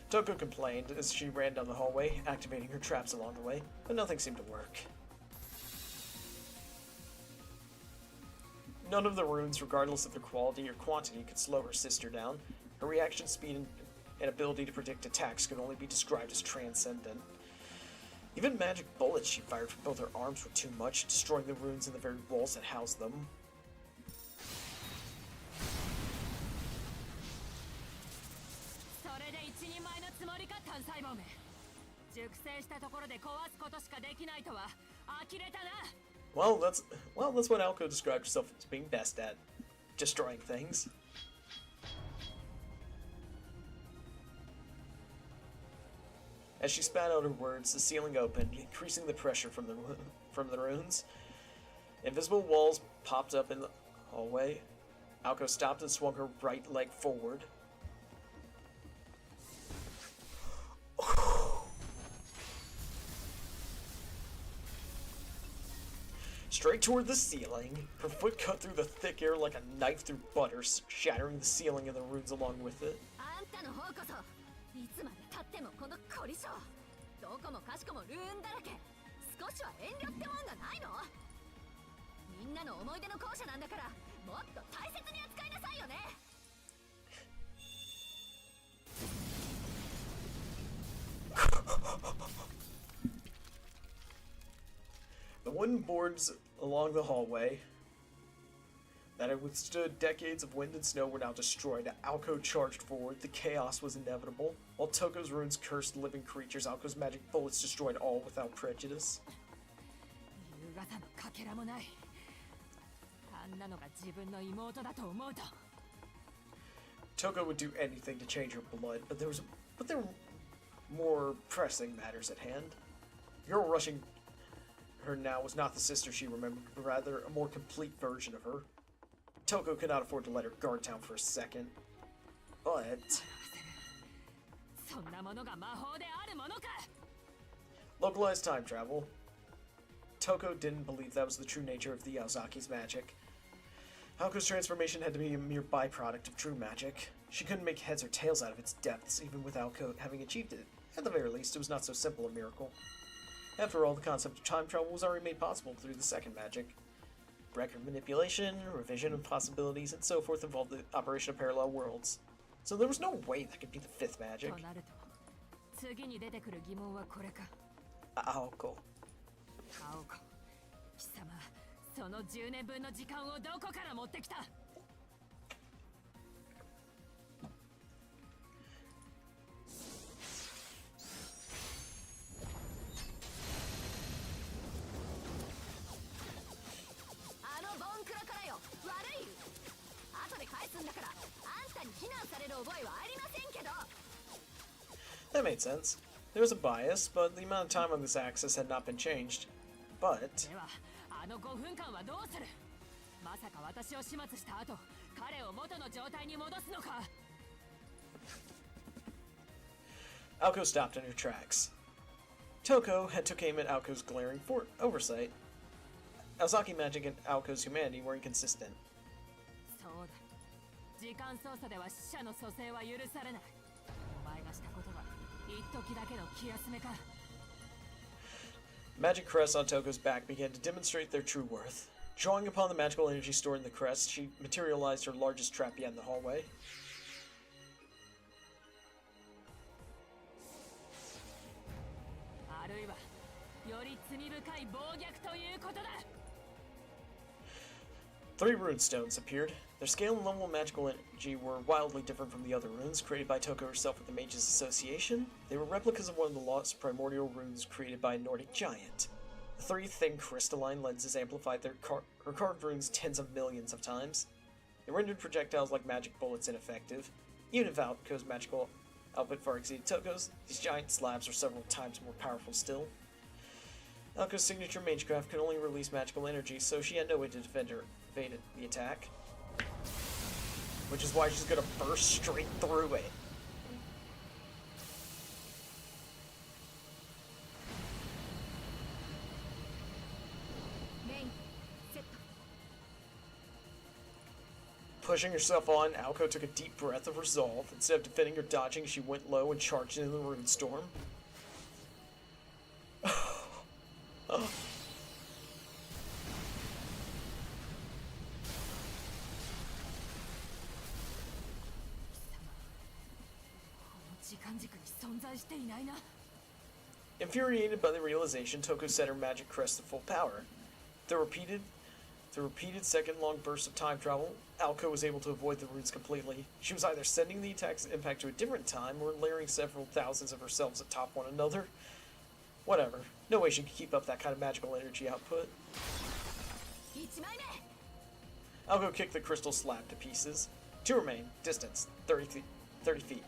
Toko complained as she ran down the hallway, activating her traps along the way, but nothing seemed to work. None of the runes, regardless of their quality or quantity, could slow her sister down. Her reaction speed and ability to predict attacks could only be described as transcendent. Even magic bullets she fired from both her arms were too much, destroying the runes in the very walls that housed them. Well, that's what Aoko described herself as being best at, destroying things. As she spat out her words, the ceiling opened, increasing the pressure from the runes. Invisible walls popped up in the hallway. Aoko stopped and swung her right leg forward. Straight toward the ceiling, her foot cut through the thick air like a knife through butter, shattering the ceiling and the runes along with it. The wooden boards along the hallway that had withstood decades of wind and snow were now destroyed. Aoko charged forward. The chaos was inevitable. While Toko's runes cursed living creatures, Aoko's magic bullets destroyed all without prejudice. Toko would do anything to change her blood, but there were more pressing matters at hand. The girl rushing her now was not the sister she remembered, but rather a more complete version of her. Toko could not afford to let her guard down for a second. But localized time travel. Toko didn't believe that was the true nature of the Aozaki's magic. Aoko's transformation had to be a mere byproduct of true magic. She couldn't make heads or tails out of its depths, even with Aoko having achieved it. At the very least, it was not so simple a miracle. After all, the concept of time travel was already made possible through the second magic. Record manipulation, revision of possibilities, and so forth involved the operation of parallel worlds. So there was no way that could be the fifth magic. Aoko. 貴様、その10年分の時間をどこから持ってきた? That made sense. There was a bias, but the amount of time on this axis had not been changed. But ではあの5分間はどうする？まさか私を始末した後彼を元の状態に戻すのか？ Aoko stopped in her tracks. Toko had took aim at Aoko's glaring oversight. Aozaki magic and Aoko's humanity were inconsistent. そうだ。時間操作では死者の蘇生は許されない。お前がしたことは一時だけの気休めか。 Magic crests on Toko's back began to demonstrate their true worth. Drawing upon the magical energy stored in the crest, she materialized her largest trap beyond the hallway. あるいはより罪深い暴虐ということだ。 3 rune stones appeared. Their scale and level of magical energy were wildly different from the other runes created by Toko herself with the Mages Association. They were replicas of one of the lost primordial runes created by a Nordic giant. The 3 thin crystalline lenses amplified her carved runes tens of millions of times. They rendered projectiles like magic bullets ineffective. Even if Aoko's magical output far exceeded Toko's, these giant slabs were several times more powerful still. Aoko's signature magecraft could only release magical energy, so she had no way to evade the attack. Which is why she's gonna burst straight through it. Pushing herself on, Aoko took a deep breath of resolve. Instead of defending or dodging, she went low and charged into the rune storm. Oh. 時間軸に存在していないな。 Infuriated by the realization, Toko set her magic crest to full power. Through repeated second-long bursts of time travel, Aoko was able to avoid the runes completely. She was either sending the attack's impact to a different time or layering several thousands of herself atop one another. Whatever. No way she could keep up that kind of magical energy output. 1枚目。 Aoko kicked the crystal slab to pieces. 2 remain. Distance, 30 feet.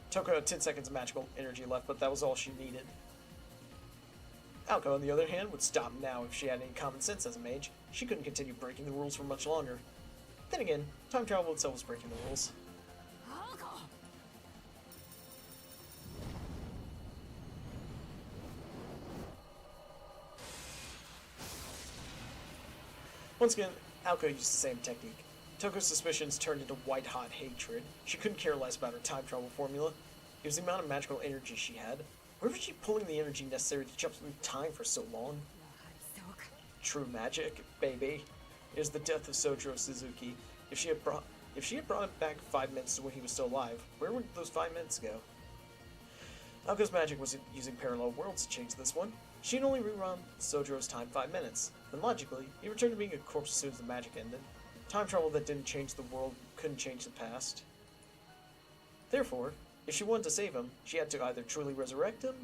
Toko had 10 seconds of magical energy left, but that was all she needed. Aoko, on the other hand, would stop now if she had any common sense as a mage. She couldn't continue breaking the rules for much longer. Then again, time travel itself was breaking the rules. Aoko! Once again, Aoko used the same technique. Toko's suspicions turned into white-hot hatred. She couldn't care less about her time travel formula. It was the amount of magical energy she had. Where was she pulling the energy necessary to jump through time for so long? True magic, baby. It was the death of Sojiro Suzuki. If she had brought it back 5 minutes to when he was still alive, where would those 5 minutes go? Aoko's magic was using parallel worlds to change this one. She'd only rerun Sojiro's time 5 minutes. Then logically, he returned to being a corpse as soon as the magic ended. Time travel that didn't change the world couldn't change the past. Therefore, if she wanted to save him, she had to either truly resurrect him,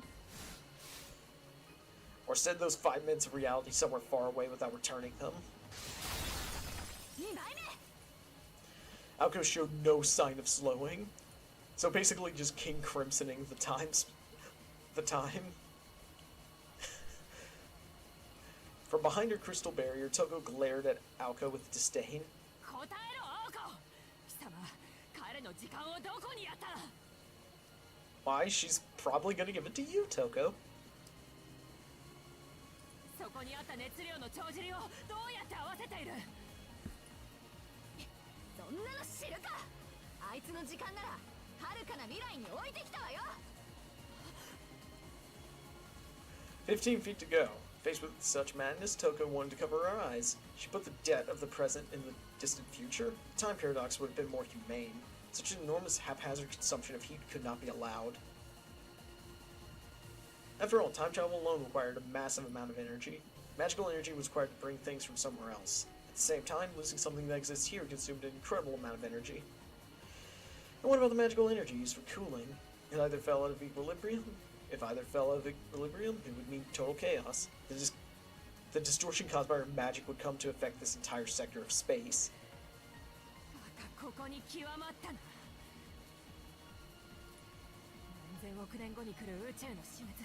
or send those 5 minutes of reality somewhere far away without returning them. 2枚目。 Aoko showed no sign of slowing, so basically just King Crimsoning the time. From behind her crystal barrier, Toko glared at Aoko with disdain. 答えろ、アオコ。貴様、彼の時間をどこにやった？ Why? She's probably gonna give it to you, Toko. そこにあった熱量の帳尻をどうやって合わせている？そんなの知るか。あいつの時間なら遥かな未来に置いてきたわよ。 15 feet to go. Faced with such madness, Toko wanted to cover her eyes. She put the debt of the present in the distant future. The time paradox would have been more humane. Such an enormous haphazard consumption of heat could not be allowed. After all, time travel alone required a massive amount of energy. Magical energy was required to bring things from somewhere else. At the same time, losing something that exists here consumed an incredible amount of energy. And what about the magical energy used for cooling? It either fell out of equilibrium. If either fell out of equilibrium, it would mean total chaos. The distortion caused by her magic would come to affect this entire sector of space. またここに極まったな。何千億年後に来る宇宙の死滅、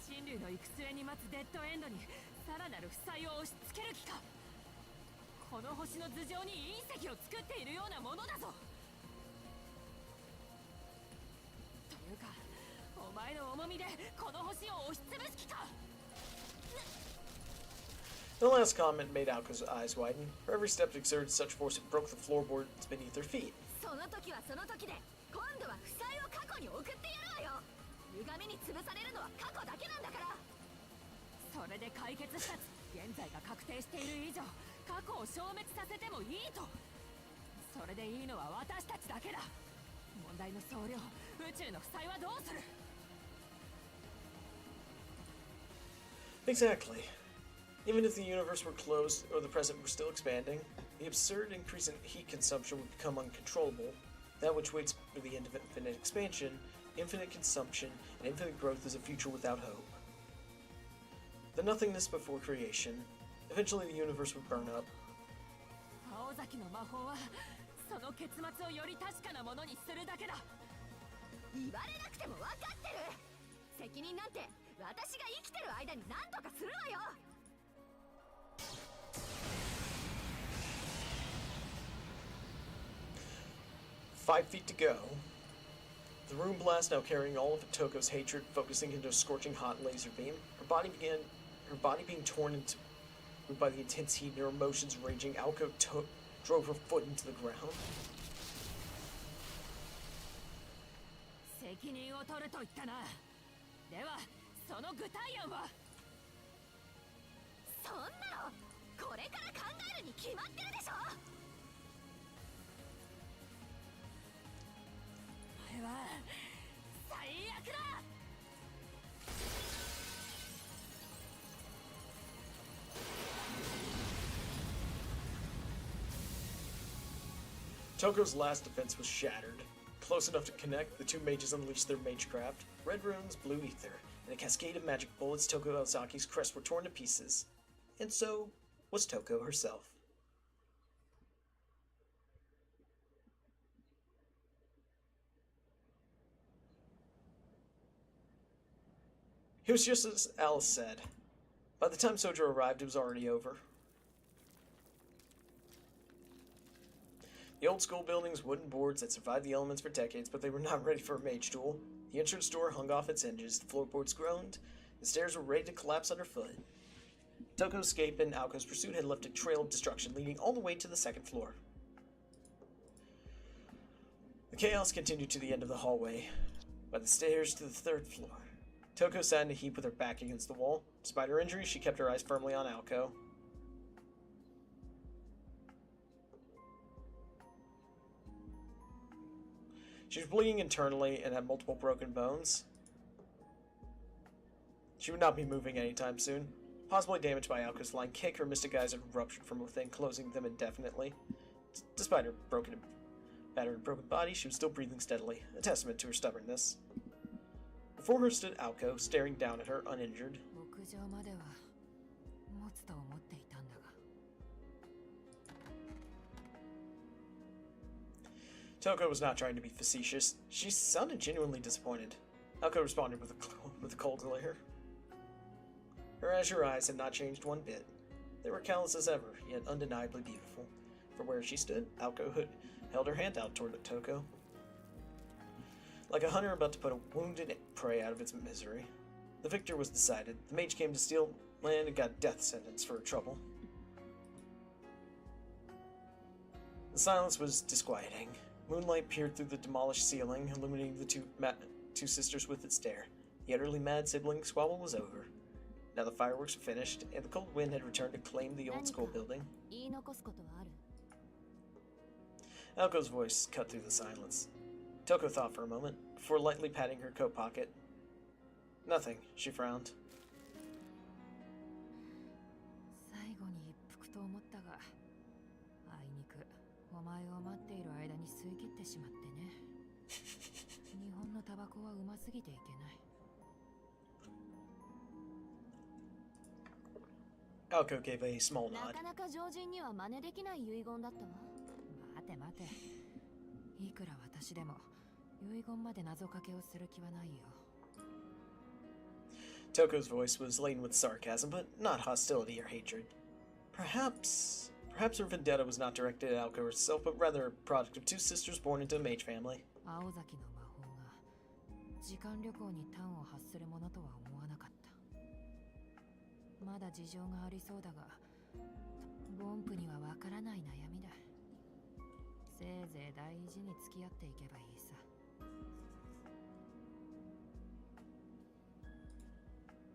人類の行く末に待つデッドエンドにさらなる負債を押し付ける気か。この星の頭上に隕石を作っているようなものだぞ。というか、お前の重みでこの星を押しつぶす気か。 The last comment made Aoko's eyes widen. For every step exerted such force it broke the floorboards beneath her feet. その時はその時で、今度は負債を過去に送ってやるわよ。歪みに潰されるのは過去だけなんだから。それで解決した現在が確定している以上、過去を消滅させてもいいと。それでいいのは私たちだけだ。問題の総量、宇宙の負債はどうする。 Exactly. Even if the universe were closed or the present were still expanding, the absurd increase in heat consumption would become uncontrollable. That which waits for the end of infinite expansion, infinite consumption, and infinite growth is a future without hope. The nothingness before creation. Eventually the universe would burn up. 青崎の魔法はその結末をより確かなものにするだけだ。言われなくても分かってる。責任なんて私が生きてる間に何とかするわよ。 5 feet to go. The room blast now carrying all of Toko's hatred, focusing into a scorching hot laser beam. Her body being torn into by the intense heat and her emotions raging. Aoko drove her foot into the ground. 責任を取ると言ったな。では、その具体案は。そんなのこれから考えるに決まってるでしょ。 お前は最悪だ。 Toko's last defense was shattered. Close enough to connect, the two mages unleashed their magecraft. Red runes, blue ether, and a cascade of magic bullets. Toko Aosaki's crest were torn to pieces. And so was Toko herself. It was just as Alice said. By the time Sojo arrived, it was already over. The old school building's wooden boards had survived the elements for decades, but they were not ready for a mage duel. The entrance door hung off its hinges, the floorboards groaned, the stairs were ready to collapse underfoot. Toko's escape and Aoko's pursuit had left a trail of destruction leading all the way to the second floor. The chaos continued to the end of the hallway, by the stairs to the third floor. Toko sat in a heap with her back against the wall. Despite her injuries, she kept her eyes firmly on Aoko. She was bleeding internally and had multiple broken bones. She would not be moving anytime soon. Possibly damaged by Aoko's flying kick, her mystic eyes had ruptured from within, closing them indefinitely. Despite her battered and broken body, she was still breathing steadily, a testament to her stubbornness. Before her stood Aoko, staring down at her, uninjured. Toko was not trying to be facetious. She sounded genuinely disappointed. Aoko responded with a cold glare. Her azure eyes had not changed one bit. They were callous as ever, yet undeniably beautiful. From where she stood, Aoko held her hand out toward Toko. Like a hunter about to put a wounded prey out of its misery. The victor was decided. The mage came to steal land and got a death sentence for her trouble. The silence was disquieting. Moonlight peered through the demolished ceiling, illuminating the two sisters with its stare. The utterly mad sibling squabble was over. Now the fireworks were finished, and the cold wind had returned to claim the old school building. Aoko's voice cut through the silence. Toko thought for a moment, before lightly patting her coat pocket. Nothing, she frowned. Aoko gave a small nod. いくら私でも遺言まで謎かけをする気はないよ。 Toko's voice was laden with sarcasm, but not hostility or hatred. Perhaps her vendetta was not directed at Aoko herself, but rather a product of two sisters born into a mage family. 青崎の魔法が時間旅行に端を発するものとは思わなかった。まだ事情がありそうだが、ボンプにはわからない悩みだ。せいぜい大事に付き合っていけばいいさ。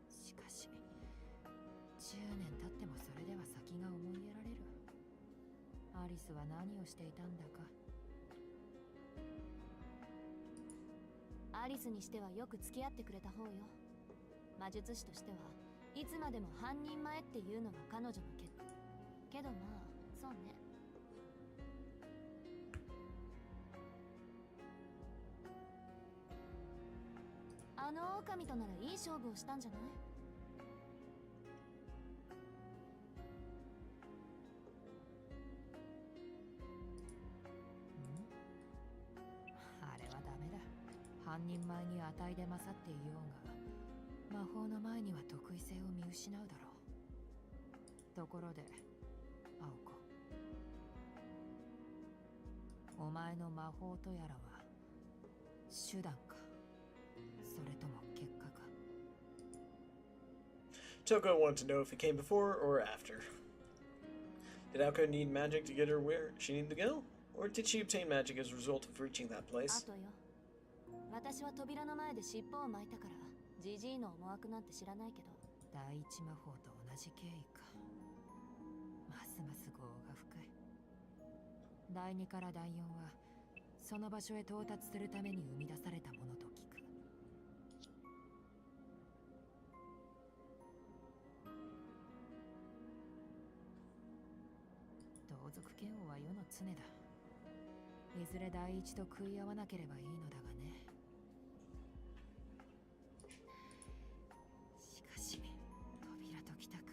しかし10年経ってもそれでは先が思いやられる。アリスは何をしていたんだか。アリスにしてはよく付き合ってくれた方よ。魔術師としてはいつまでも半人前っていうのが彼女のけどまあそうね。あの狼とならいい勝負をしたんじゃない？あれはダメだ。半人前に値で勝っていようが、魔法の前には得意性を見失うだろう。ところで、アオコ、お前の魔法とやらは手段か、それとも結果か。 Toko wanted to know if it came before or after. Did Aoko need magic to get her where she needed to go? Or did she obtain magic as a result of reaching that あ place? とよ。私は扉の前で尻尾を巻いたから、ジジイの思惑なんて知らないけど。第一魔法と同じ経緯か。ますます業が深い。第2から第4はその場所へ到達するために生み出されたものと聞く。同族嫌悪は世の常だ。いずれ第一と食い合わなければいいのだがね。しかし扉ときたか。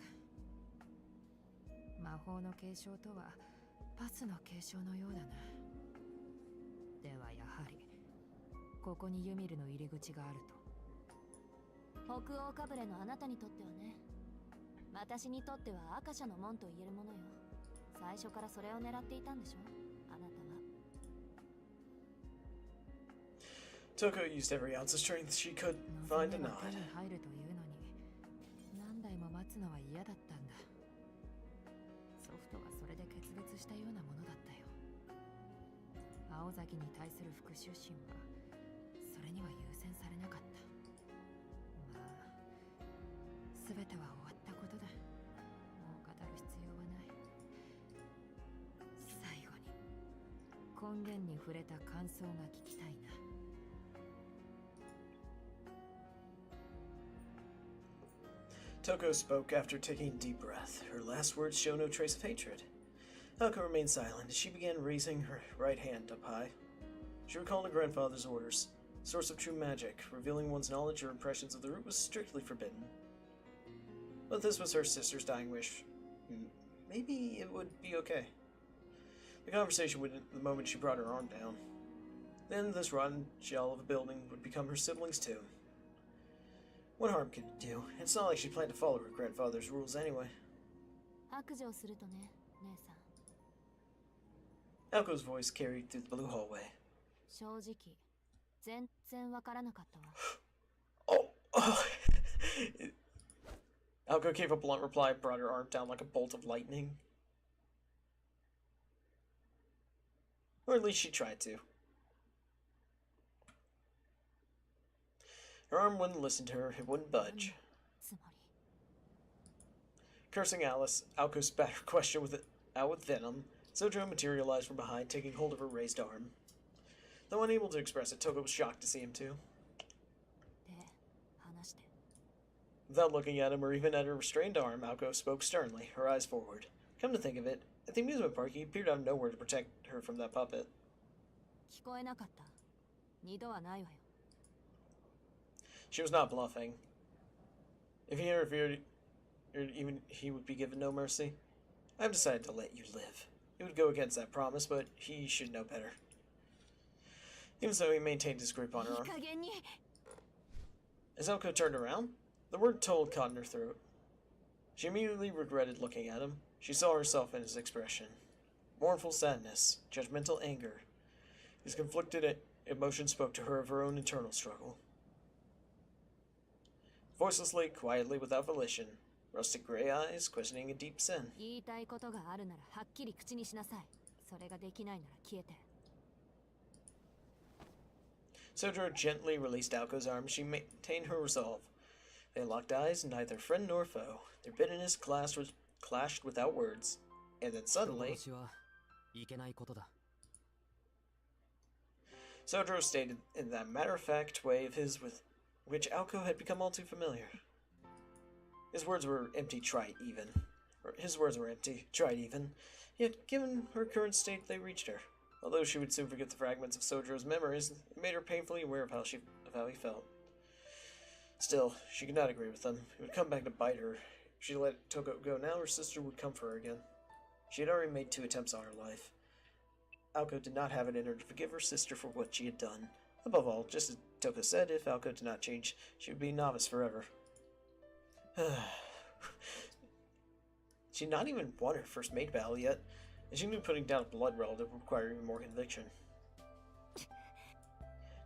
魔法の継承とはパスの継承のようだな。ではやはりここにユミルの入り口があると。北欧かぶれのあなたにとってはね。私にとっては赤社の門と言えるものよ。最初からそれを狙っていたんでしょ、あなたは。Toko used every ounce of strength she could find to nod. 手に入るというのに何代も待つのは嫌だったんだ。ソフトはそれで決別したようなものだったよ。青崎に対する復讐心はそれには優先されなかった。まあ全ては終わったことだ。もう語る必要はない。最後に根源に触れた感想が聞きたいな。Toko spoke after taking a deep breath. Her last words show no trace of hatred. Aoko remained silent as she began raising her right hand up high. She recalled her grandfather's orders. The source of true magic, revealing one's knowledge or impressions of the root, was strictly forbidden. But this was her sister's dying wish. Maybe it would be okay. The conversation would end the moment she brought her arm down. Then this rotten shell of a building would become her siblings too. What harm could it do? It's not like she planned to follow her grandfather's rules anyway. 白状するとね、姉さん。 Aoko's voice carried through the blue hallway. 正直、全然わからなかったわ。Oh! Aoko gave a blunt reply and brought her arm down like a bolt of lightning. Or at least she tried to. Her arm wouldn't listen to her, it wouldn't budge. つもり。 Cursing Alice, Aoko spat her question out with venom. Sojo materialized from behind, taking hold of her raised arm. Though unable to express it, Toko was shocked to see him too. で、話して。 Without looking at him or even at her restrained arm, Aoko spoke sternly, her eyes forward. Come to think of it, at the amusement park, he appeared out of nowhere to protect her from that puppet. 聞こえなかった。二度はないわよ。 She was not bluffing. If he interfered, even he would be given no mercy. I've decided to let you live. It would go against that promise, but he should know better. even so he maintained his grip on her いい arm. 加減に As Aoko turned around, the word told caught in her throat. She immediately regretted looking at him. She saw herself in his expression. Mournful sadness, judgmental anger. His conflicted emotion spoke to her of her own internal struggle. Voicelessly, quietly, without volition, rustic gray eyes questioning a deep sin. 言いたいことがあるならはっきり口にしなさい。それができないなら消えて。 Sojiro gently released Aoko's arm. She maintained her resolve. They locked eyes, neither friend nor foe. Their bitterness clashed without words. And then suddenly, 人殺しはいけないことだ。 Sojiro stated in that matter-of-fact way of his with which Aoko had become all too familiar. His words were empty, tried even. Yet, given her current state, they reached her. Although she would soon forget the fragments of Sojiro's memories, it made her painfully aware of how he felt. Still, she could not agree with them. It would come back to bite her. If she let Toko go now, her sister would come for her again. She had already made 2 attempts on her life. Aoko did not have it in her to forgive her sister for what she had done. Above all, just as Toko said, if Aoko did not change, she would be a novice forever. She had not even won her first maid battle yet, and she knew putting down a blood relative would require even more conviction.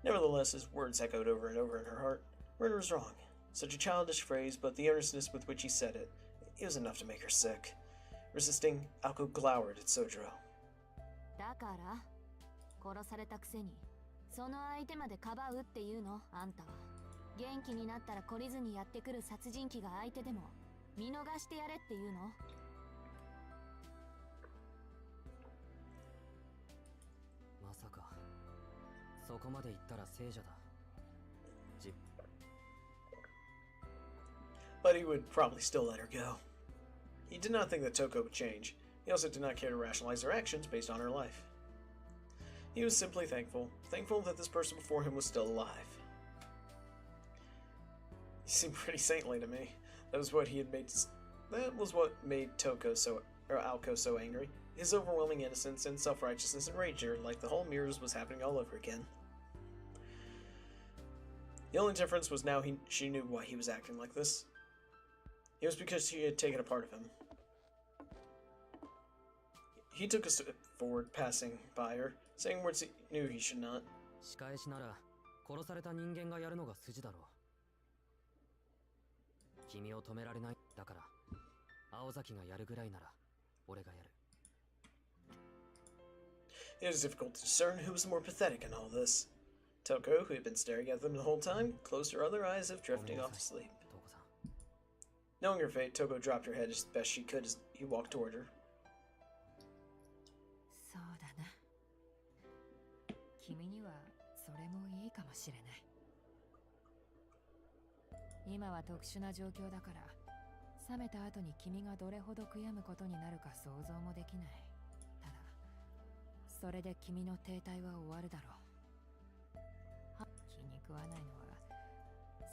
Nevertheless, his words echoed over and over in her heart. Murder was wrong. Such a childish phrase, but the earnestness with which he said it, it was enough to make her sick. Resisting, Aoko glowered at Sojiro. だから殺されたくせにその相手までかばうっていうのあんたは。元気になったら懲りずにやってくる殺人鬼が相手でも見逃してやれっていうの。 まさかそこまで言ったら聖者だ。But he would probably still let her go. He did not think that Toko would change. He also did not care to rationalize her actions based on her life. He was simply thankful that this person before him was still alive. He seemed pretty saintly to me. That was what made Aoko so angry. His overwhelming innocence and self-righteousness enraged her, like the whole mirrors was happening all over again. The only difference was now she knew why he was acting like this. It was because she had taken a part of him. He took a step forward, passing by her, saying words he knew he should not. 仕返しなら殺された人間がやるのが筋だろう。君を止められない。だから青崎がやるぐらいなら俺がやる。 It was difficult to discern who was more pathetic in all this. Toko, who had been staring at them the whole time, closed her other eyes as if drifting off to sleep. Knowing her fate, Toko dropped her head as best she could as he walked toward her. そうだな。君にはそれもいいかもしれない。今は特殊な状況だから、冷めた後に君がどれほど悔やむことになるか想像もできない。ただ、それで君の停滞は終わるだろう。気に食わないのは、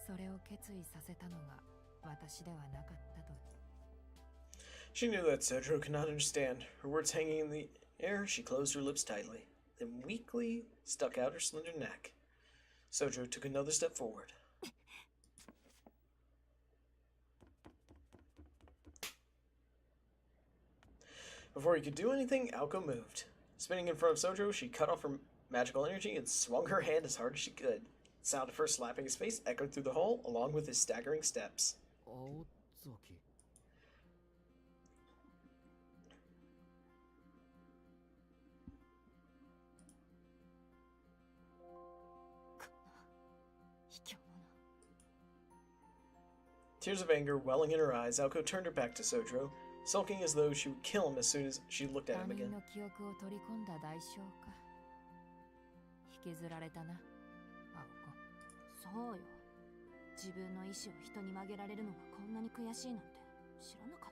それを決意させたのが私ではなかったと。She knew that Sojiro could not understand. Her words hanging in the air, she closed her lips tightly, then weakly stuck out her slender neck. Sojiro took another step forward. Before he could do anything, Aoko moved. Spinning in front of Sojiro, she cut off her magical energy and swung her hand as hard as she could. The sound of her slapping his face echoed through the hall, along with his staggering steps. 青崎。 Tears of anger welling in her eyes, Aoko turned her back to Sojiro, sulking as though she would kill him as soon as she looked at him 他人 again. の記憶を取り込んだ代償か。引きずられたな、青子。そうよ。自分の意志を人に曲げられるのがこんなに悔しいなんて知らなかっ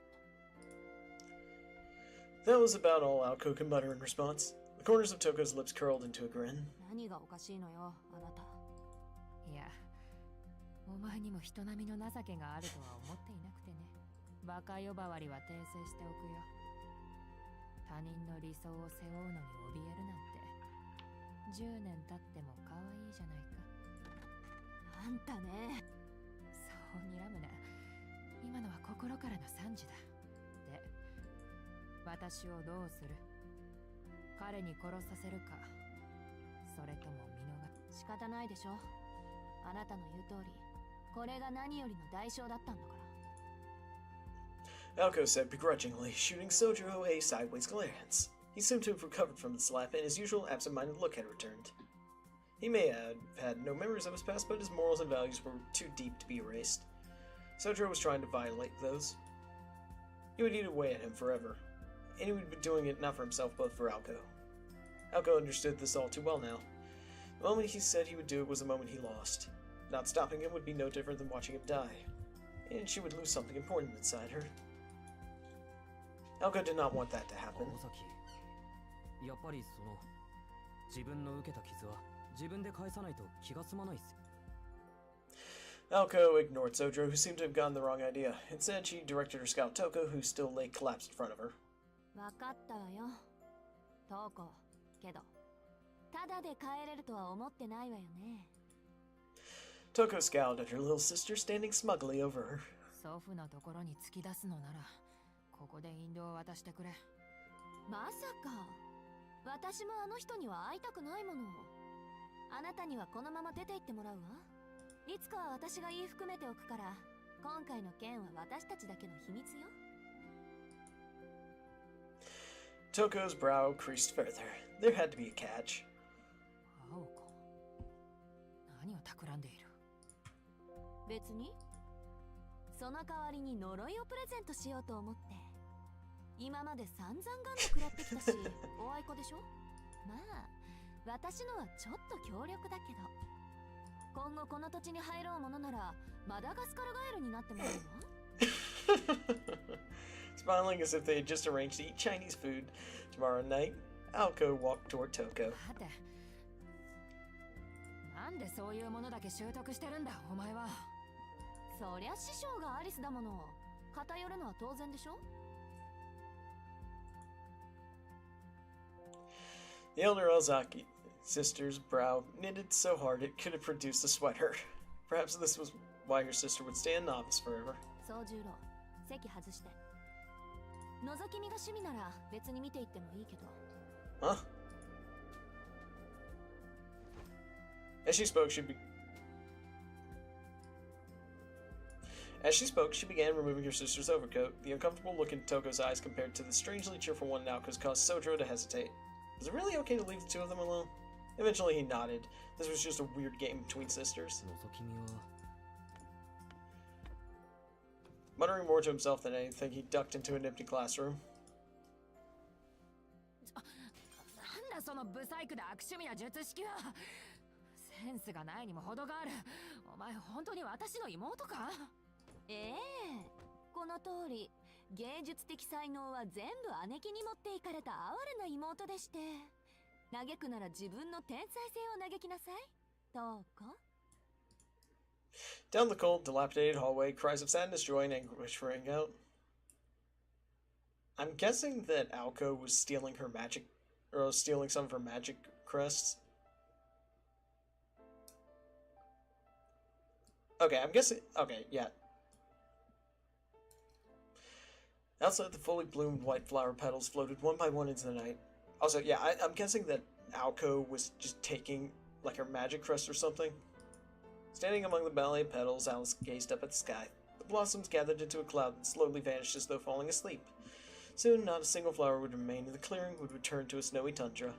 た。 That was about all Aoko could mutter in response. The corners of Toko's lips curled into a grin. 何がおかしいのよ、あなた。いや、お前にも人並みの情けがあるとは思っていなくてね。バカ呼ばわりは訂正しておくよ。他人の理想を背負うのに怯えるなんて、10年経っても可愛いじゃないか。あんたね。そう睨むな。今のは心からの賛辞だ。で、私をどうする？彼に殺させるか、それとも見逃仕方ないでしょ。あなたの言う通り、これが何よりの代償だったんだから。Aoko said begrudgingly, shooting Sojiro a sideways glance. He seemed to have recovered from the slap, and his usual absent-minded look had returned. He may have had no memories of his past, but his morals and values were too deep to be erased. Sojiro was trying to violate those. He would eat away at him forever, and he would be doing it not for himself, but for Aoko. Aoko understood this all too well now. The moment he said he would do it was the moment he lost. Not stopping him would be no different than watching him die, and she would lose something important inside her. Aoko did not want that to happen. やっぱりその自分の受けた傷は自分で返さないと気が済まないっす。 Aoko ignored Sojiro, who seemed to have gotten the wrong idea. Instead, she directed her scout Toko, who still lay collapsed in front of her. わかったわよ。トウコ、けど、ただで帰れるとは思ってないわよね。Toko scowled at her little sister standing smugly over her. 祖父のところに突き出すのなら、ここで引導を渡してくれ。まさか、私もあの人には会いたくないもの。あなたにはこのまま出て行ってもらうわ。いつかは私が言い含めておくから、今回の件は私たちだけの秘密よ。Toko's brow creased further. There had to be a catch. 青子、何を企んでいる？別に。その代わりに呪いをプレゼントしようと思って。今まで散々ガンと食らってきたし、おあいこでしょ。まあ、私のはちょっと強力だけど、今後この土地に入ろうものならマダガスカルガエルになってもらうわ。 Smiling as if they had just arranged to eat Chinese food tomorrow night, Aoko walked toward Toko. 待て、なんでそういうものだけ習得してるんだお前は。そりゃ師匠がアリスだもの、偏るのは当然でしょ。 The elder Ozaki sister's brow knitted so hard it could have produced a sweater. Perhaps this was why her sister would stay a novice forever. 宗十郎、席外して。覗き見が趣味なら別に見ていってもいいけど。Huh? As she spoke, she began removing her sister's overcoat. The uncomfortable look in Toko's eyes compared to the strangely cheerful one in Aoko's caused Sojiro to hesitate. Was it really okay to leave the two of them alone? Eventually he nodded. This was just a weird game between sisters. Muttering more to himself than anything, he ducked into an empty classroom. なんだそのブサイクで悪趣味な術式は。センスがないにも程がある。お前本当に私の妹か？ええ、この通り、芸術的才能は全部姉貴に持っていかれた哀れな妹でして、嘆くなら自分の天才性を嘆きなさい、トウコ。 Down the cold, dilapidated hallway, cries of sadness, joy, and anguish rang out. I'm guessing that Aoko was stealing her magic, or was stealing some of her magic crests. Okay, I'm guessing. Okay, yeah. Outside, the fully bloomed white flower petals floated one by one into the night. Also, yeah, I'm guessing that Aoko was just taking, like, her magic crest or something. Standing among the ballet petals, Alice gazed up at the sky. The blossoms gathered into a cloud and slowly vanished as though falling asleep. Soon, not a single flower would remain, and the clearing would return to a snowy tundra.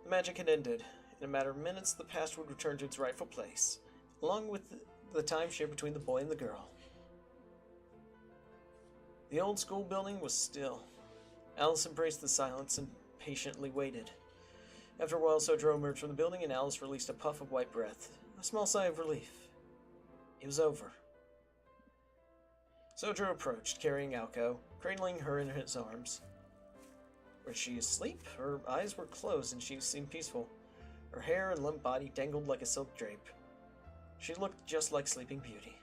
The magic had ended. In a matter of minutes, the past would return to its rightful place, along with the time shared between the boy and the girl. The old school building was still. Alice embraced the silence and patiently waited. After a while, Sojiro emerged from the building, and Alice released a puff of white breath. A small sigh of relief. It was over. Sojiro approached, carrying Aoko, cradling her in his arms. Was she asleep? Her eyes were closed, and she seemed peaceful. Her hair and limp body dangled like a silk drape. She looked just like Sleeping Beauty.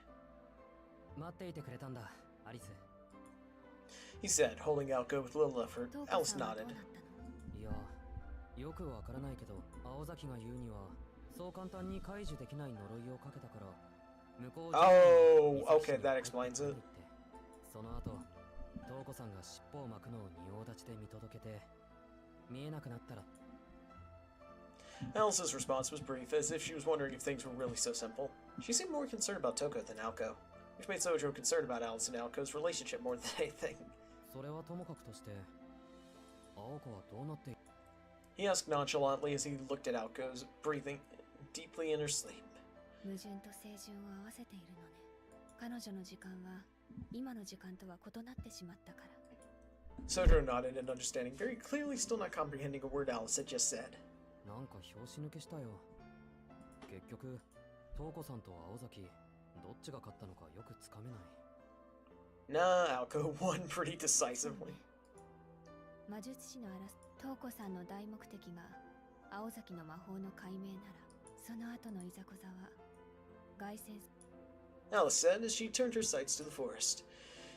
待っていてくれたんだ、アリス。 He said, holding Aoko with little effort. Alice nodded. いや、よくわからないけど、青崎が言うには、そう簡単に解除できない呪いをかけたから、向こう Oh, okay, that explains it. その後、瞳子さんが尻尾を巻くのを仁王立ちで見届けて、見えなくなったら。Alice's response was brief, as if she was wondering if things were really so simple. She seemed more concerned about Toko than Aoko, which made Sojiro concerned about Alice and Aoko's relationship more than anything. それはともかくとして、青子はどうなっている？ He asked nonchalantly as he looked at Aoko's breathing deeply in her sleep. 矛盾と清純を合わせているのね。彼女の時間は今の時間とは異なってしまったから。Sojiro nodded in understanding, very clearly still not comprehending a word Alice had just said. なんか拍子抜けしたよ。結局、瞳子さんと青崎、どっちが勝ったのかよくつかめない。Nah, Aoko won pretty decisively. 魔術師の瞳子さんの大目的が青崎の魔法の解明なら、その後のいざこざは凱旋。Alice said as she turned her sights to the forest.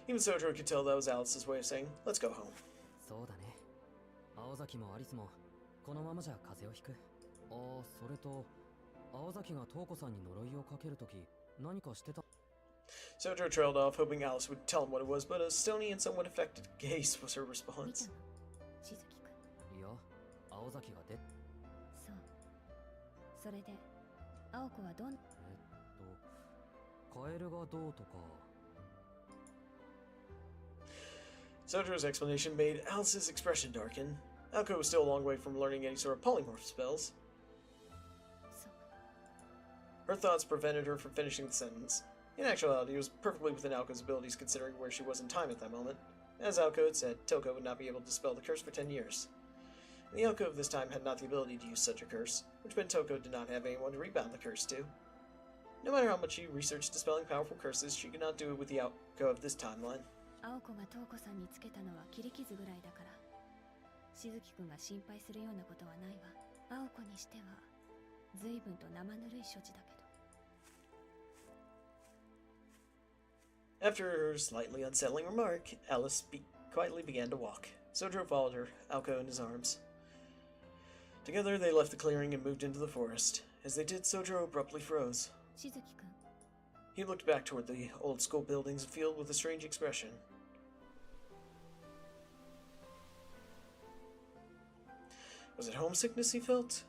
Even Sojiro could tell that was Alice's way of saying, let's go home. そうだね。青崎もアリスもこのままじゃ風邪をひく。ああ、それと青崎が瞳子さんに呪いをかけるとき何かしてた。Sojiro trailed off, hoping Alice would tell him what it was, but a stony and somewhat affected gaze was her response. しずきくん。いや、青崎が出。そう。それで青子はどん。カエルがどうとか。Sojiro's explanation made Alice's expression darken. Aoko was still a long way from learning any sort of polymorph spells. そう。 Her thoughts prevented her from finishing the sentence. In actuality, it was perfectly within Aoko's abilities considering where she was in time at that moment. As Aoko had said, Toko would not be able to dispel the curse for 10 years. And the Aoko of this time had not the ability to use such a curse, which meant Toko did not have anyone to rebound the curse to. No matter how much she researched dispelling powerful curses, she could not do it with the Aoko of this timeline. 青子が瞳子さんにつけたのは切り傷ぐらいだから、しずきくんが心配するようなことはないわ。青子にしては随分と生ぬるい処置だけど。After her slightly unsettling remark, Alice quietly began to walk. Sojiro followed her, Aoko in his arms. Together they left the clearing and moved into the forest. As they did, Sojiro abruptly froze. しずきくん。 He looked back toward the old school buildings and field with a strange expression. Was it homesickness he felt?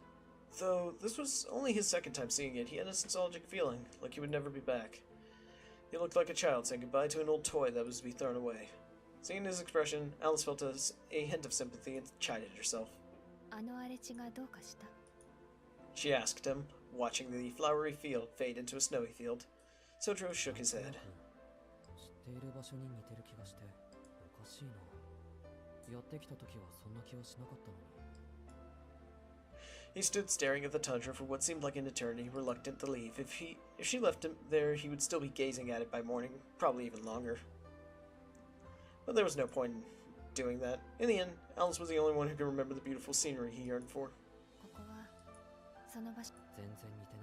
Though this was only his second time seeing it, he had a nostalgic feeling, like he would never be back. He looked like a child saying goodbye to an old toy that was to be thrown away. Seeing his expression, Alice felt a hint of sympathy and chided herself. あの荒れ地がどうかした？ She asked him, watching the flowery field fade into a snowy field. Sojiro shook his head. 知っている場所に似てる気がしておかしいな。やってきた時はそんな気はしなかったのに。 He stood staring at the tundra for what seemed like an eternity, reluctant to leave. If she left him there, he would still be gazing at it by morning, probably even longer. But there was no point in doing that. In the end, Alice was the only one who could remember the beautiful scenery he yearned for. ここはその場所。全然似て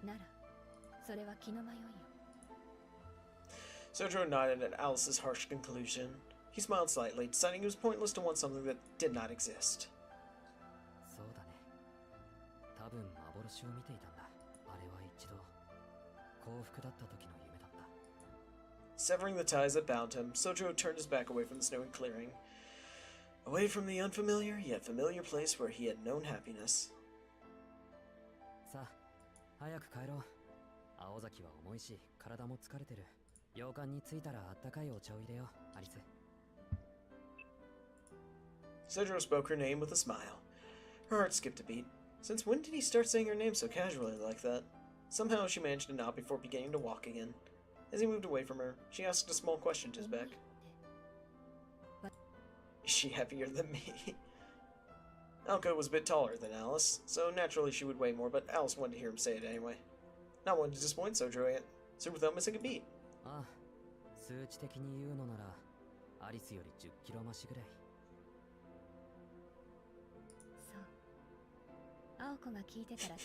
ない。なら、それは気の迷いよ。 Sojiro nodded at Alice's harsh conclusion. He smiled slightly, deciding it was pointless to want something that did not exist. そうだね。多分幻を見ていたんだ。あれは一度幸福だった時の夢だった。 Severing the ties that bound him, Sojiro turned his back away from the snowy clearing. Away from the unfamiliar yet familiar place where he had known happiness. さあ、早く帰ろう。青崎は重いし、体も疲れてる。洋館に着いたらあったかいお茶を入れよう、アリス。Sojiro spoke her name with a smile. Her heart skipped a beat. Since when did he start saying her name so casually like that? Somehow she managed to nod before beginning to walk again. As he moved away from her, she asked a small question to his back. Is she heavier than me? Aoko was a bit taller than Alice, so naturally she would weigh more, but Alice wanted to hear him say it anyway. Not wanting to disappoint Sojiro without missing a beat. ああ、数値的に言うのなら、アリスより10キロ増しぐらい。そう。青子が聞いてたら。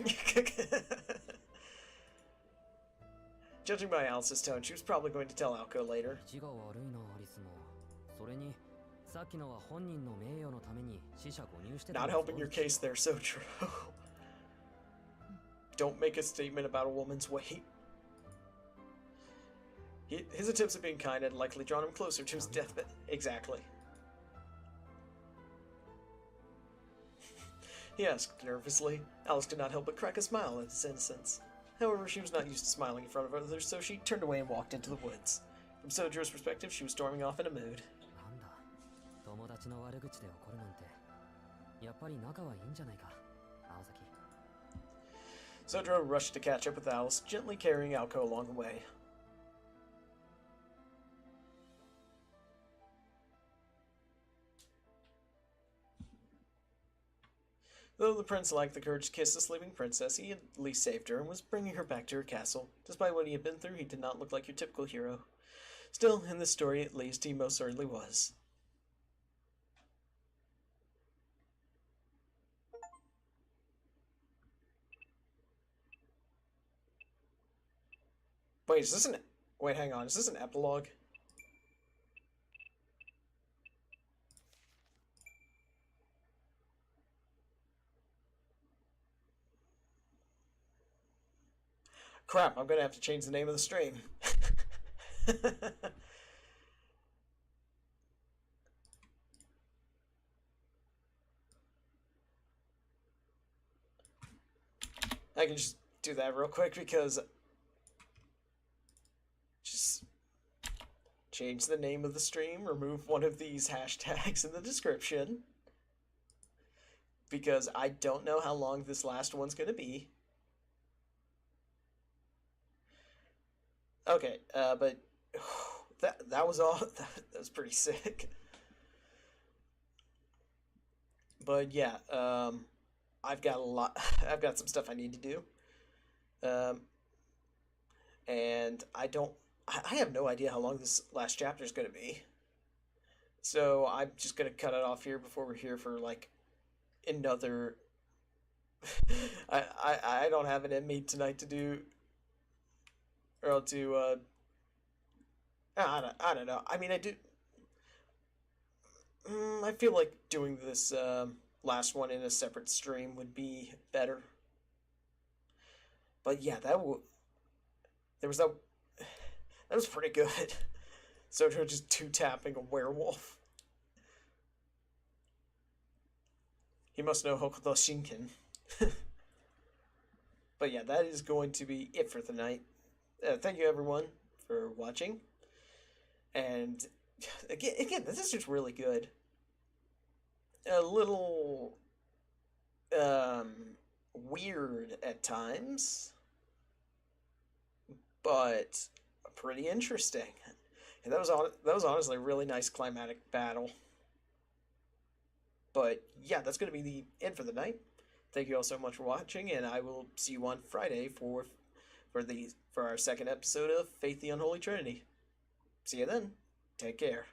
Judging by Alice's tone, she was probably going to tell Aoko later. 字が悪いな、アリスも。それに、さっきのは本人の名誉のために死者誤入してた Not helping your case there, so true. Don't make a statement about a woman's weight. His attempts at being kind had likely drawn him closer to his deathbed. Exactly. He asked nervously. Alice could not help but crack a smile at his innocence. However, she was not used to smiling in front of others, so she turned away and walked into the woods. From Sojour's perspective, she was storming off in a mood. なんだ、友達の悪口で怒るなんて、やっぱり仲はいいんじゃないか、青崎。Sojuro rushed to catch up with Alice, gently carrying Aoko along the way. Though the prince lacked the courage to kiss the sleeping princess, he at least saved her and was bringing her back to her castle. Despite what he had been through, he did not look like your typical hero. Still, in this story at least, he most certainly was. Wait, is this an... Wait, hang on. Is this an epilogue? Crap, I'm gonna have to change the name of the stream. I can just do that real quick because... Just change the name of the stream, remove one of these hashtags in the description. Because I don't know how long this last one's gonna be. Okay, but that was all. That was pretty sick. But yeah, I've got a lot. I've got some stuff I need to do, and I have no idea how long this last chapter is going to be. So I'm just going to cut it off here before we're here for like another. I don't have it in me tonight to do. Or to, I don't know. I mean, I do. I feel like doing this last one in a separate stream would be better. But yeah, there was that. That was pretty good. Sojo just two-tapping a werewolf. He must know Hokuto Shinken. But yeah, that is going to be it for tonight. Thank you everyone for watching, and again, this is just really good. A little weird at times, but pretty interesting. And that was honestly a really nice climatic battle. But yeah, that's going to be the end for the night. Thank you all so much for watching, and I will see you on Friday for our second episode of Faith the Unholy Trinity. See you then. Take care.